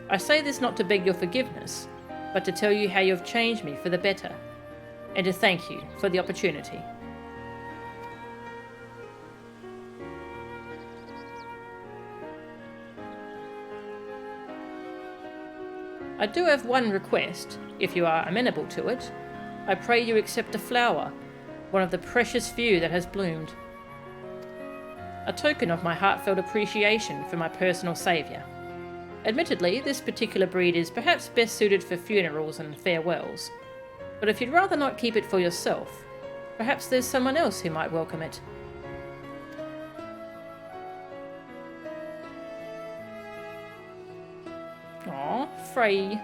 I say this not to beg your forgiveness, but to tell you how you have changed me for the better, and to thank you for the opportunity. I do have one request, if you are amenable to it. I pray you accept a flower, one of the precious few that has bloomed. A token of my heartfelt appreciation for my personal saviour. Admittedly, this particular breed is perhaps best suited for funerals and farewells, but if you'd rather not keep it for yourself, perhaps there's someone else who might welcome it. Aw, Frey.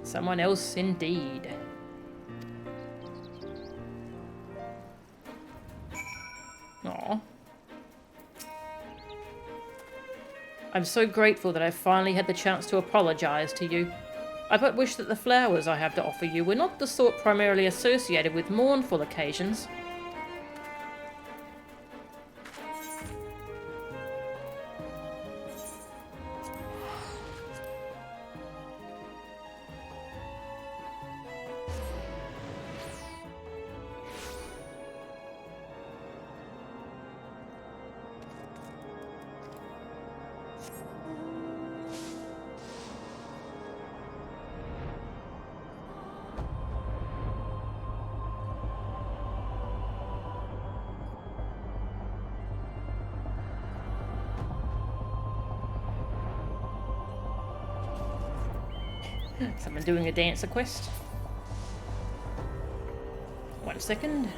Someone else indeed. Aw. I'm so grateful that I finally had the chance to apologise to you. I but wish that the flowers I have to offer you were not the sort primarily associated with mournful occasions. Someone doing a dancer quest. 1 second.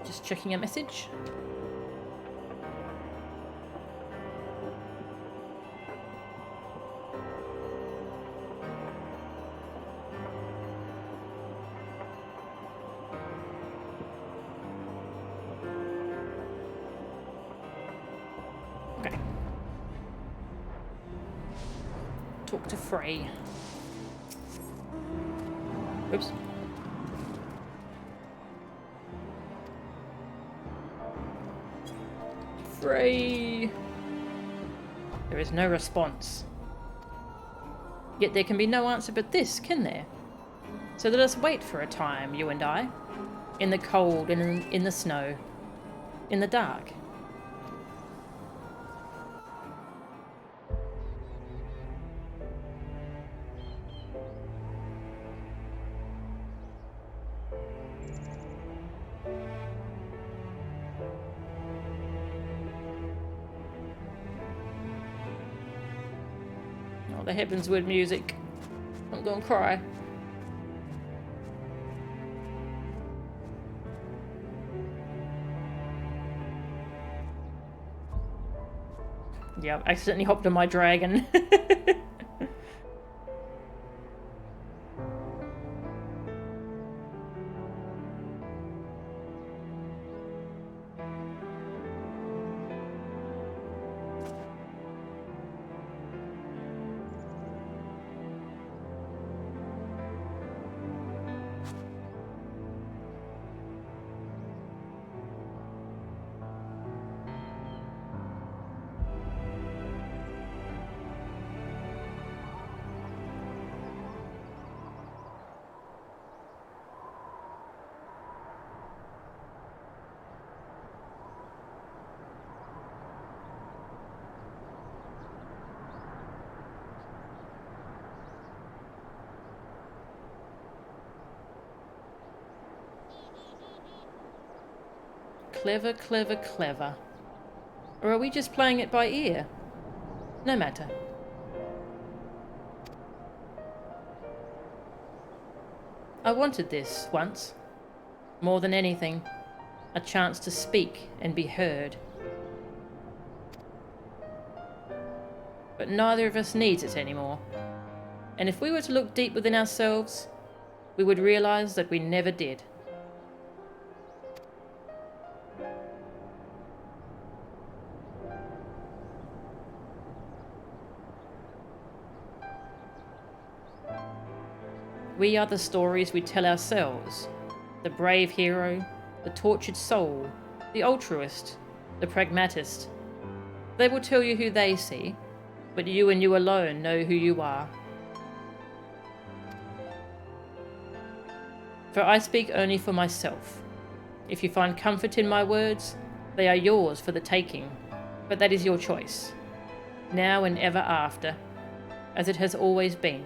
Just checking a message. talk to Frey. Oops. Frey! There is no response. Yet there can be no answer but this, can there? So let us wait for a time, you and I. In the cold, in the snow. In the dark. Oh, the heavensward music. I'm gonna cry. Yeah, I accidentally hopped on my dragon. Clever, clever, clever. Or are we just playing it by ear? No matter. I wanted this once. More than anything. A chance to speak and be heard. But neither of us needs it anymore. And if we were to look deep within ourselves, we would realize that we never did. We are the stories we tell ourselves. The brave hero, the tortured soul, the altruist, the pragmatist. They will tell you who they see, but you and you alone know who you are. For I speak only for myself. If you find comfort in my words, they are yours for the taking, but that is your choice, now and ever after, as it has always been.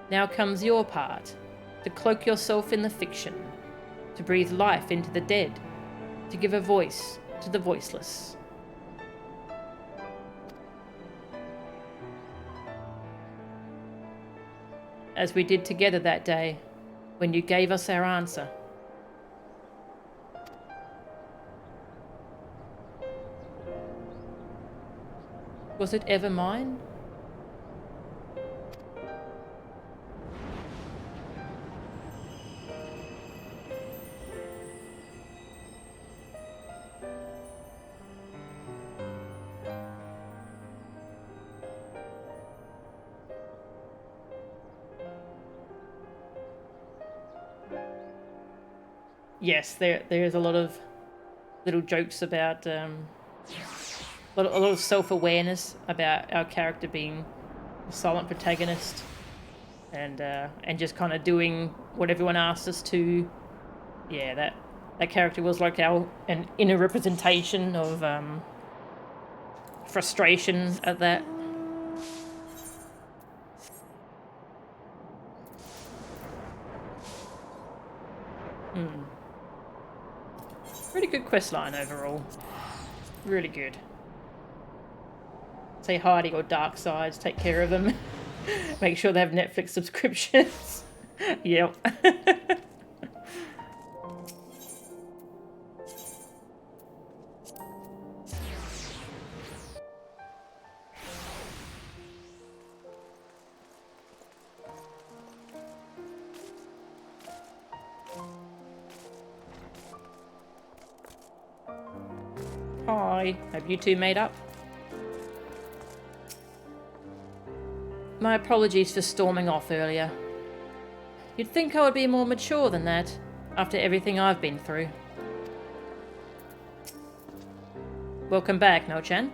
Now comes your part, to cloak yourself in the fiction, to breathe life into the dead, to give a voice to the voiceless. As we did together that day, when you gave us our answer. Was it ever mine? Yes, there is a lot of little jokes about a lot of self-awareness about our character being a silent protagonist and just kind of doing what everyone asked us to. Yeah, that character was like an inner representation of frustration at that. Pretty good questline overall. Really good. Say hi to your dark sides, take care of them. Make sure they have Netflix subscriptions. Yep. Aw. Hi, have you two made up? My apologies for storming off earlier. You'd think I would be more mature than that, after everything I've been through. Welcome back, No-chan.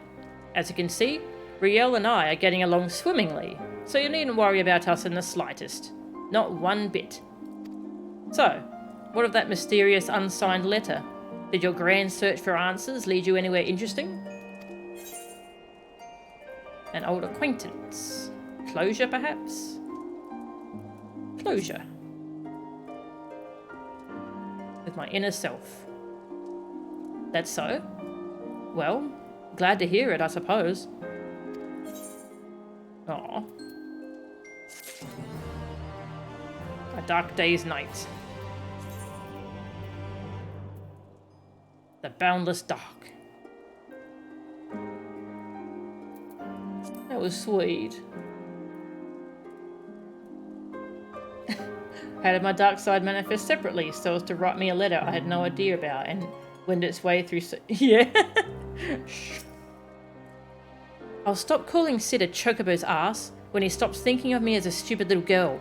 As you can see, Riel and I are getting along swimmingly, so you needn't worry about us in the slightest. Not one bit. So, what of that mysterious unsigned letter? Did your grand search for answers lead you anywhere interesting? An old acquaintance. Closure, perhaps? Closure. With my inner self. That's so? Well, glad to hear it, I suppose. Aww. A dark day's night. The boundless dark. That was sweet. How did my dark side manifest separately so as to write me a letter I had no idea about and wend its way through yeah. I'll stop calling Sid a chocobo's ass when he stops thinking of me as a stupid little girl.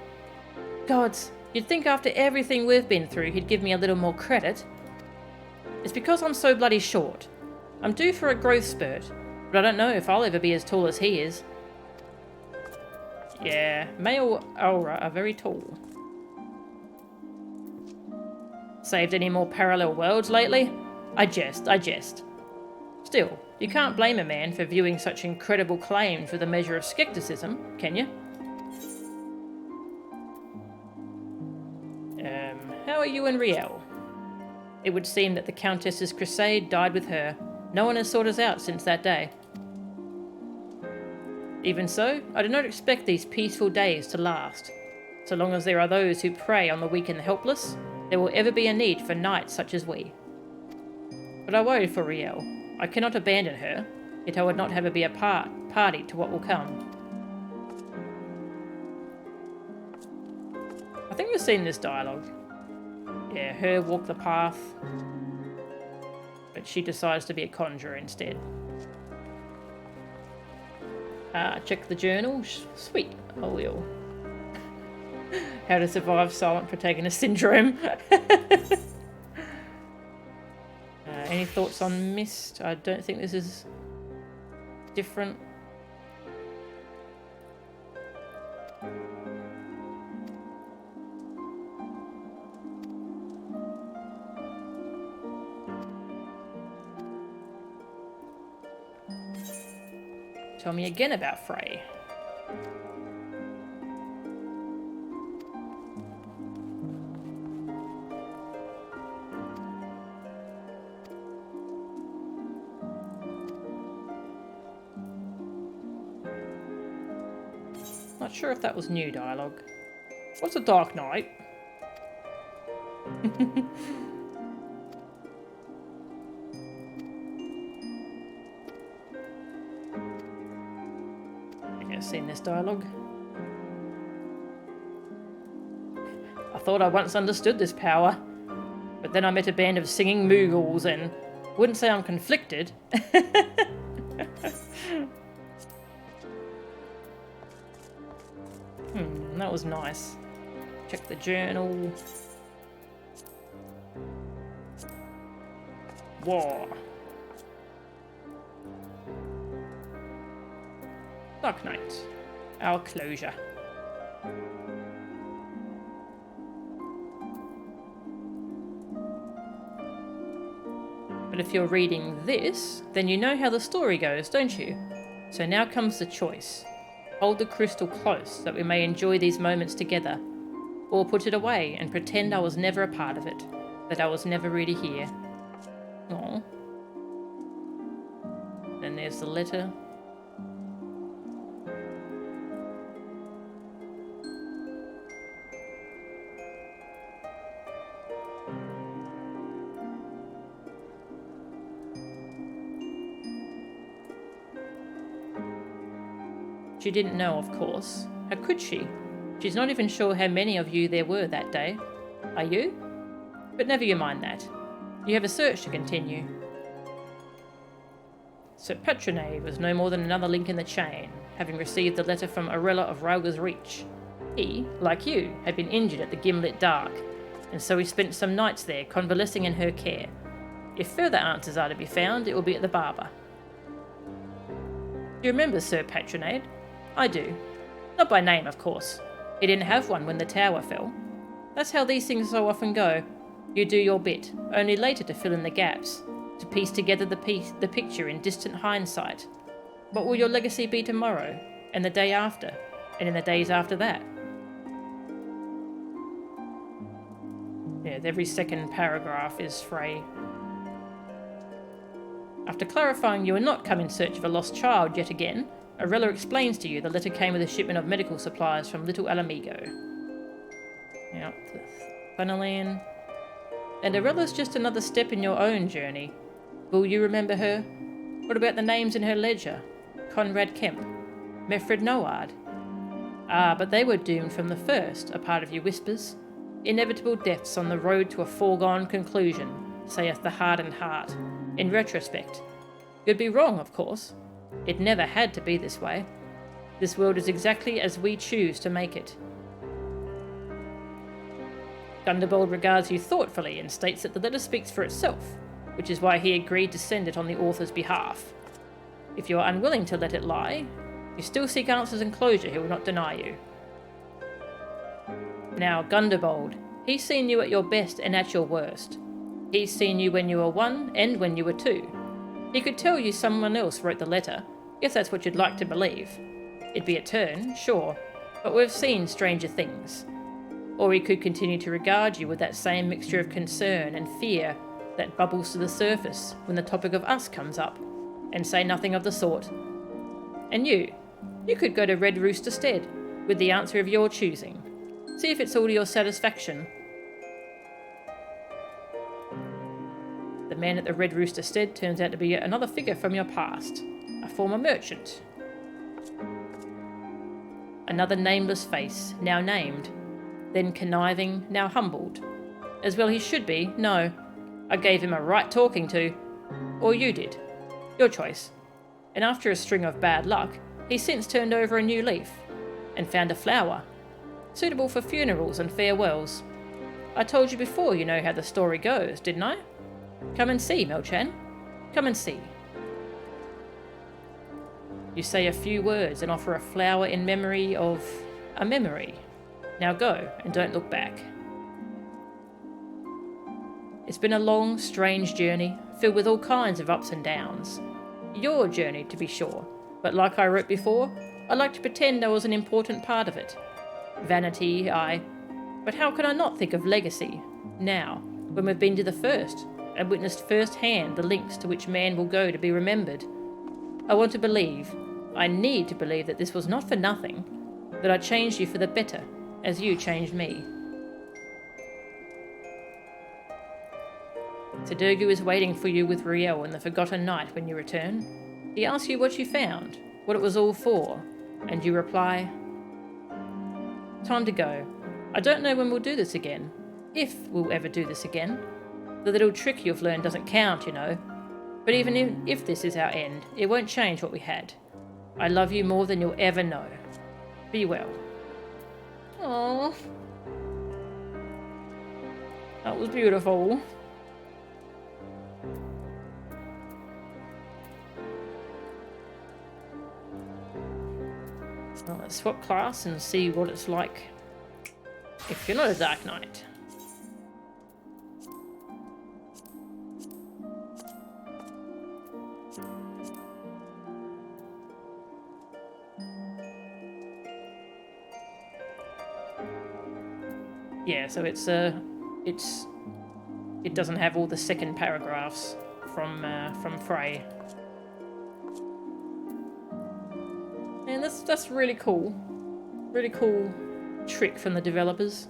Gods, you'd think after everything we've been through he'd give me a little more credit. It's because I'm so bloody short. I'm due for a growth spurt, but I don't know if I'll ever be as tall as he is. Yeah, male aura are very tall. Saved any more parallel worlds lately? I jest. Still, you can't blame a man for viewing such incredible claims with a measure of skepticism, can you? How are you and Riel? It would seem that the Countess's crusade died with her. No one has sought us out since that day. Even so, I do not expect these peaceful days to last. So long as there are those who prey on the weak and the helpless, there will ever be a need for knights such as we. But I worry for Riel. I cannot abandon her, yet I would not have her be a party to what will come. I think we've seen this dialogue. Yeah, her walk the path, but she decides to be a conjurer instead. Check the journal. Sweet, I will. How to survive silent protagonist syndrome. Any thoughts on Mist? I don't think this is different. Tell me again about Frey. Not sure if that was new dialogue. What's a dark night? I've seen this dialogue. I thought I once understood this power, but then I met a band of singing Moogles and wouldn't say I'm conflicted. That was nice. Check the journal. War. Dark Knight. Our closure. But if you're reading this, then you know how the story goes, don't you? So now comes the choice. Hold the crystal close that we may enjoy these moments together, or put it away and pretend I was never a part of it, that I was never really here. Aww. Then there's the letter. She didn't know, of course. How could she? She's not even sure how many of you there were that day. Are you? But never you mind that. You have a search to continue. Sir Patronade was no more than another link in the chain, having received the letter from Arella of Rauga's Reach. He, like you, had been injured at the Gimlet Dark, and so he spent some nights there convalescing in her care. If further answers are to be found, it will be at the barber. Do you remember Sir Patronade? I do. Not by name, of course. He didn't have one when the tower fell. That's how these things so often go. You do your bit, only later to fill in the gaps, to piece together the picture in distant hindsight. What will your legacy be tomorrow, and the day after, and in the days after that? Yeah, every second paragraph is Frey. After clarifying you are not come in search of a lost child yet again, Arella explains to you the letter came with a shipment of medical supplies from Little Alamigo. Now, funneling. And Arella's just another step in your own journey. Will you remember her? What about the names in her ledger? Conrad Kemp, Meffred Noard. Ah, but they were doomed from the first, a part of you whispers. Inevitable deaths on the road to a foregone conclusion, saith the hardened heart. In retrospect. You'd be wrong, of course. It never had to be this way. This world is exactly as we choose to make it. Gunderbold regards you thoughtfully and states that the letter speaks for itself, which is why he agreed to send it on the author's behalf. If you are unwilling to let it lie, you still seek answers and closure he will not deny you. Now, Gunderbold, he's seen you at your best and at your worst. He's seen you when you were 1 and when you were 2. He could tell you someone else wrote the letter, if that's what you'd like to believe. It'd be a turn, sure, but we've seen stranger things. Or he could continue to regard you with that same mixture of concern and fear that bubbles to the surface when the topic of us comes up, and say nothing of the sort. And you could go to Red Rooster Stead, with the answer of your choosing. See if it's all to your satisfaction. The man at the Red Rooster Stead turns out to be yet another figure from your past, a former merchant. Another nameless face, now named, then conniving, now humbled. As well he should be, no. I gave him a right talking to. Or you did. Your choice. And after a string of bad luck, he's since turned over a new leaf, and found a flower, suitable for funerals and farewells. I told you before you know how the story goes, didn't I? Come and see, Melchan. Come and see. You say a few words and offer a flower in memory of a memory. Now go, and don't look back. It's been a long, strange journey, filled with all kinds of ups and downs. Your journey, to be sure, but like I wrote before, I like to pretend I was an important part of it. Vanity, aye, but how can I not think of legacy, now, when we've been to the first, and witnessed firsthand the lengths to which man will go to be remembered? I want to believe, I need to believe that this was not for nothing, that I changed you for the better, as you changed me. Tadurgu is waiting for you with Riel in the Forgotten Night when you return. He asks you what you found, what it was all for, and you reply, time to go. I don't know when we'll do this again, if we'll ever do this again. The little trick you've learned doesn't count, you know. But even if this is our end, it won't change what we had. I love you more than you'll ever know. Be well. Aww. That was beautiful. Well, let's swap class and see what it's like if you're not a Dark Knight. Yeah, so it doesn't have all the second paragraphs from Frey. And that's really cool. Really cool trick from the developers.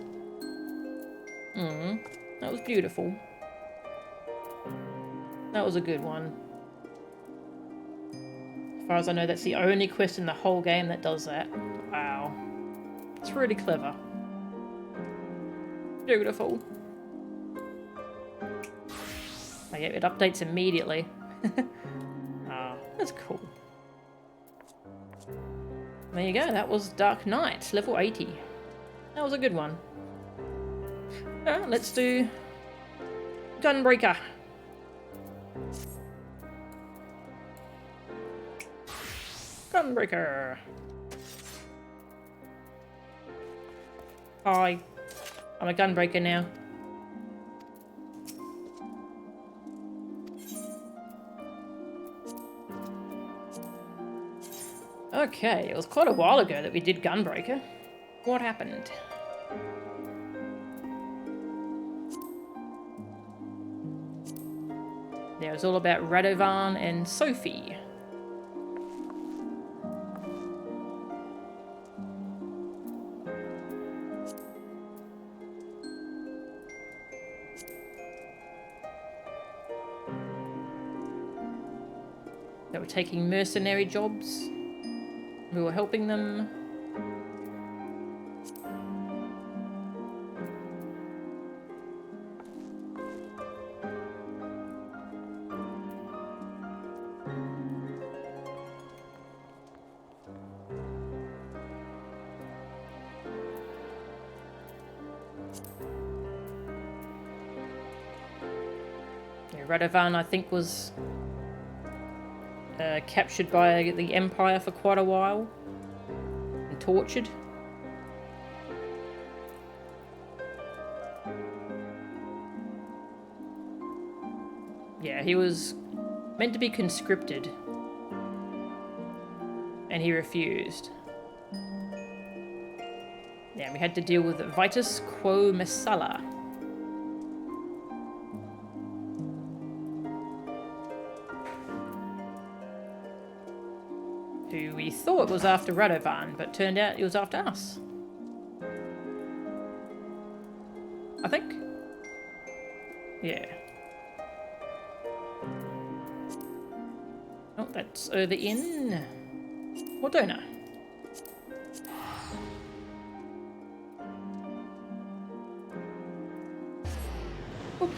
That was beautiful. That was a good one. As far as I know, that's the only quest in the whole game that does that. Wow. It's really clever. Beautiful. Oh yeah, it updates immediately. That's cool. There you go, that was Dark Knight, level 80. That was a good one. Alright, let's do Gunbreaker. Gunbreaker. Hi. I'm a Gunbreaker now. Okay, it was quite a while ago that we did Gunbreaker. What happened? Yeah, it was all about Radovan and Sophie. They were taking mercenary jobs. We were helping them. Yeah, Radovan, I think, was captured by the Empire for quite a while and tortured. Yeah, he was meant to be conscripted and he refused. Yeah, we had to deal with Vitus Quo Messala. Who we thought was after Radovan, but turned out he was after us. I think? Yeah. Oh, that's over in Mordona. Oops.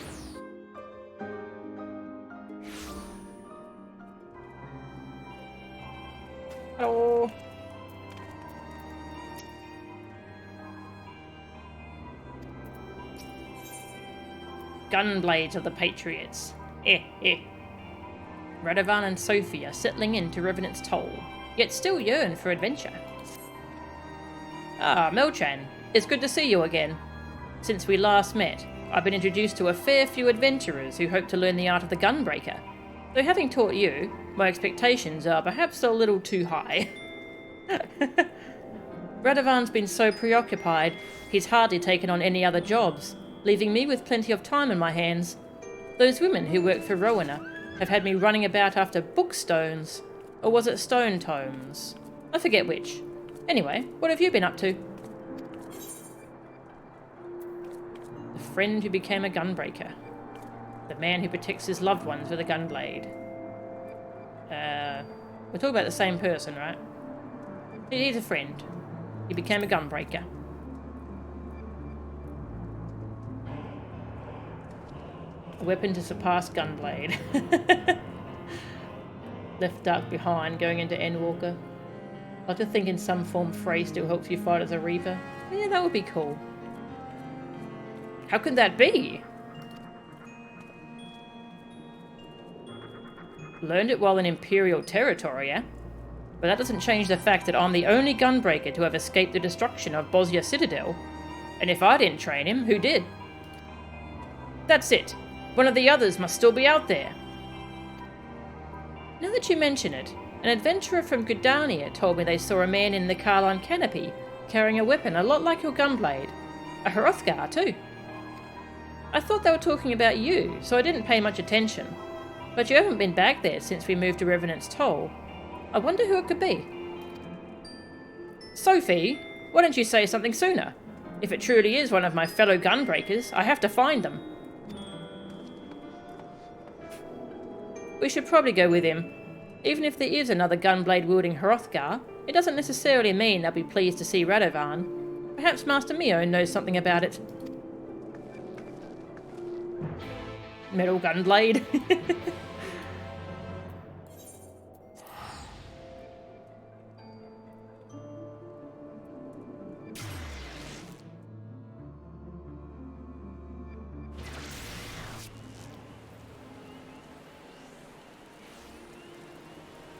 Hello. Gunblades of the Patriots. Radovan and Sophie are settling into Revenant's Toll, yet still yearn for adventure. Ah, Melchan, it's good to see you again. Since we last met, I've been introduced to a fair few adventurers who hope to learn the art of the Gunbreaker. Though having taught you, my expectations are perhaps a little too high. Radovan's been so preoccupied, he's hardly taken on any other jobs, leaving me with plenty of time on my hands. Those women who work for Rowena have had me running about after bookstones, or was it stone tomes? I forget which. Anyway, what have you been up to? The friend who became a gunbreaker. The man who protects his loved ones with a gunblade. We're talking about the same person, right? He's a friend. He became a gunbreaker. A weapon to surpass gunblade. Left dark behind, going into Endwalker. I like to think in some form Frey still helps you fight as a Reaper. Yeah, that would be cool. How could that be? Learned it while in Imperial territory, eh? But that doesn't change the fact that I'm the only gunbreaker to have escaped the destruction of Bosnia Citadel. And if I didn't train him, who did? That's it. One of the others must still be out there. Now that you mention it, an adventurer from Gudania told me they saw a man in the Karlan canopy, carrying a weapon a lot like your gunblade. A Hrothgar, too. I thought they were talking about you, so I didn't pay much attention. But you haven't been back there since we moved to Revenant's Toll. I wonder who it could be. Sophie, why don't you say something sooner? If it truly is one of my fellow gunbreakers, I have to find them. We should probably go with him. Even if there is another gunblade-wielding Hrothgar, it doesn't necessarily mean they'll be pleased to see Radovan. Perhaps Master Mio knows something about it. Metal gunblade.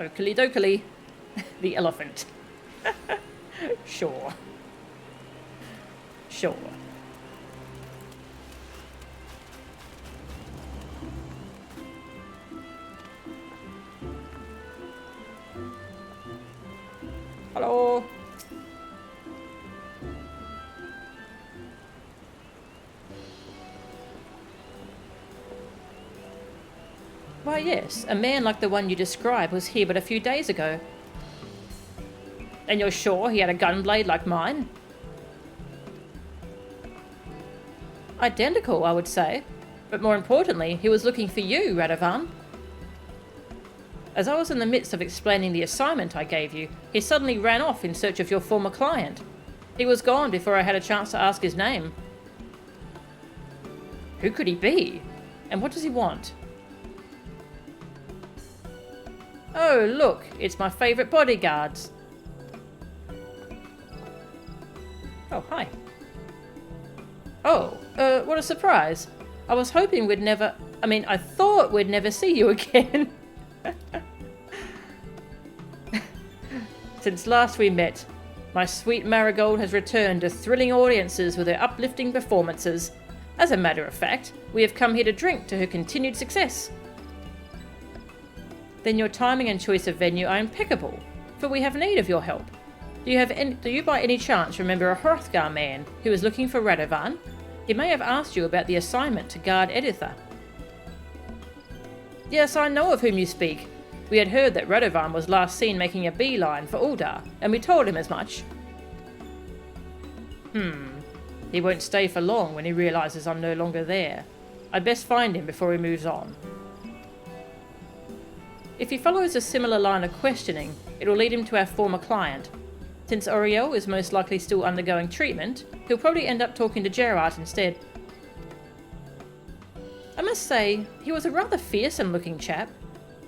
Oakley dokley. The elephant. Sure. Sure. Hello. Why, yes, a man like the one you describe was here but a few days ago. And you're sure he had a gunblade like mine? Identical, I would say. But more importantly, he was looking for you, Radovan. As I was in the midst of explaining the assignment I gave you, he suddenly ran off in search of your former client. He was gone before I had a chance to ask his name. Who could he be? And what does he want? Oh, look, it's my favourite bodyguards. Oh, hi. Oh, what a surprise. I was hoping we'd never... I thought we'd never see you again. Since last we met, my sweet Marigold has returned to thrilling audiences with her uplifting performances. As a matter of fact, we have come here to drink to her continued success. Then your timing and choice of venue are impeccable, for we have need of your help. Do you by any chance remember a Hrothgar man who was looking for Radovan? He may have asked you about the assignment to guard Editha. Yes, I know of whom you speak. We had heard that Radovan was last seen making a beeline for Uldar, and we told him as much. He won't stay for long when he realises I'm no longer there. I'd best find him before he moves on. If he follows a similar line of questioning, it will lead him to our former client. Since Auriel is most likely still undergoing treatment, he'll probably end up talking to Gerard instead. I must say, he was a rather fearsome-looking chap.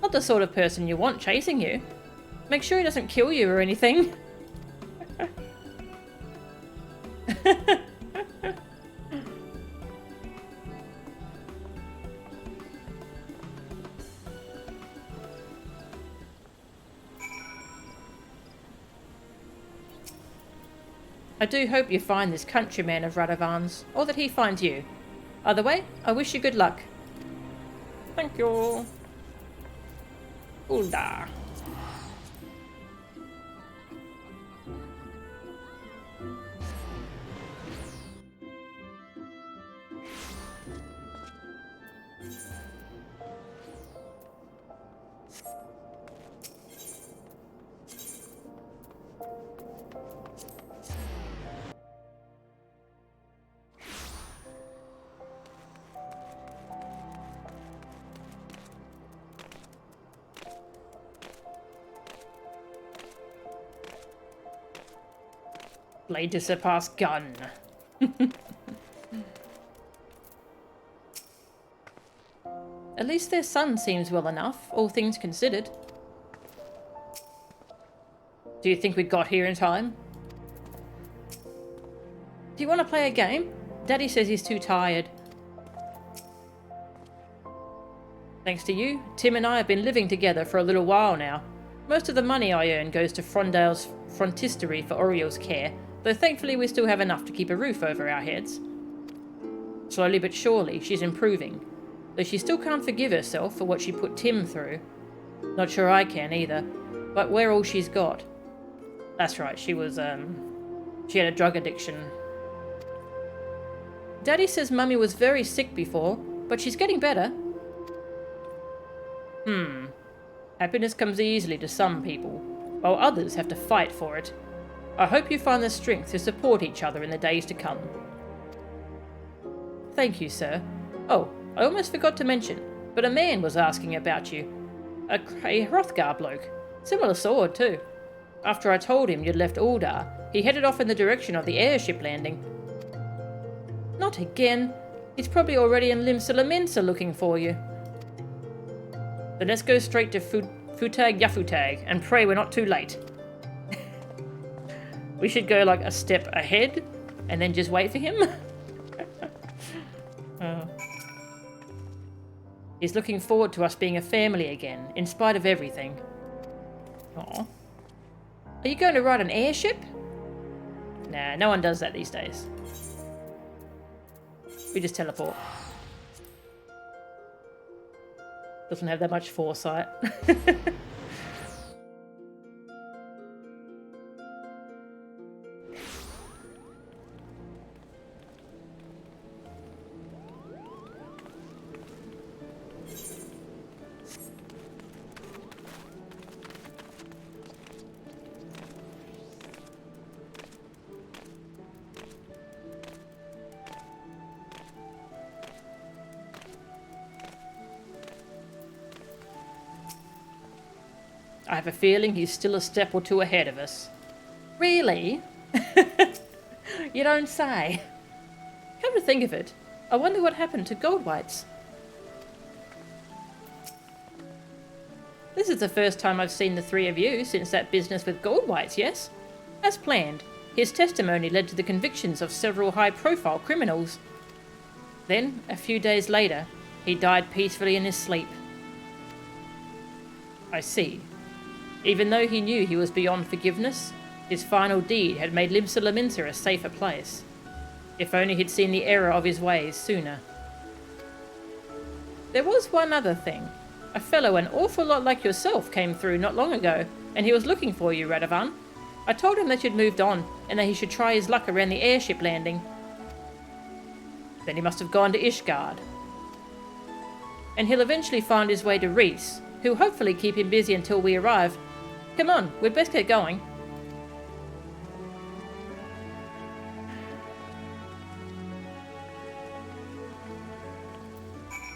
Not the sort of person you want chasing you. Make sure he doesn't kill you or anything. I do hope you find this countryman of Radovan's, or that he finds you. Either way, I wish you good luck. Thank you. Uldar. Blade to surpass gun. At least their son seems well enough, all things considered. Do you think we got here in time? Do you want to play a game? Daddy says he's too tired. Thanks to you, Tim and I have been living together for a little while now. Most of the money I earn goes to Frondale's frontistery for Auriel's care, though thankfully we still have enough to keep a roof over our heads. Slowly but surely, she's improving, though she still can't forgive herself for what she put Tim through. Not sure I can either, but we're all she's got. That's right, she had a drug addiction. Daddy says Mummy was very sick before, but she's getting better. Happiness comes easily to some people, while others have to fight for it. I hope you find the strength to support each other in the days to come. Thank you, sir. Oh, I almost forgot to mention, but a man was asking about you. A Hrothgar bloke. Similar sword, too. After I told him you'd left Uldar, he headed off in the direction of the airship landing. Not again. He's probably already in Limsa Laminsa looking for you. Then let's go straight to Futag Yafutag and pray we're not too late. We should go like a step ahead and then just wait for him. He's looking forward to us being a family again, in spite of everything. Aw. Are you going to ride an airship? Nah, no one does that these days. We just teleport. Doesn't have that much foresight. I have a feeling he's still a step or two ahead of us. Really? You don't say. Come to think of it, I wonder what happened to Goldwhites. This is the first time I've seen the three of you since that business with Goldwhites, yes? As planned, his testimony led to the convictions of several high-profile criminals. Then, a few days later, he died peacefully in his sleep. I see. Even though he knew he was beyond forgiveness, his final deed had made Limsa Lominsa a safer place. If only he'd seen the error of his ways sooner. There was one other thing. A fellow an awful lot like yourself came through not long ago, and he was looking for you, Radovan. I told him that you'd moved on, and that he should try his luck around the airship landing. Then he must have gone to Ishgard. And he'll eventually find his way to Reese, who'll hopefully keep him busy until we arrive. Come on, we'd best get going.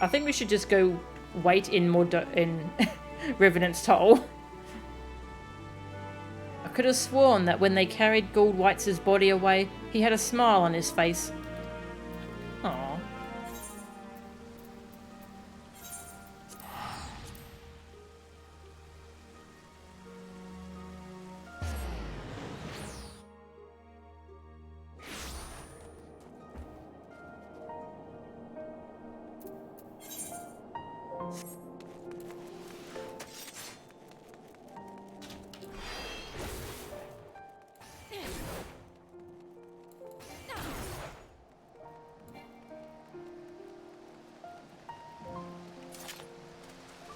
I think we should just go wait in Revenant's Toll. I could have sworn that when they carried Goldwhites' body away, he had a smile on his face. Aww.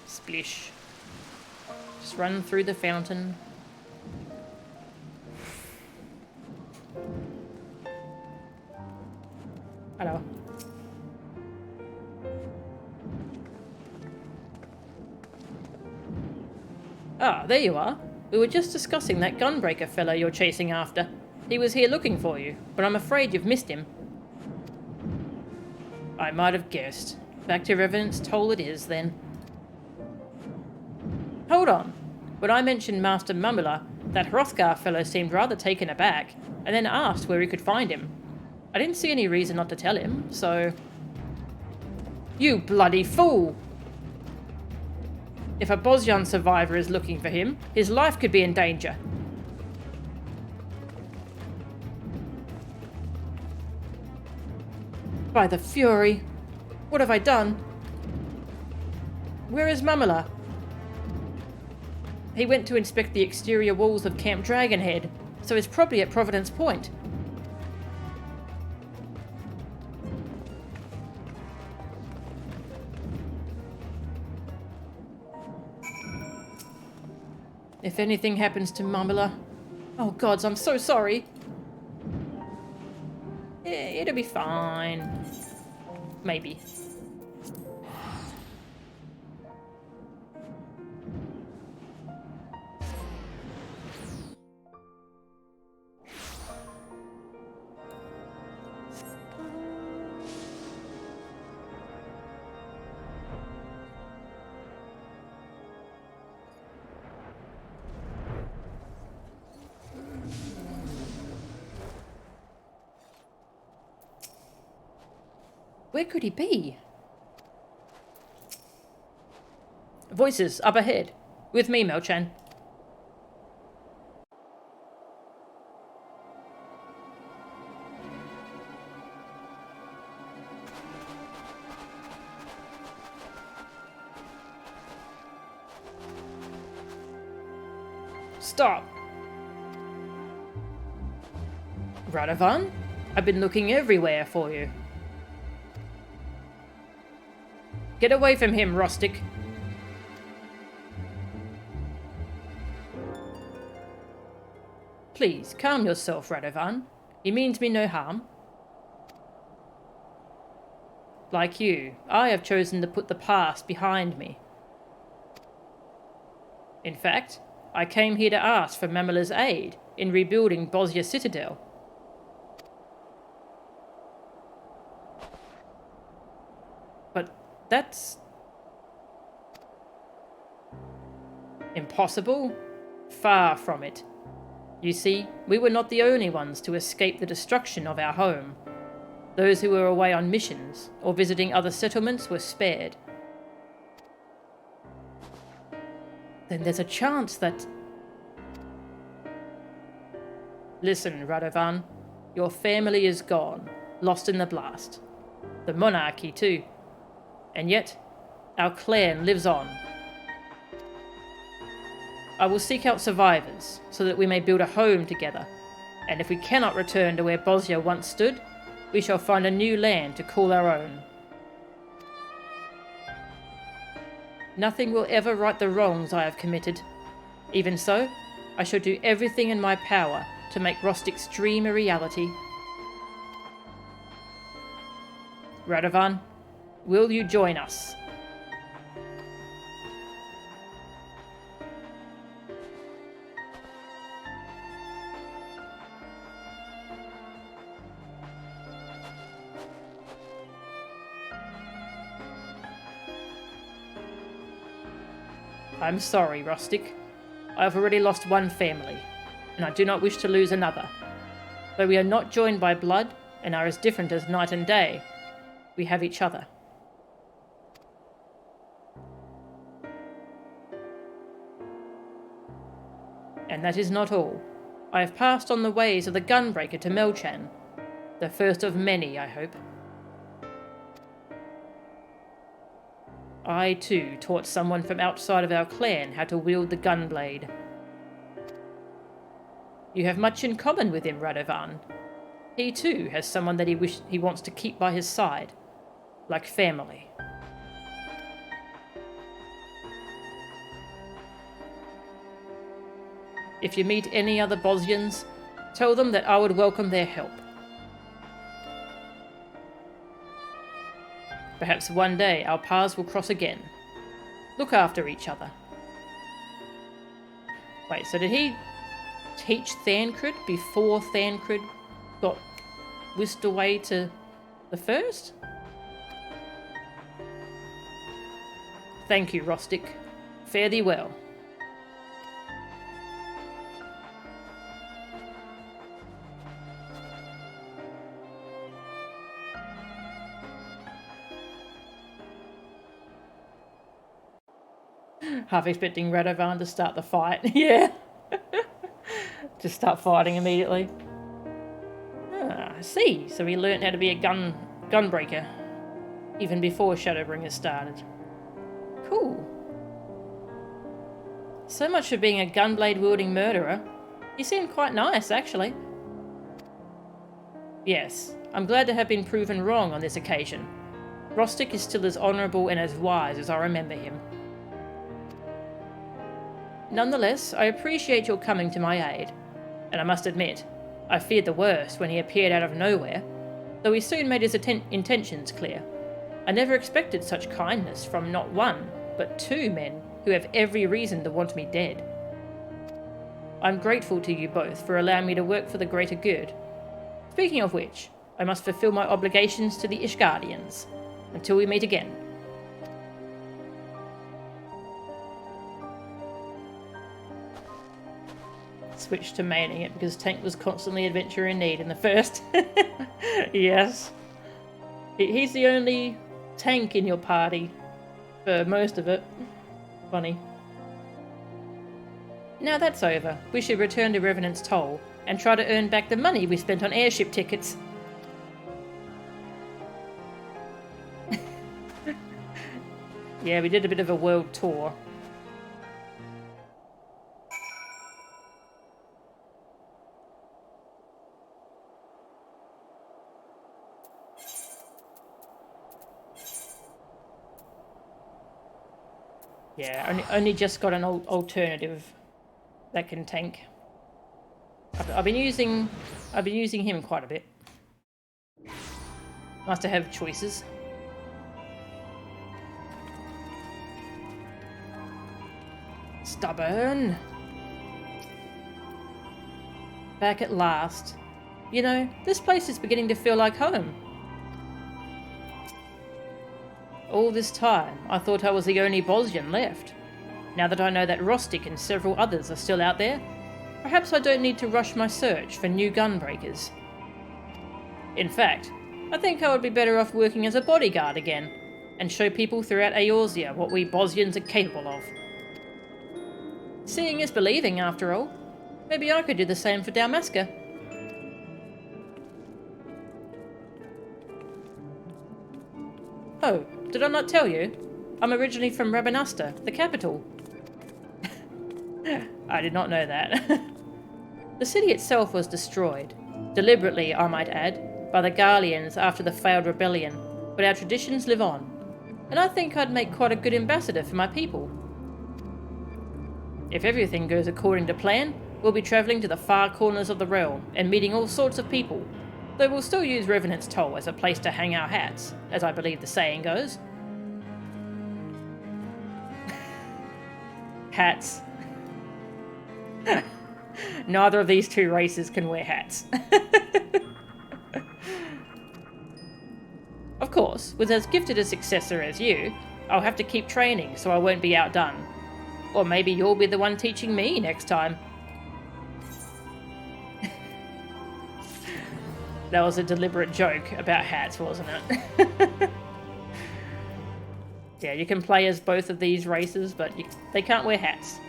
Splish. Just run through the fountain. Hello. Ah, there you are. We were just discussing that Gunbreaker fellow you're chasing after. He was here looking for you, but I'm afraid you've missed him. I might have guessed. Back to Revenant's Toll it is, then. Hold on. When I mentioned Master Mumula, that Hrothgar fellow seemed rather taken aback, and then asked where he could find him. I didn't see any reason not to tell him, so... You bloody fool! If a Bosjan survivor is looking for him, his life could be in danger. By the Fury! What have I done? Where is Mumula? He went to inspect the exterior walls of Camp Dragonhead, so he's probably at Providence Point. If anything happens to Mumula... Oh gods, I'm so sorry. Yeah, it'll be fine. Maybe. Where could he be? Voices up ahead. With me, Melchan. Stop! Radovan? I've been looking everywhere for you. Get away from him, Rustic. Please, calm yourself, Radovan. He means me no harm. Like you, I have chosen to put the past behind me. In fact, I came here to ask for Mamela's aid in rebuilding Bosnia Citadel. But that's impossible? Far from it. You see, we were not the only ones to escape the destruction of our home. Those who were away on missions or visiting other settlements were spared. Then there's a chance that... Listen, Radovan. Your family is gone, lost in the blast. The monarchy too. And yet, our clan lives on. I will seek out survivors, so that we may build a home together. And if we cannot return to where Bosnia once stood, we shall find a new land to call our own. Nothing will ever right the wrongs I have committed. Even so, I shall do everything in my power to make Rustic's dream a reality. Radovan, will you join us? I'm sorry, Rustic. I have already lost one family, and I do not wish to lose another. Though we are not joined by blood, and are as different as night and day, we have each other. And that is not all. I have passed on the ways of the Gunbreaker to Melchan. The first of many, I hope. I, too, taught someone from outside of our clan how to wield the gunblade. You have much in common with him, Radovan. He, too, has someone that he wants to keep by his side, like family. If you meet any other Bosnians, tell them that I would welcome their help. Perhaps one day our paths will cross again. Look after each other. Wait, so did he teach Thancred before Thancred got whisked away to the first? Thank you, Rustic. Fare thee well. Half expecting Radovan to start the fight. Yeah. Just start fighting immediately. Ah, I see. So he learnt how to be a gunbreaker even before Shadowbringers started. Cool. So much for being a gunblade wielding murderer. He seemed quite nice, actually. Yes, I'm glad to have been proven wrong on this occasion. Rustic is still as honourable and as wise as I remember him. Nonetheless, I appreciate your coming to my aid, and I must admit, I feared the worst when he appeared out of nowhere, though he soon made his intentions clear. I never expected such kindness from not one, but two men who have every reason to want me dead. I'm grateful to you both for allowing me to work for the greater good. Speaking of which, I must fulfill my obligations to the Ishgardians. Until we meet again. Switched to maining it because Tank was constantly adventure in need in the first. Yes. He's the only tank in your party for most of it. Funny. Now that's over, we should return to Revenant's Toll and try to earn back the money we spent on airship tickets. Yeah, we did a bit of a world tour. Yeah, only just got an alternative that can tank. I've been using him quite a bit. Nice to have choices. Stubborn. Back at last. You know, this place is beginning to feel like home. All this time, I thought I was the only Bosnian left. Now that I know that Rostic and several others are still out there, perhaps I don't need to rush my search for new gunbreakers. In fact, I think I would be better off working as a bodyguard again, and show people throughout Eorzea what we Bosnians are capable of. Seeing is believing, after all. Maybe I could do the same for Dalmasca. Oh, did I not tell you? I'm originally from Rabanasta, the capital. I did not know that. The city itself was destroyed, deliberately I might add, by the Garleans after the failed rebellion, but our traditions live on, and I think I'd make quite a good ambassador for my people. If everything goes according to plan, we'll be travelling to the far corners of the realm and meeting all sorts of people, though we'll still use Revenant's Toll as a place to hang our hats, as I believe the saying goes. Hats. Neither of these two races can wear hats. Of course, with as gifted a successor as you, I'll have to keep training so I won't be outdone. Or maybe you'll be the one teaching me next time. That was a deliberate joke about hats, wasn't it? Yeah, you can play as both of these races, but they can't wear hats.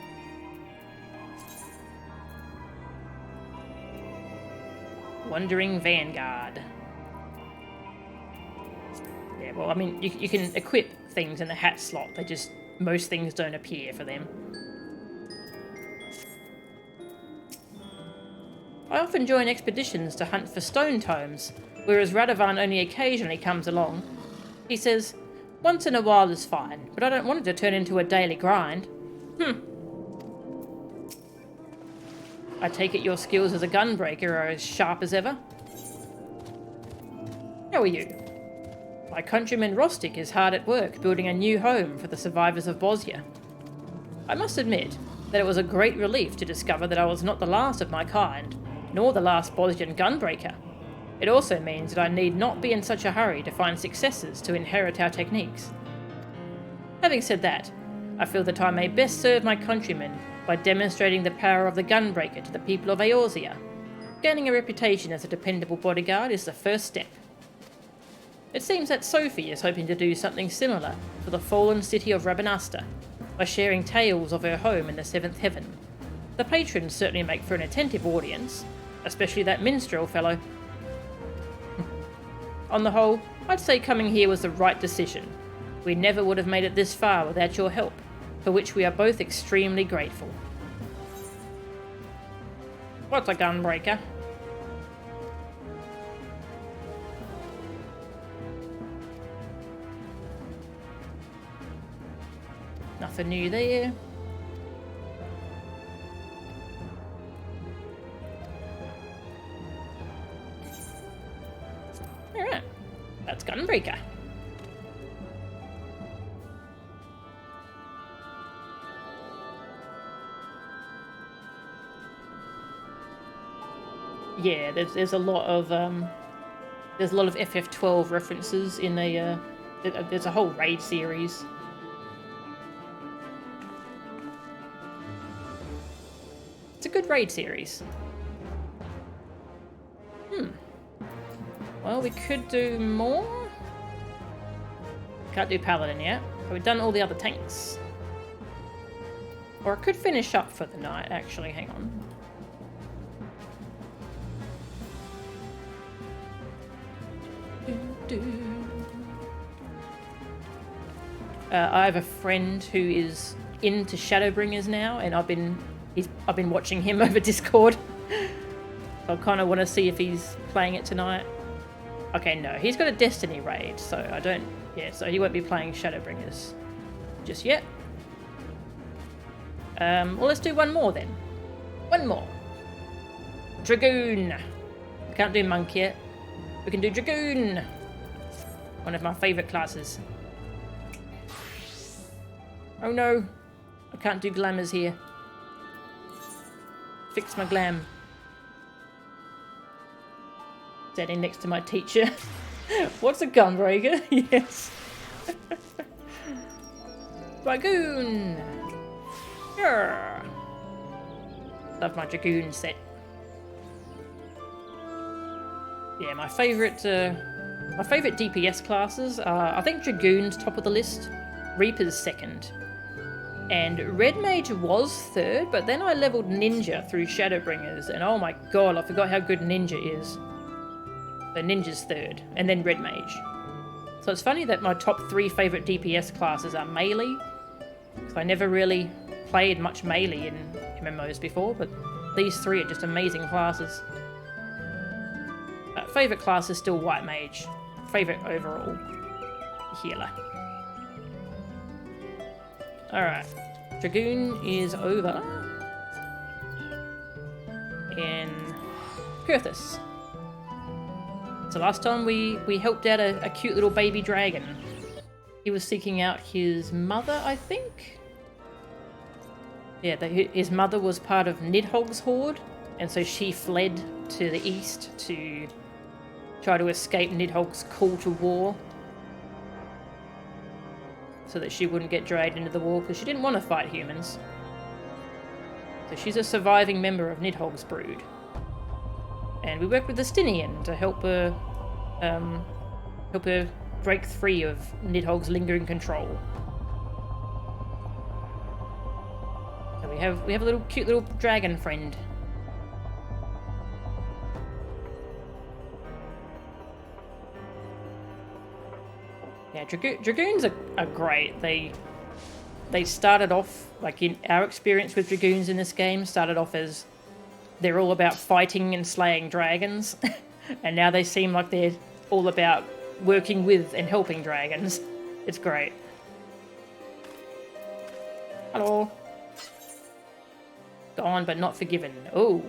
Wandering Vanguard. Yeah, well, I mean, you can equip things in the hat slot. Most things don't appear for them. I often join expeditions to hunt for stone tomes, whereas Radovan only occasionally comes along. He says, once in a while is fine, but I don't want it to turn into a daily grind. I take it your skills as a gunbreaker are as sharp as ever? How are you? My countryman Rostic is hard at work building a new home for the survivors of Bosnia. I must admit that it was a great relief to discover that I was not the last of my kind, nor the last Bosnian gunbreaker. It also means that I need not be in such a hurry to find successors to inherit our techniques. Having said that, I feel that I may best serve my countrymen by demonstrating the power of the gunbreaker to the people of Eorzea. Gaining a reputation as a dependable bodyguard is the first step. It seems that Sophie is hoping to do something similar for the fallen city of Rabanasta, by sharing tales of her home in the seventh heaven. The patrons certainly make for an attentive audience, especially that minstrel fellow. On the whole, I'd say coming here was the right decision. We never would have made it this far without your help, for which we are both extremely grateful. What's a gunbreaker? Nothing new there. Alright, that's Gunbreaker. Yeah, there's a lot of FF12 references in the there's a whole raid series. It's a good raid series. Well, we could do more. Can't do Paladin yet, but we've done all the other tanks. Or I could finish up for the night, actually. Hang on. I have a friend who is into Shadowbringers now, and I've been watching him over Discord. I kind of want to see if he's playing it tonight. Okay, no, he's got a Destiny raid, so I don't. Yeah, so he won't be playing Shadowbringers just yet. Well, let's do one more then. One more. Dragoon. Can't do monk yet. We can do Dragoon. One of my favourite classes. Oh no. I can't do glamours here. Fix my glam. Standing next to my teacher. What's a Gunbreaker? Yes. Dragoon. Yeah. Love my Dragoon set. Yeah, my favourite DPS classes are, I think Dragoon's top of the list, Reaper's second, and Red Mage was third, but then I leveled Ninja through Shadowbringers, and oh my god, I forgot how good Ninja is. So Ninja's third, and then Red Mage. So it's funny that my top 3 favourite DPS classes are melee, because I never really played much melee in MMOs before, but these 3 are just amazing classes. Favourite class is still White Mage. Favourite overall, healer. Alright, Dragoon is over. In Kurthus. So last time we helped out a cute little baby dragon. He was seeking out his mother, I think? Yeah, his mother was part of Nidhogg's horde, and so she fled to the east to try to escape Nidhogg's call to war, so that she wouldn't get dragged into the war, because she didn't want to fight humans. So she's a surviving member of Nidhogg's brood. And we worked with the Stinian to help her break free of Nidhogg's lingering control. So we have a little cute little dragon friend. Yeah, Dragoons are great. They started off, like in our experience with Dragoons in this game, started off as they're all about fighting and slaying dragons, and now they seem like they're all about working with and helping dragons. It's great. Hello. Gone but not forgiven. Oh,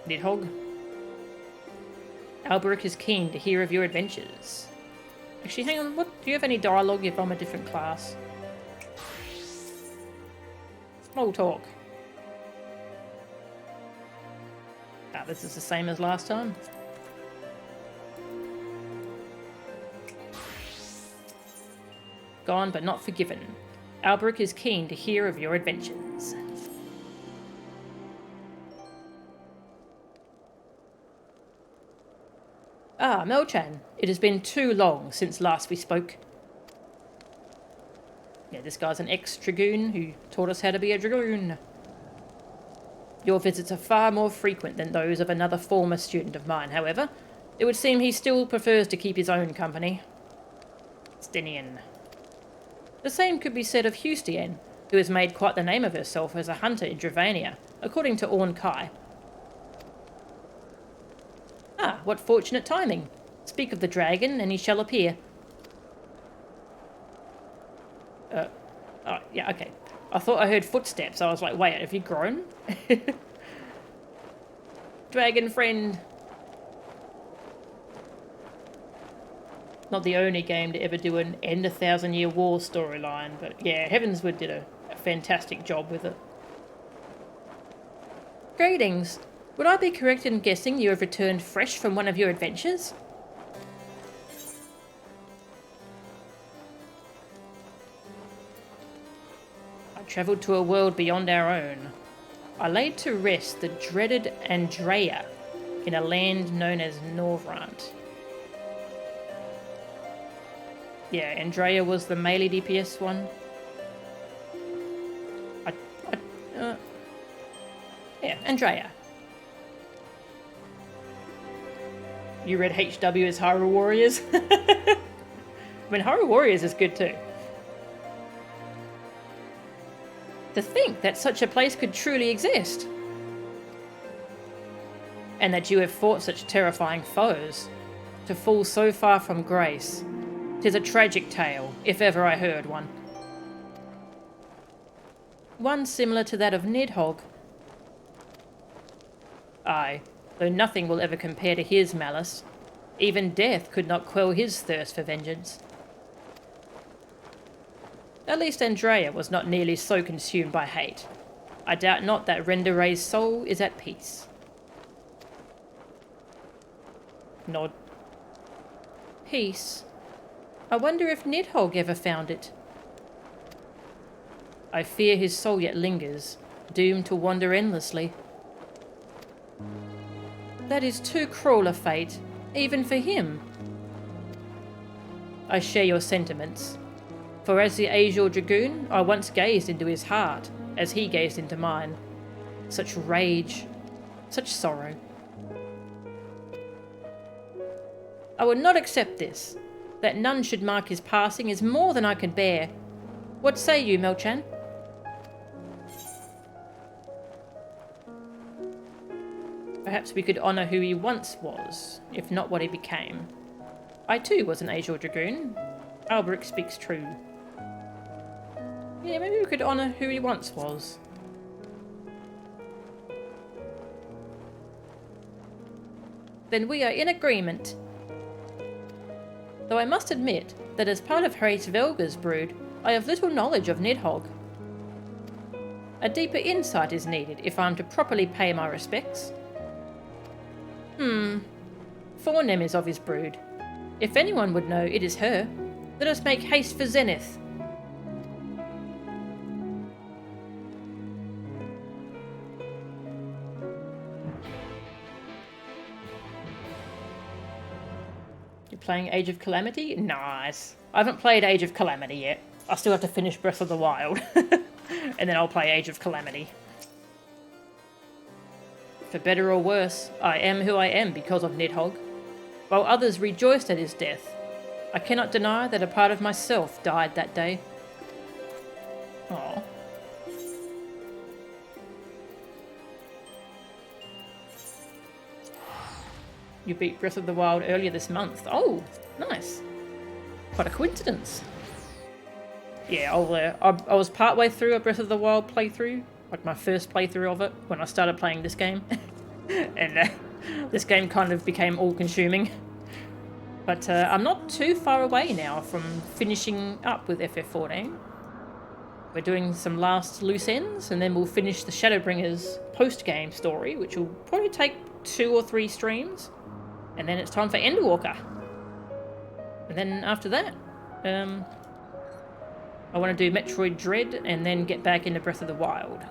Nidhogg. Alberic is keen to hear of your adventures. Actually, hang on, do you have any dialogue if I'm a different class? Small talk. Ah, this is the same as last time. Gone but not forgiven. Alberic is keen to hear of your adventures. Ah, Melchan, it has been too long since last we spoke. Yeah, this guy's an ex-Dragoon who taught us how to be a Dragoon. Your visits are far more frequent than those of another former student of mine, however. It would seem he still prefers to keep his own company. Stinian. The same could be said of Hustian, who has made quite the name of herself as a hunter in Dravania, according to Orn Kai. Ah, what fortunate timing. Speak of the dragon, and he shall appear. Oh, yeah, okay. I thought I heard footsteps. I was like, wait, have you grown? Dragon friend. Not the only game to ever do an End a Thousand Year War storyline, but yeah, Heavensward did a fantastic job with it. Greetings. Would I be correct in guessing you have returned fresh from one of your adventures? I travelled to a world beyond our own. I laid to rest the dreaded Andrea in a land known as Norvrant. Yeah, Andrea was the melee DPS one. Yeah, Andrea. You read HW as Hyrule Warriors? I mean, Hyrule Warriors is good too. To think that such a place could truly exist. And that you have fought such terrifying foes. To fall so far from grace. 'Tis a tragic tale, if ever I heard one. one similar to that of Nidhogg. Aye, though nothing will ever compare to his malice. Even death could not quell his thirst for vengeance. At least Andrea was not nearly so consumed by hate. I doubt not that Rendere's soul is at peace. Nod. Peace. I wonder if Nidhogg ever found it. I fear his soul yet lingers, doomed to wander endlessly. That is too cruel a fate, even for him. I share your sentiments, for as the Azure Dragoon, I once gazed into his heart, as he gazed into mine. Such rage, such sorrow. I would not accept this. That none should mark his passing is more than I can bear. What say you, Melchan? Perhaps we could honour who he once was, if not what he became. I too was an Azure Dragoon. Alberic speaks true. Yeah, maybe we could honour who he once was. Then we are in agreement. Though I must admit that as part of Hraesvelga's brood, I have little knowledge of Nidhogg. A deeper insight is needed if I am to properly pay my respects. Fornem is of his brood. If anyone would know, it is her. Let us make haste for Zenith. You're playing Age of Calamity? Nice. I haven't played Age of Calamity yet. I still have to finish Breath of the Wild. And then I'll play Age of Calamity. For better or worse, I am who I am because of Nidhogg. While others rejoiced at his death, I cannot deny that a part of myself died that day. Aww. You beat Breath of the Wild earlier this month. Oh, nice. What a coincidence. Yeah, I was partway through a Breath of the Wild playthrough, like my first playthrough of it, when I started playing this game. And this game kind of became all-consuming. But I'm not too far away now from finishing up with FF14. We're doing some last loose ends, and then we'll finish the Shadowbringers post-game story, which will probably take 2 or 3 streams. And then it's time for Endwalker. And then after that, I want to do Metroid Dread and then get back into Breath of the Wild.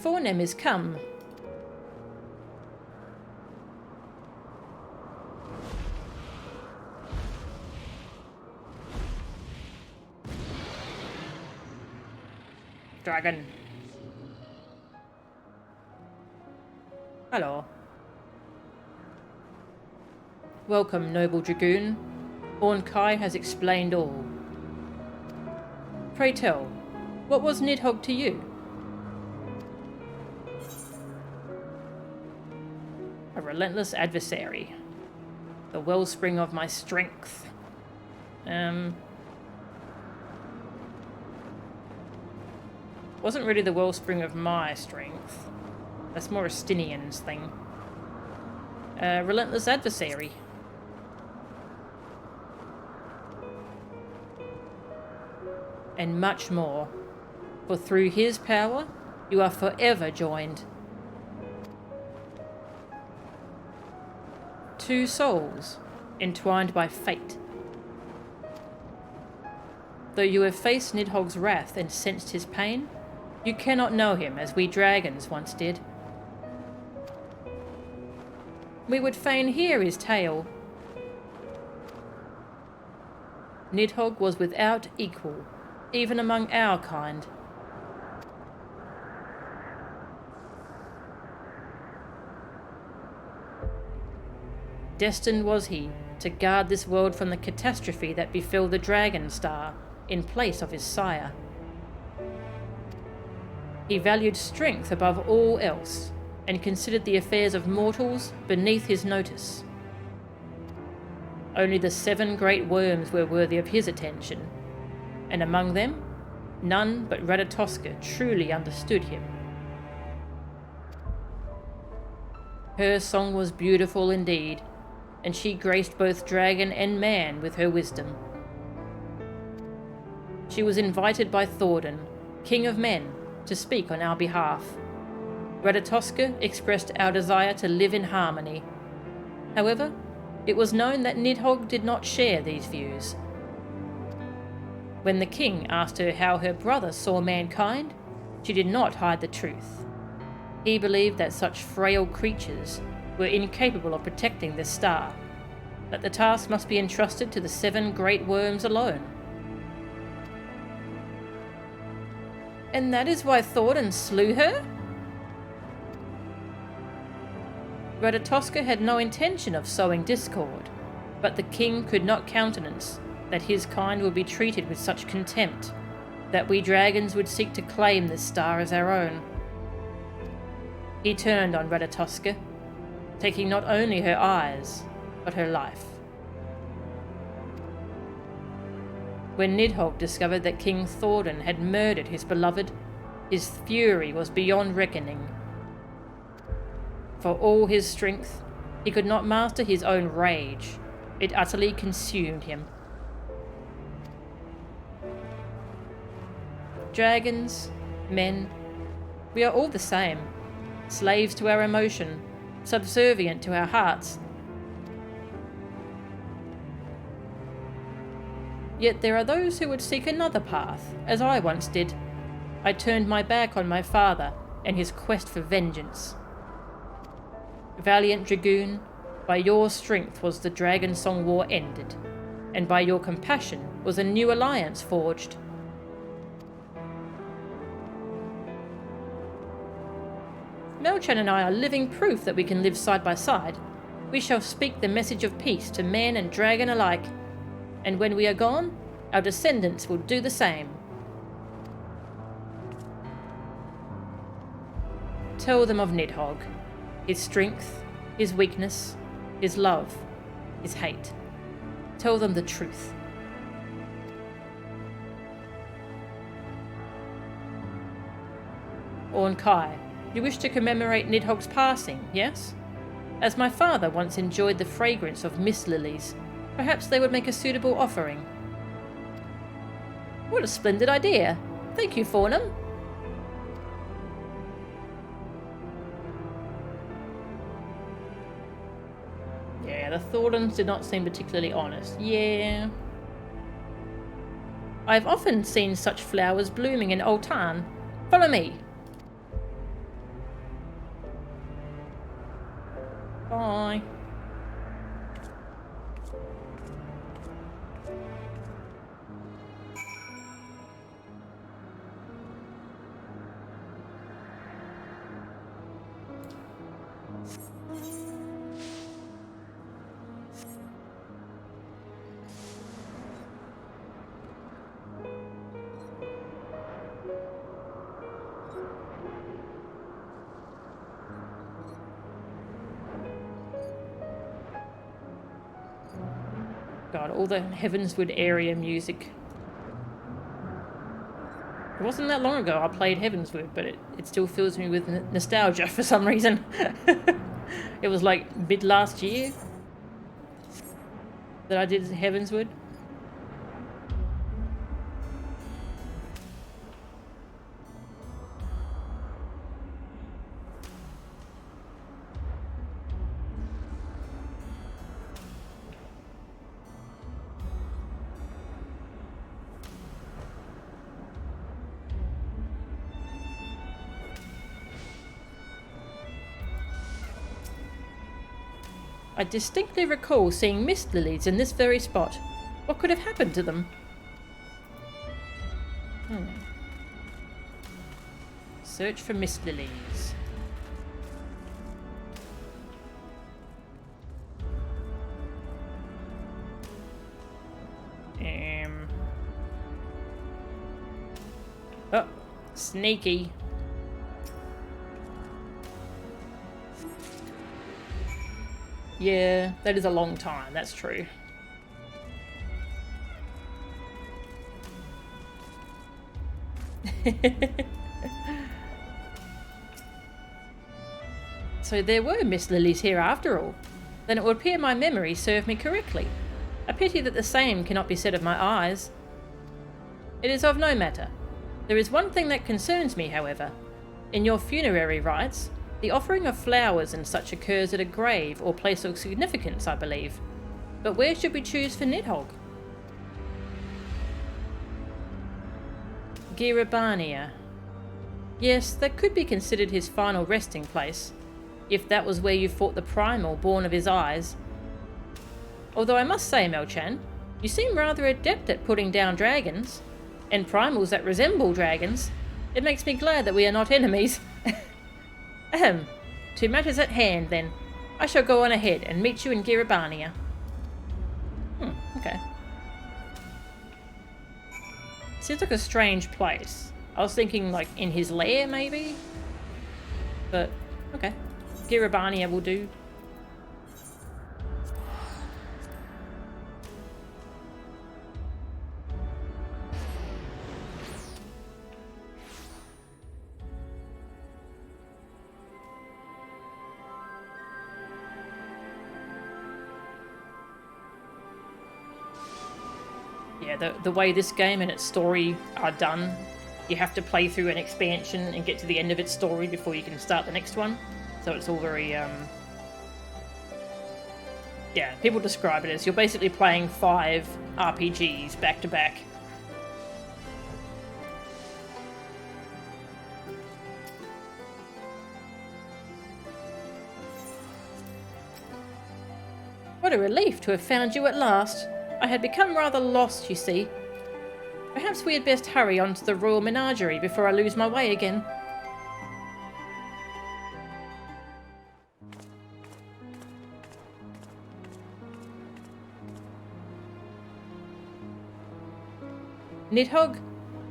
Fornem is come. Dragon. Hello. Welcome, noble Dragoon. Ornkai has explained all. Pray tell, what was Nidhogg to you? A relentless adversary. The wellspring of my strength. Wasn't really the wellspring of my strength. That's more a Stinian's thing. Relentless adversary. And much more. For through his power, you are forever joined. 2 souls, entwined by fate. Though you have faced Nidhogg's wrath and sensed his pain, you cannot know him as we dragons once did. We would fain hear his tale. Nidhogg was without equal, even among our kind. Destined was he to guard this world from the catastrophe that befell the Dragon Star in place of his sire. He valued strength above all else, and considered the affairs of mortals beneath his notice. Only the 7 great worms were worthy of his attention, and among them, none but Ratatoska truly understood him. Her song was beautiful indeed, and she graced both dragon and man with her wisdom. She was invited by Thordan, King of Men, to speak on our behalf. Ratatoska expressed our desire to live in harmony. However, it was known that Nidhogg did not share these views. When the king asked her how her brother saw mankind, she did not hide the truth. He believed that such frail creatures were incapable of protecting this star, that the task must be entrusted to the 7 great worms alone. And that is why Thordan slew her? Ratatoska had no intention of sowing discord, but the king could not countenance that his kind would be treated with such contempt, that we dragons would seek to claim this star as our own. He turned on Ratatoska, taking not only her eyes, but her life. When Nidhogg discovered that King Thordan had murdered his beloved, his fury was beyond reckoning. For all his strength, he could not master his own rage. It utterly consumed him. Dragons, men, we are all the same, slaves to our emotion, subservient to our hearts. Yet there are those who would seek another path, as I once did. I turned my back on my father and his quest for vengeance. Valiant Dragoon, by your strength was the Dragon Song War ended, and by your compassion was a new alliance forged. Melchan and I are living proof that we can live side by side. We shall speak the message of peace to man and dragon alike, and when we are gone, our descendants will do the same. Tell them of Nidhogg, his strength, his weakness, his love, his hate. Tell them the truth. Ornkai, you wish to commemorate Nidhogg's passing, yes? As my father once enjoyed the fragrance of mist lilies, perhaps they would make a suitable offering. What a splendid idea! Thank you, Fornum. Yeah, the Thordans did not seem particularly honest. Yeah. I've often seen such flowers blooming in Oltan. Follow me. Bye. God, all the Heavenswood area music. It wasn't that long ago I played Heavenswood, but it still fills me with nostalgia for some reason. It was like mid last year that I did Heavenswood. I distinctly recall seeing mist lilies in this very spot. What could have happened to them? Search for mist lilies. Oh, sneaky. Yeah, that is a long time, that's true. So there were Miss Lilies here after all. Then it would appear my memory served me correctly. A pity that the same cannot be said of my eyes. It is of no matter. There is one thing that concerns me, however. In your funerary rites, the offering of flowers and such occurs at a grave or place of significance, I believe. But where should we choose for Nidhogg? Girabania. Yes, that could be considered his final resting place, if that was where you fought the primal born of his eyes. Although I must say, Melchan, you seem rather adept at putting down dragons, and primals that resemble dragons. It makes me glad that we are not enemies. Ahem. To matters at hand, then. I shall go on ahead and meet you in Girabania. Okay. Seems like a strange place. I was thinking, like, in his lair, maybe? But, okay. Girabania will do. Yeah, the way this game and its story are done, you have to play through an expansion and get to the end of its story before you can start the next one. So it's all very, yeah, people describe it as you're basically playing 5 RPGs back to back. What a relief to have found you at last. I had become rather lost, you see. Perhaps we had best hurry on to the royal menagerie before I lose my way again. Nidhogg,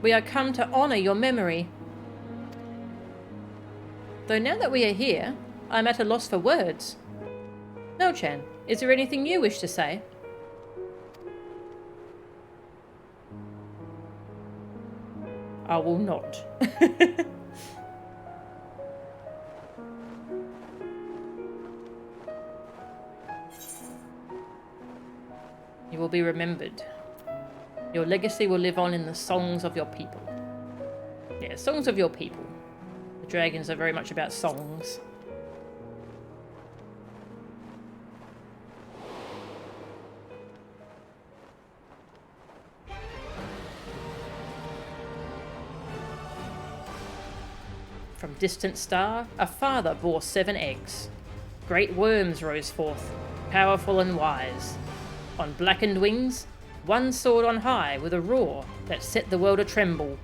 we are come to honour your memory. Though now that we are here, I am at a loss for words. Melchan, is there anything you wish to say? I will not. You will be remembered. Your legacy will live on in the songs of your people. Yeah, songs of your people. The dragons are very much about songs. From distant star, a father bore 7 eggs. Great worms rose forth, powerful and wise. On blackened wings, one soared on high with a roar that set the world a-tremble.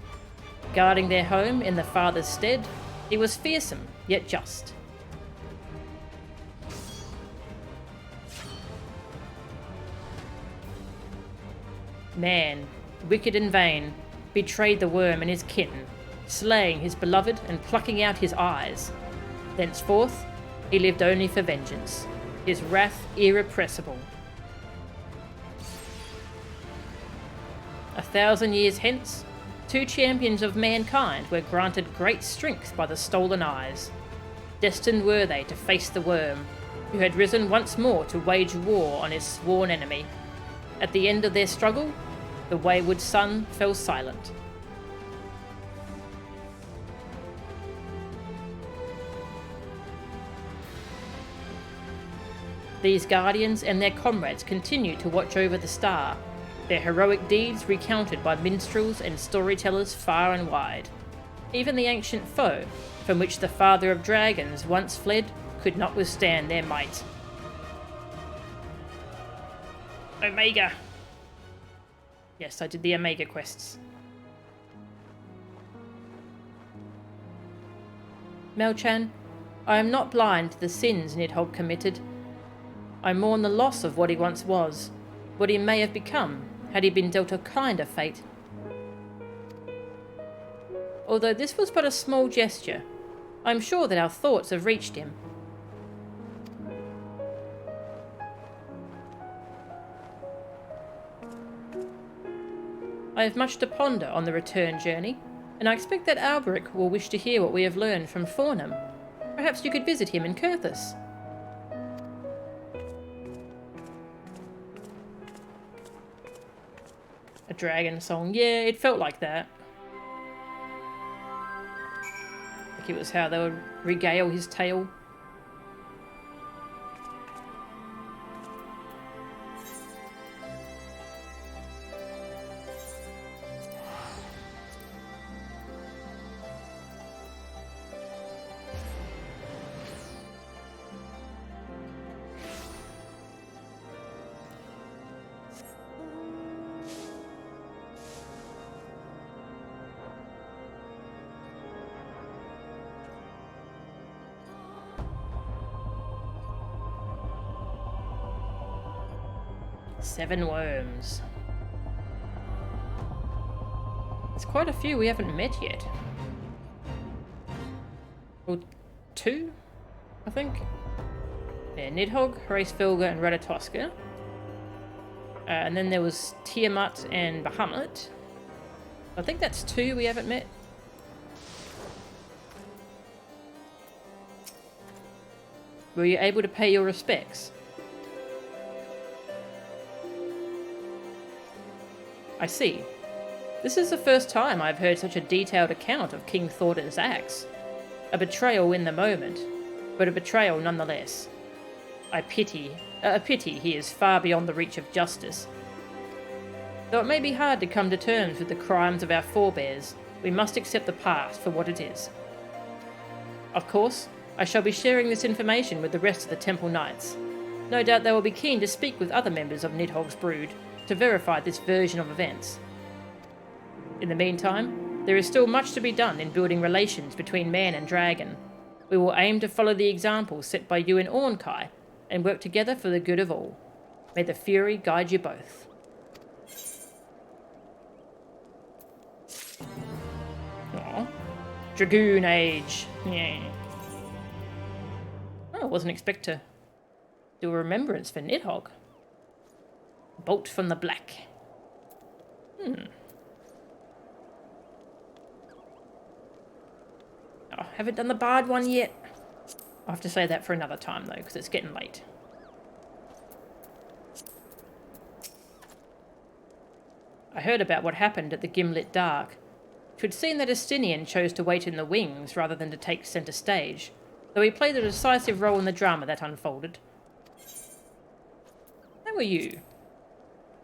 Guarding their home in the father's stead, he was fearsome yet just. Man, wicked and vain, betrayed the worm and his kin, slaying his beloved and plucking out his eyes. Thenceforth, he lived only for vengeance, his wrath irrepressible. 1,000 years hence, 2 champions of mankind were granted great strength by the stolen eyes. Destined were they to face the worm, who had risen once more to wage war on his sworn enemy. At the end of their struggle, the wayward sun fell silent. These guardians and their comrades continue to watch over the star, their heroic deeds recounted by minstrels and storytellers far and wide. Even the ancient foe, from which the father of dragons once fled, could not withstand their might. Omega! Yes, I did the Omega quests. Melchan, I am not blind to the sins Nidhogg committed. I mourn the loss of what he once was, what he may have become had he been dealt a kinder fate. Although this was but a small gesture, I am sure that our thoughts have reached him. I have much to ponder on the return journey, and I expect that Alberic will wish to hear what we have learned from Fornham. Perhaps you could visit him in Curthis. A dragon song. Yeah, it felt like that. Like it was how they would regale his tale. Seven worms. There's quite a few we haven't met yet. Well, two, I think. Yeah, Nidhogg, Hraesvelgr, and Ratatoska. And then there was Tiamat and Bahamut. I think that's two we haven't met. Were you able to pay your respects? I see. This is the first time I've heard such a detailed account of King Thordan's acts. A betrayal in the moment, but a betrayal nonetheless. A pity he is far beyond the reach of justice. Though it may be hard to come to terms with the crimes of our forebears, we must accept the past for what it is. Of course, I shall be sharing this information with the rest of the Temple Knights. No doubt they will be keen to speak with other members of Nidhogg's brood to verify this version of events. In the meantime, there is still much to be done in building relations between man and dragon. We will aim to follow the example set by you and Ornkai, and work together for the good of all. May the Fury guide you both. Aww. Dragoon Age. Yeah. Oh, I wasn't expect to do a remembrance for Nidhogg. Bolt from the Black. Oh, haven't done the Bard one yet. I'll have to say that for another time though, because it's getting late. I heard about what happened at the Gimlet Dark. It would seem that Estinian chose to wait in the wings rather than to take centre stage, though he played a decisive role in the drama that unfolded. How are you?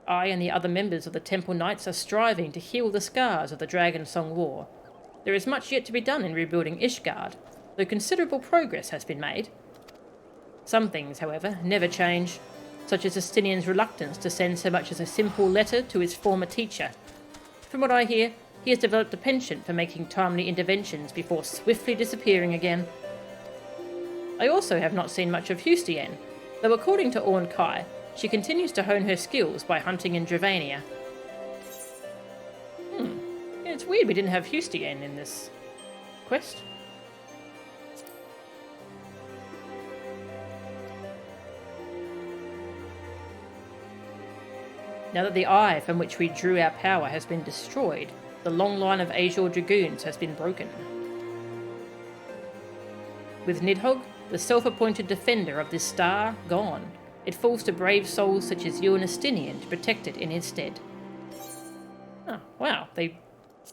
I and the other members of the Temple Knights are striving to heal the scars of the Dragon Song War. There is much yet to be done in rebuilding Ishgard, though considerable progress has been made. Some things, however, never change, such as Estinian's reluctance to send so much as a simple letter to his former teacher. From what I hear, he has developed a penchant for making timely interventions before swiftly disappearing again. I also have not seen much of Hustien, though according to Ornkai, she continues to hone her skills by hunting in Dravania. Yeah, it's weird we didn't have Hustien in this quest. Now that the eye from which we drew our power has been destroyed, the long line of Azure Dragoons has been broken. With Nidhogg, the self-appointed defender of this star, gone, it falls to brave souls such as you and Estinian to protect it in his stead. Oh, wow,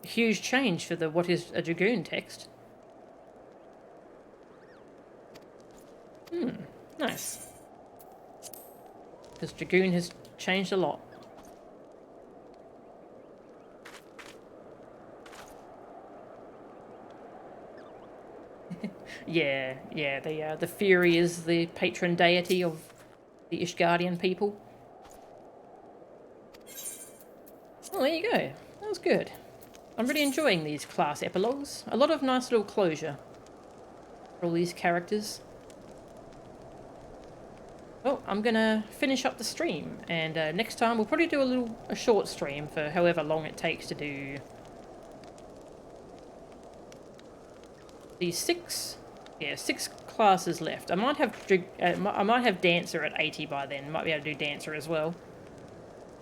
huge change for the what is a Dragoon text. Nice. Because Dragoon has changed a lot. Yeah, the Fury is the patron deity of the Ishgardian people. Oh, there you go. That was good. I'm really enjoying these class epilogues. A lot of nice little closure for all these characters. Well, I'm gonna finish up the stream, and next time we'll probably do a short stream for however long it takes to do these six classes left. I might have Dancer at 80 by then. Might be able to do Dancer as well.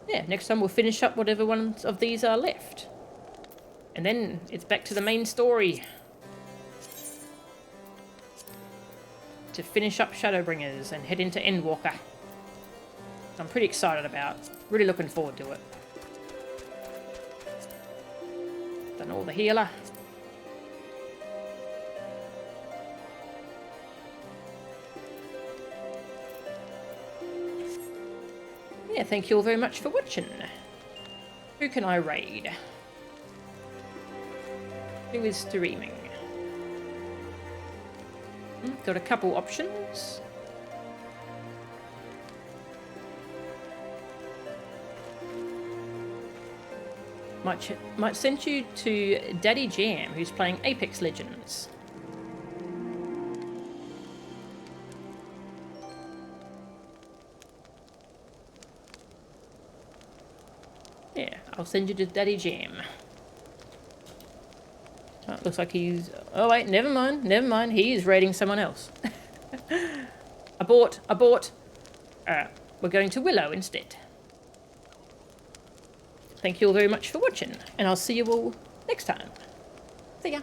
yeah, next time we'll finish up whatever ones of these are left. And then it's back to the main story. To finish up Shadowbringers and head into Endwalker. I'm pretty excited about. Really looking forward to it. Done all the healer. Yeah, thank you all very much for watching. Who can I raid? Who is streaming? Got a couple options. Might send you to Daddy Jam, who's playing Apex Legends. Yeah, I'll send you to Daddy Jam. Oh, it looks like he's... Oh wait, never mind. He is raiding someone else. Abort. We're going to Willow instead. Thank you all very much for watching, and I'll see you all next time. See ya.